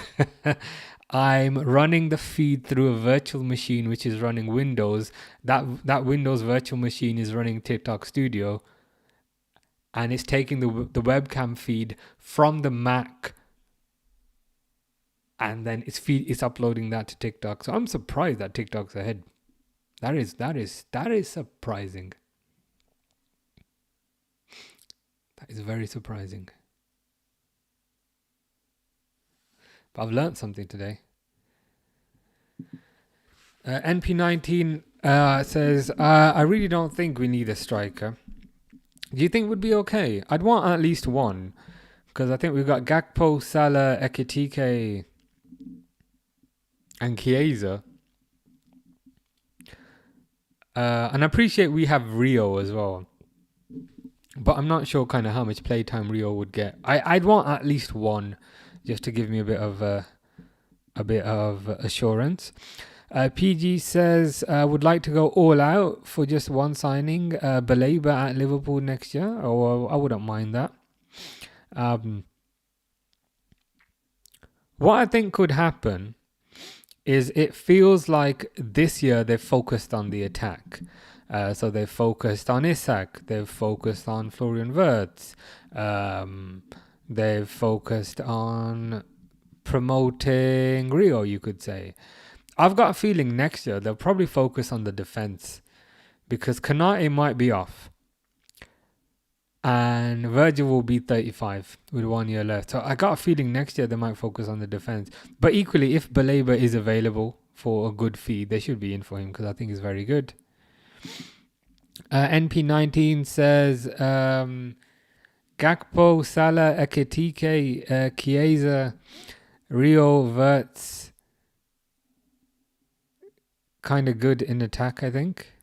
I'm running the feed through a virtual machine which is running Windows. That Windows virtual machine is running TikTok Studio, and it's taking the webcam feed from the Mac and then it's uploading that to TikTok. So I'm surprised that TikTok's ahead. That is surprising. That is very surprising. But I've learned something today. NP19 says, I really don't think we need a striker. Do you think would be okay? I'd want at least one. Because I think we've got Gakpo, Salah, Ekitike, and Chiesa. And I appreciate we have Rio as well. But I'm not sure kind of how much playtime Rio would get. I'd want at least one, just to give me a bit of assurance. PG says, would like to go all out for just one signing. Baleba at Liverpool next year. Oh, I wouldn't mind that. What I think could happen is it feels like this year they've focused on the attack. So they've focused on Isak, they've focused on Florian Wirtz, they've focused on promoting Rio, you could say. I've got a feeling next year they'll probably focus on the defense because Konate might be off. And Virgil will be 35 with 1 year left. So I got a feeling next year they might focus on the defense. But equally, if Baleba is available for a good fee, they should be in for him because I think he's very good. NP19 says, Gakpo, Salah, Ekitike, Chiesa, Rio, Wirtz, kind of good in attack, I think.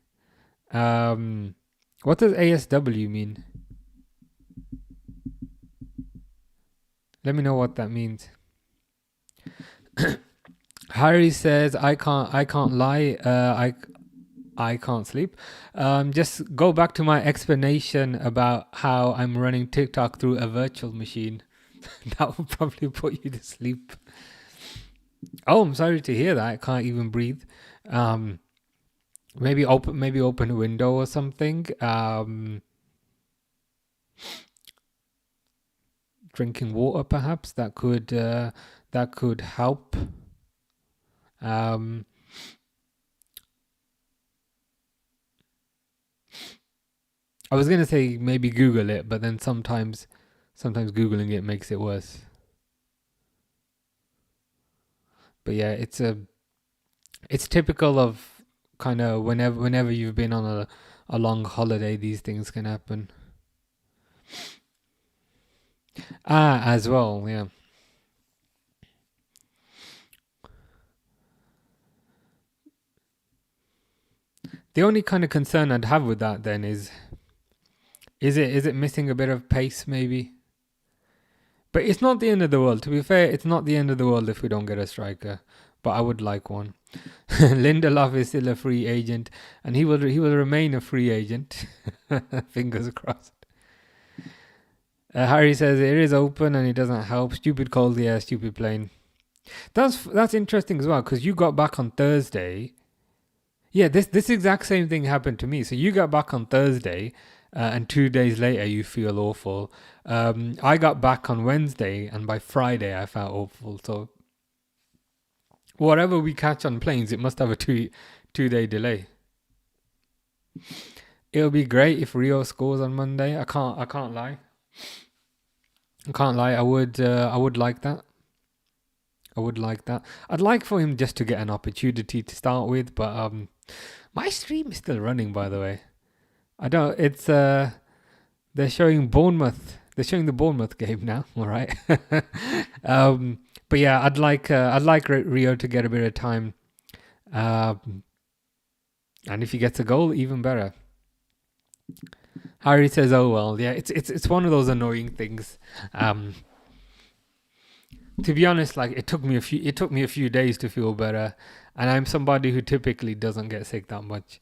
What does ASW mean? Let me know what that means. Harry says, I can't lie. I can't sleep. Just go back to my explanation about how I'm running TikTok through a virtual machine. That will probably put you to sleep. Oh, I'm sorry to hear that. I can't even breathe. Maybe open a window or something. Drinking water, perhaps that could help. I was gonna say maybe Google it, but then sometimes Googling it makes it worse. But yeah, it's typical of kind of whenever you've been on a long holiday, these things can happen. As well, yeah. The only kind of concern I'd have with that then is it missing a bit of pace maybe? But it's not the end of the world. To be fair, it's not the end of the world if we don't get a striker. But I would like one. Lindelof is still a free agent, and he will remain a free agent. Fingers crossed. Harry says it is open and it doesn't help. Stupid cold, yeah, stupid plane. That's interesting as well because you got back on Thursday. Yeah, this exact same thing happened to me. So you got back on Thursday, and 2 days later you feel awful. I got back on Wednesday, and by Friday I felt awful. So whatever we catch on planes, it must have a 2-day delay. It'll be great if Rio scores on Monday. I can't lie. I would like that. I'd like for him just to get an opportunity to start with, but my stream is still running, by the way. It's they're showing Bournemouth. They're showing the Bournemouth game now, all right. But yeah, I'd like Rio to get a bit of time. And if he gets a goal, even better. Harry says, "Oh well, yeah, it's one of those annoying things." To be honest, like it took me a few days to feel better, and I'm somebody who typically doesn't get sick that much.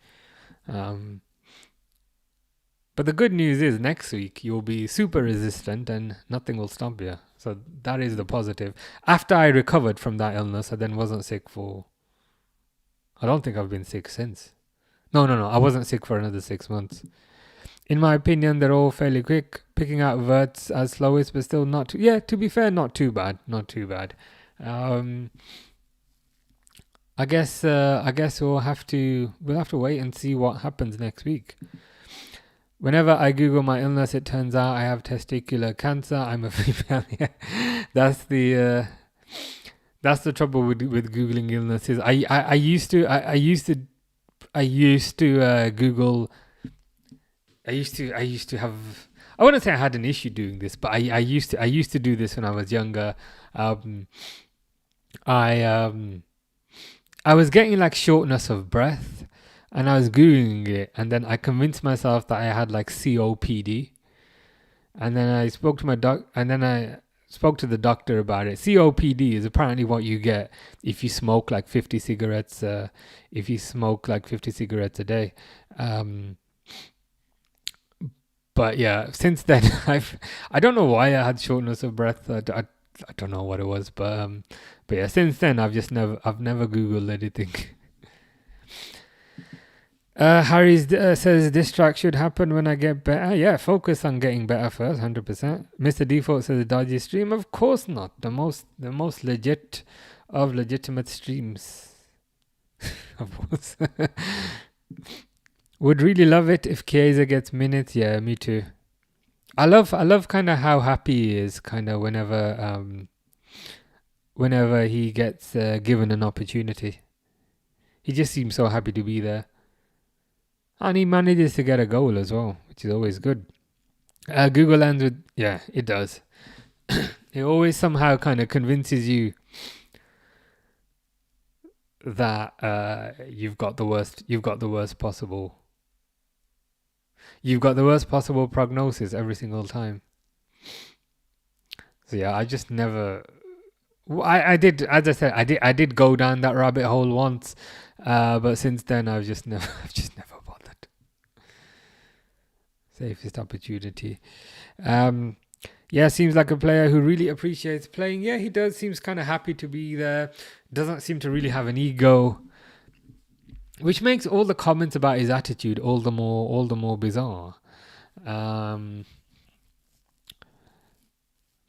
But the good news is next week you'll be super resistant and nothing will stop you. So that is the positive. After I recovered from that illness, I then wasn't sick for. I don't think I've been sick since. No, I wasn't sick for another 6 months. In my opinion, they're all fairly quick. Picking out Wirtz as slowest, but still not too... Yeah, to be fair, not too bad. Um, I guess we'll have to wait and see what happens next week. Whenever I Google my illness, it turns out I have testicular cancer. I'm a female. Yeah. That's the uh, that's the trouble with googling illnesses. I used to Google. I used to have. I wouldn't say I had an issue doing this, but I used to do this when I was younger. Um, I was getting like shortness of breath, and I was googling it, and then I convinced myself that I had like COPD, and then I spoke to the doctor about it. COPD is apparently what you get if you smoke like 50 cigarettes. If you smoke like 50 cigarettes a day. Um, but yeah, since then I don't know why I had shortness of breath. I don't know what it was, but yeah, since then I've never Googled anything. Harry says this track should happen when I get better. Yeah, focus on getting better first, 100%. Mr. Default says a dodgy stream. Of course not. The most legit of legitimate streams. Of course. Would really love it if Chiesa gets minutes. Yeah, me too. I love kind of how happy he is kind of whenever he gets given an opportunity. He just seems so happy to be there. And he manages to get a goal as well, which is always good. Google ends with, yeah, it does. It always somehow kind of convinces you that you've got the worst possible prognosis every single time. So yeah, I just never. I did, as I said, I did go down that rabbit hole once, but since then I've just never bothered. Safest opportunity. Yeah, seems like a player who really appreciates playing. Yeah, he does. Seems kind of happy to be there. Doesn't seem to really have an ego, which makes all the comments about his attitude all the more bizarre. But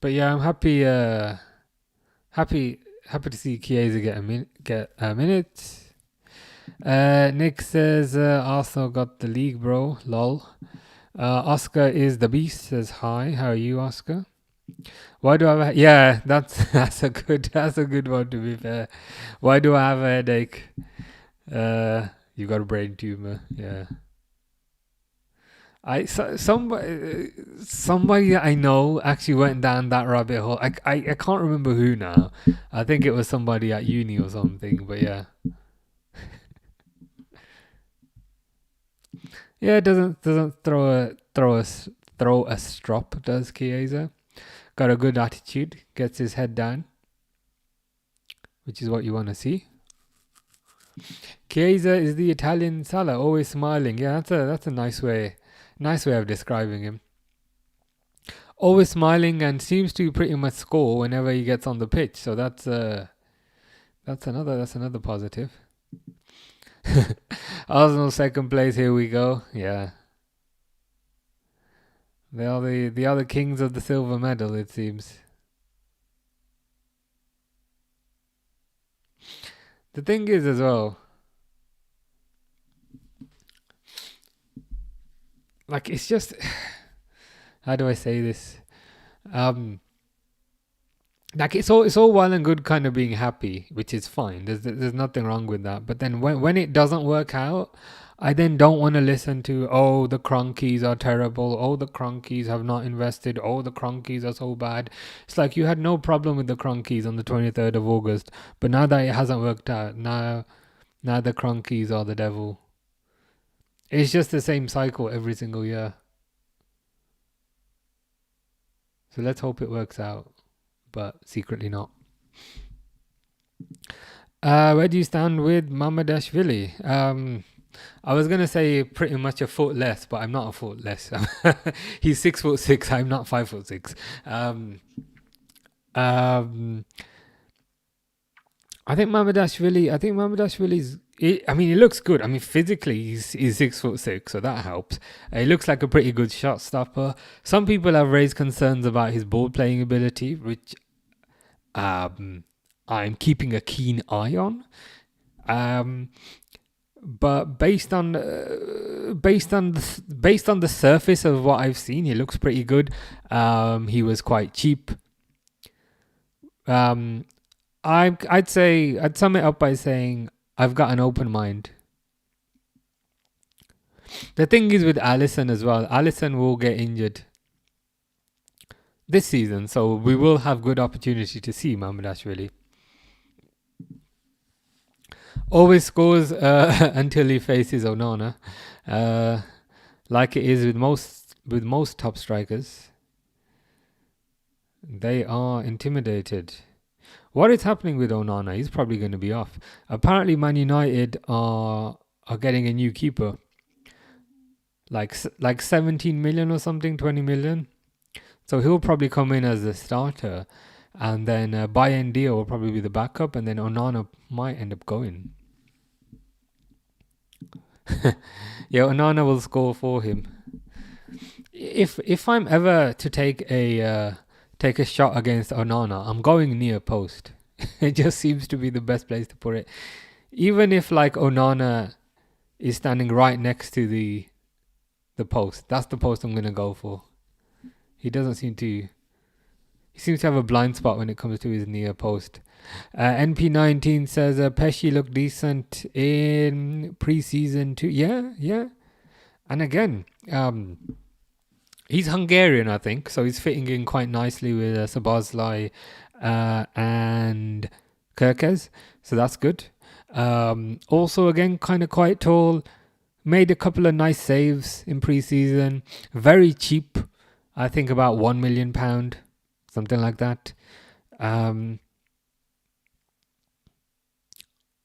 yeah, I'm happy to see Chiesa get a minute. Nick says Arsenal got the league, bro. Lol. Oscar is the beast. Says hi. How are you, Oscar? Why do I have yeah, that's a good one, to be fair. Why do I have a headache? You got a brain tumor. Yeah. Somebody I know actually went down that rabbit hole. I can't remember who now. I think it was somebody at uni or something. But yeah. Yeah, it doesn't throw a strop, does Chiesa? Got a good attitude, gets his head down, which is what you want to see. Chiesa is the Italian Salah, always smiling. Yeah, that's a nice way of describing him. Always smiling and seems to pretty much score whenever he gets on the pitch. So that's another positive. Arsenal second place. Here we go. Yeah, they are the other kings of the silver medal, it seems. The thing is as well, like, it's just, how do I say this? Like, it's all well and good kind of being happy, which is fine. There's nothing wrong with that. But then when it doesn't work out, I then don't want to listen to, oh, the Cronkies are terrible. Oh, the Cronkies have not invested. Oh, the Cronkies are so bad. It's like you had no problem with the Cronkies on the 23rd of August. But now that it hasn't worked out, now the Cronkies are the devil. It's just the same cycle every single year. So let's hope it works out. But secretly not. Where do you stand with Mamadashvili? I was gonna say pretty much a foot less, but I'm not a foot less. He's 6'6". I'm not 5'6". I think Mamadashvili's. I mean, he looks good. I mean, physically, he's 6'6", so that helps. He looks like a pretty good shot stopper. Some people have raised concerns about his ball playing ability, which I'm keeping a keen eye on. But based on the surface of what I've seen, he looks pretty good. He was quite cheap. I'd sum it up by saying I've got an open mind. The thing is with Alisson as well, Alisson will get injured this season, so we will have good opportunity to see Mamardashvili. Always scores until he faces Onana, like it is with most top strikers. They are intimidated. What is happening with Onana? He's probably going to be off. Apparently, Man United are getting a new keeper, like 17 million or something, 20 million. So he'll probably come in as a starter, and then Buendia will probably be the backup, and then Onana might end up going. Yeah, Onana will score for him. If I'm ever to take a shot against Onana, I'm going near post. It just seems to be the best place to put it. Even if like Onana is standing right next to the post, that's the post I'm gonna go for. He seems to have a blind spot when it comes to his near post. NP19 says Pesci looked decent in pre-season too. Yeah. And again, he's Hungarian, I think, so he's fitting in quite nicely with Szoboszlai and Kerkez, so that's good. Also, again, kind of quite tall. Made a couple of nice saves in pre-season. Very cheap. I think about £1 million, something like that.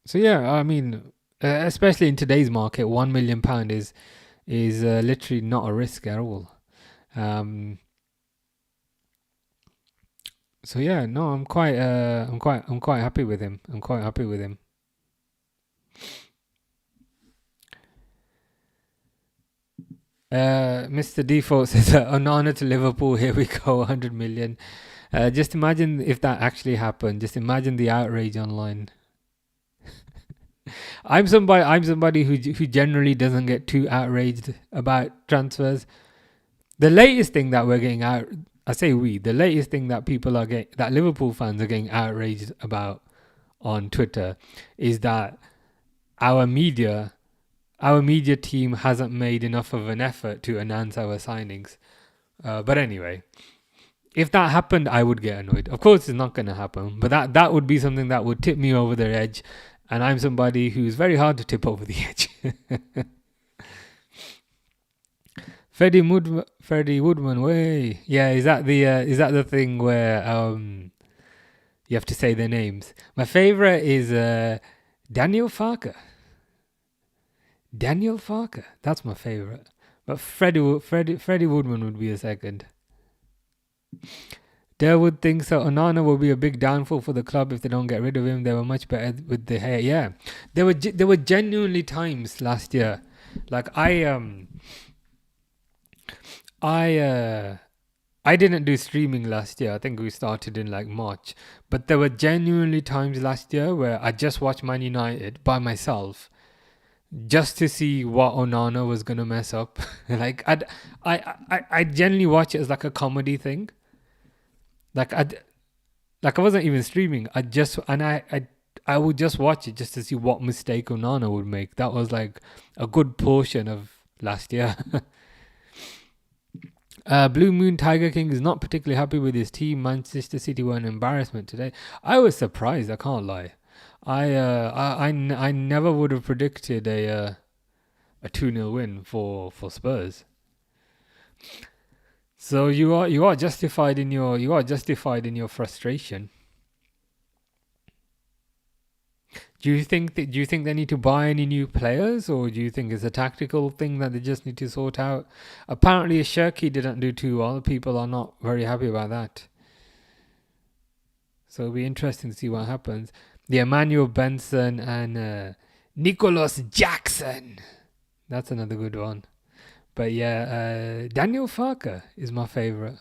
So yeah, I mean, especially in today's market, £1 million is literally not a risk at all. So yeah, no, I'm quite happy with him. Mr. Default says Onana to Liverpool. Here we go, 100 million. Just imagine if that actually happened. Just imagine the outrage online. I'm somebody who generally doesn't get too outraged about transfers. The latest thing that we're getting out, the latest thing that that Liverpool fans are getting outraged about on Twitter is that our media team hasn't made enough of an effort to announce our signings. But anyway, if that happened, I would get annoyed. Of course, it's not going to happen, but that would be something that would tip me over the edge. And I'm somebody who's very hard to tip over the edge. Freddie Woodman, way. Yeah, is that the thing where you have to say their names? My favorite is Daniel Farker. That's my favorite. But Freddie Woodman would be a second. Derwood thinks that Onana will be a big downfall for the club if they don't get rid of him. They were much better with the hair. Yeah, there were genuinely times last year, like I didn't do streaming last year. I think we started in like March, but there were genuinely times last year where I just watched Man United by myself, just to see what Onana was gonna mess up. Like I generally watch it as like a comedy thing. Like I wasn't even streaming. I would just watch it just to see what mistake Onana would make. That was like a good portion of last year. Blue Moon Tiger King is not particularly happy with his team. Manchester City were an embarrassment today. I was surprised. I can't lie. I never would have predicted a 2-0 win for Spurs. So you are justified in your frustration. Do you think they need to buy any new players, or do you think it's a tactical thing that they just need to sort out? Apparently, Shirky didn't do too well. People are not very happy about that. So it'll be interesting to see what happens. The Emmanuel Benson and Nicholas Jackson. That's another good one. But yeah, Daniel Farker is my favorite.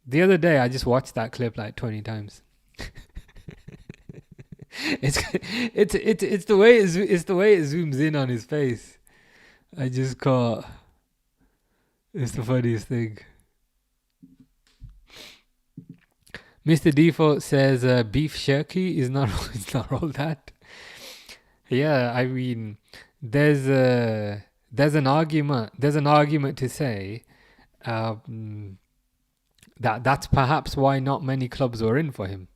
The other day, I just watched that clip like 20 times. It's the way it's the way it zooms in on his face. I just can't. It's the funniest thing. Mr. Default says beef jerky is not it's not all that. Yeah, I mean, there's an argument to say that's perhaps why not many clubs were in for him,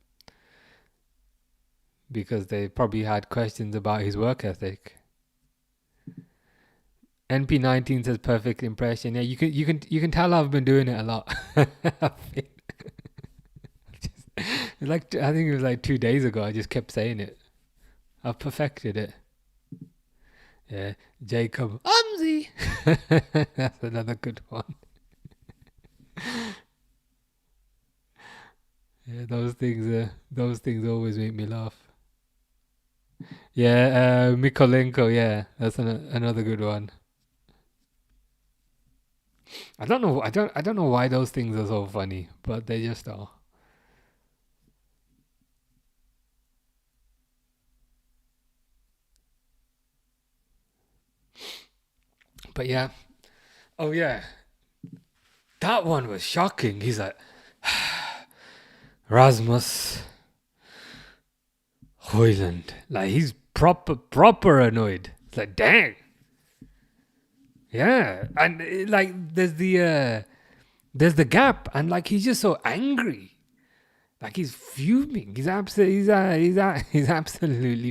because they probably had questions about his work ethic. NP19 says perfect impression. Yeah, you can tell I've been doing it a lot. Like I think it was like 2 days ago. I just kept saying it. I've perfected it. Yeah, Jacob Umzi. That's another good one. Yeah, those things always make me laugh. Yeah, Mikolenko. Yeah, that's another good one. I don't know. I don't know why those things are so funny, but they just are. But yeah. Oh yeah. That one was shocking. He's like, Rasmus Hoyland. Like he's proper annoyed. It's like, dang. Yeah. And like there's the gap, and like he's just so angry. Like he's fuming. He's absolutely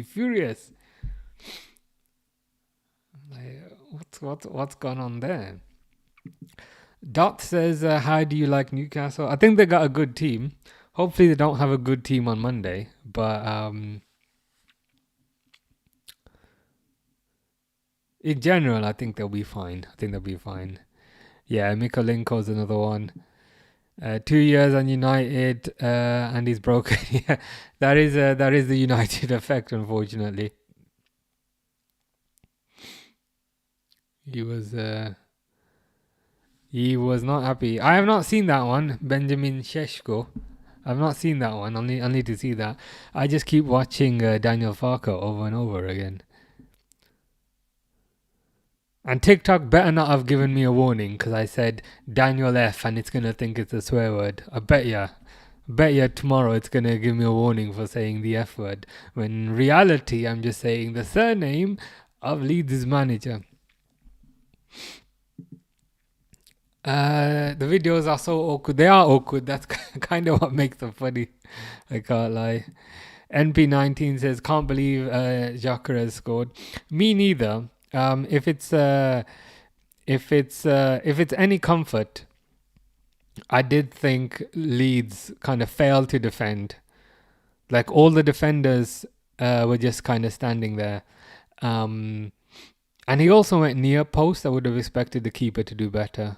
furious. Like, what's going on there? Dot says, how do you like Newcastle? I think they got a good team. Hopefully they don't have a good team on Monday. But in general, I think they'll be fine. Yeah, Mikolenko's another one. 2 years on United, and he's broken. Yeah, that is the United effect, unfortunately. He was not happy. I have not seen that one, Benjamin Sheshko. I've not seen that one. I'll need to see that. I just keep watching Daniel Farker over and over again. And TikTok better not have given me a warning, because I said Daniel F and it's going to think it's a swear word. I bet ya tomorrow it's going to give me a warning for saying the F word. When in reality, I'm just saying the surname of Leeds' manager. The videos are so awkward. They are awkward. That's kind of what makes them funny. I can't lie. NP19 says, can't believe Xhaka has scored. Me neither. If it's any comfort, I did think Leeds kind of failed to defend. Like all the defenders were just kind of standing there. And he also went near post. I would have expected the keeper to do better.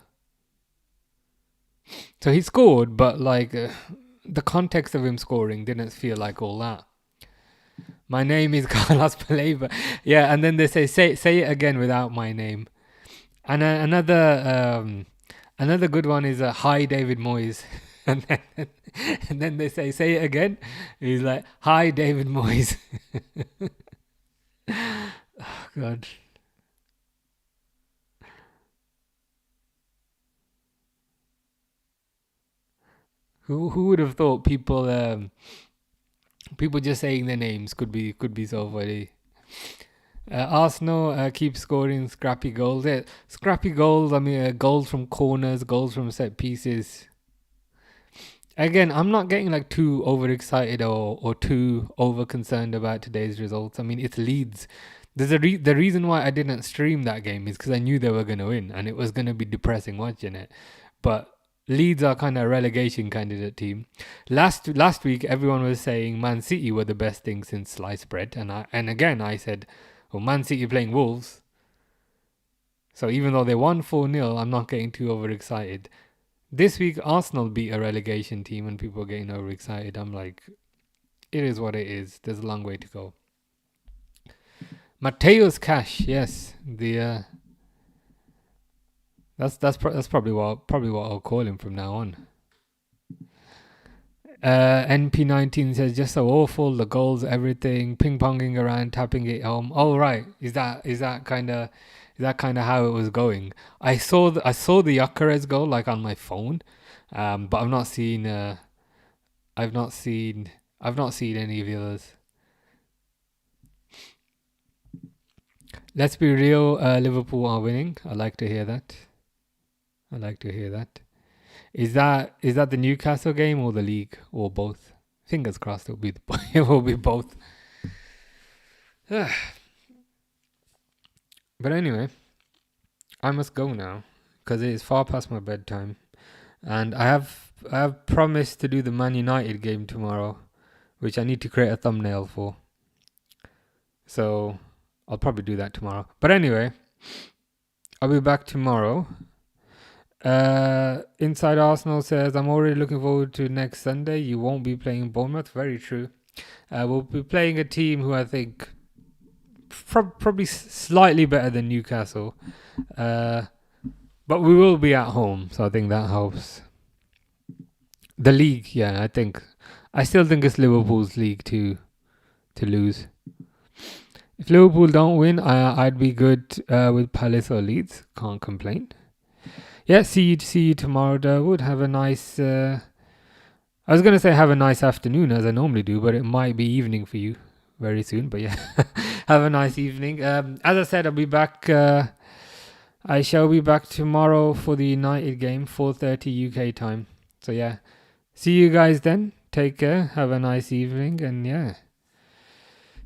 So he scored, but like the context of him scoring didn't feel like all that. My name is Carlos Paleva. Yeah, and then they say it again without my name. And another good one is hi David Moyes. and then they say it again. He's like, hi David Moyes. Oh, God. Who would have thought people just saying their names could be so funny. Arsenal keep scoring scrappy goals. Yeah, scrappy goals. I mean, goals from corners, goals from set pieces. Again, I'm not getting like too overexcited or too over concerned about today's results. I mean, it's Leeds. There's the reason why I didn't stream that game is because I knew they were going to win and it was going to be depressing watching it. But Leeds are kind of a relegation candidate team. Last week, everyone was saying Man City were the best thing since sliced bread, and again I said, well, Man City playing Wolves. So even though they won 4-0, I'm not getting too overexcited. This week, Arsenal beat a relegation team, and people are getting overexcited. I'm like, it is what it is. There's a long way to go. Mateus Cash, yes, the. That's probably what I'll call him from now on. NP19 says just so awful. The goals, everything, ping ponging around, tapping it home. Oh right, is that kind of how it was going? I saw the Gyökeres goal like on my phone, but I've not seen I've not seen any of the others. Let's be real. Liverpool are winning. I like to hear that. I like to hear that. Is that the Newcastle game or the league or both? Fingers crossed. It will be both. But anyway, I must go now because it is far past my bedtime, and I have promised to do the Man United game tomorrow, which I need to create a thumbnail for. So I'll probably do that tomorrow. But anyway, I'll be back tomorrow. Inside Arsenal says, I'm already looking forward to next Sunday. You won't be playing Bournemouth. Very true. We'll be playing a team who I think probably slightly better than Newcastle. But we will be at home, so I think that helps. The league, yeah, I still think it's Liverpool's league to lose. If Liverpool don't win, I'd be good with Palace or Leeds. Can't complain. Yeah, see you tomorrow, Durwood. Have a nice. I was gonna say have a nice afternoon as I normally do, but it might be evening for you very soon. But yeah, have a nice evening. As I said, I'll be back. I shall be back tomorrow for the United game, 4:30 UK time. So yeah, see you guys then. Take care. Have a nice evening, and yeah,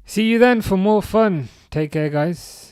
see you then for more fun. Take care, guys.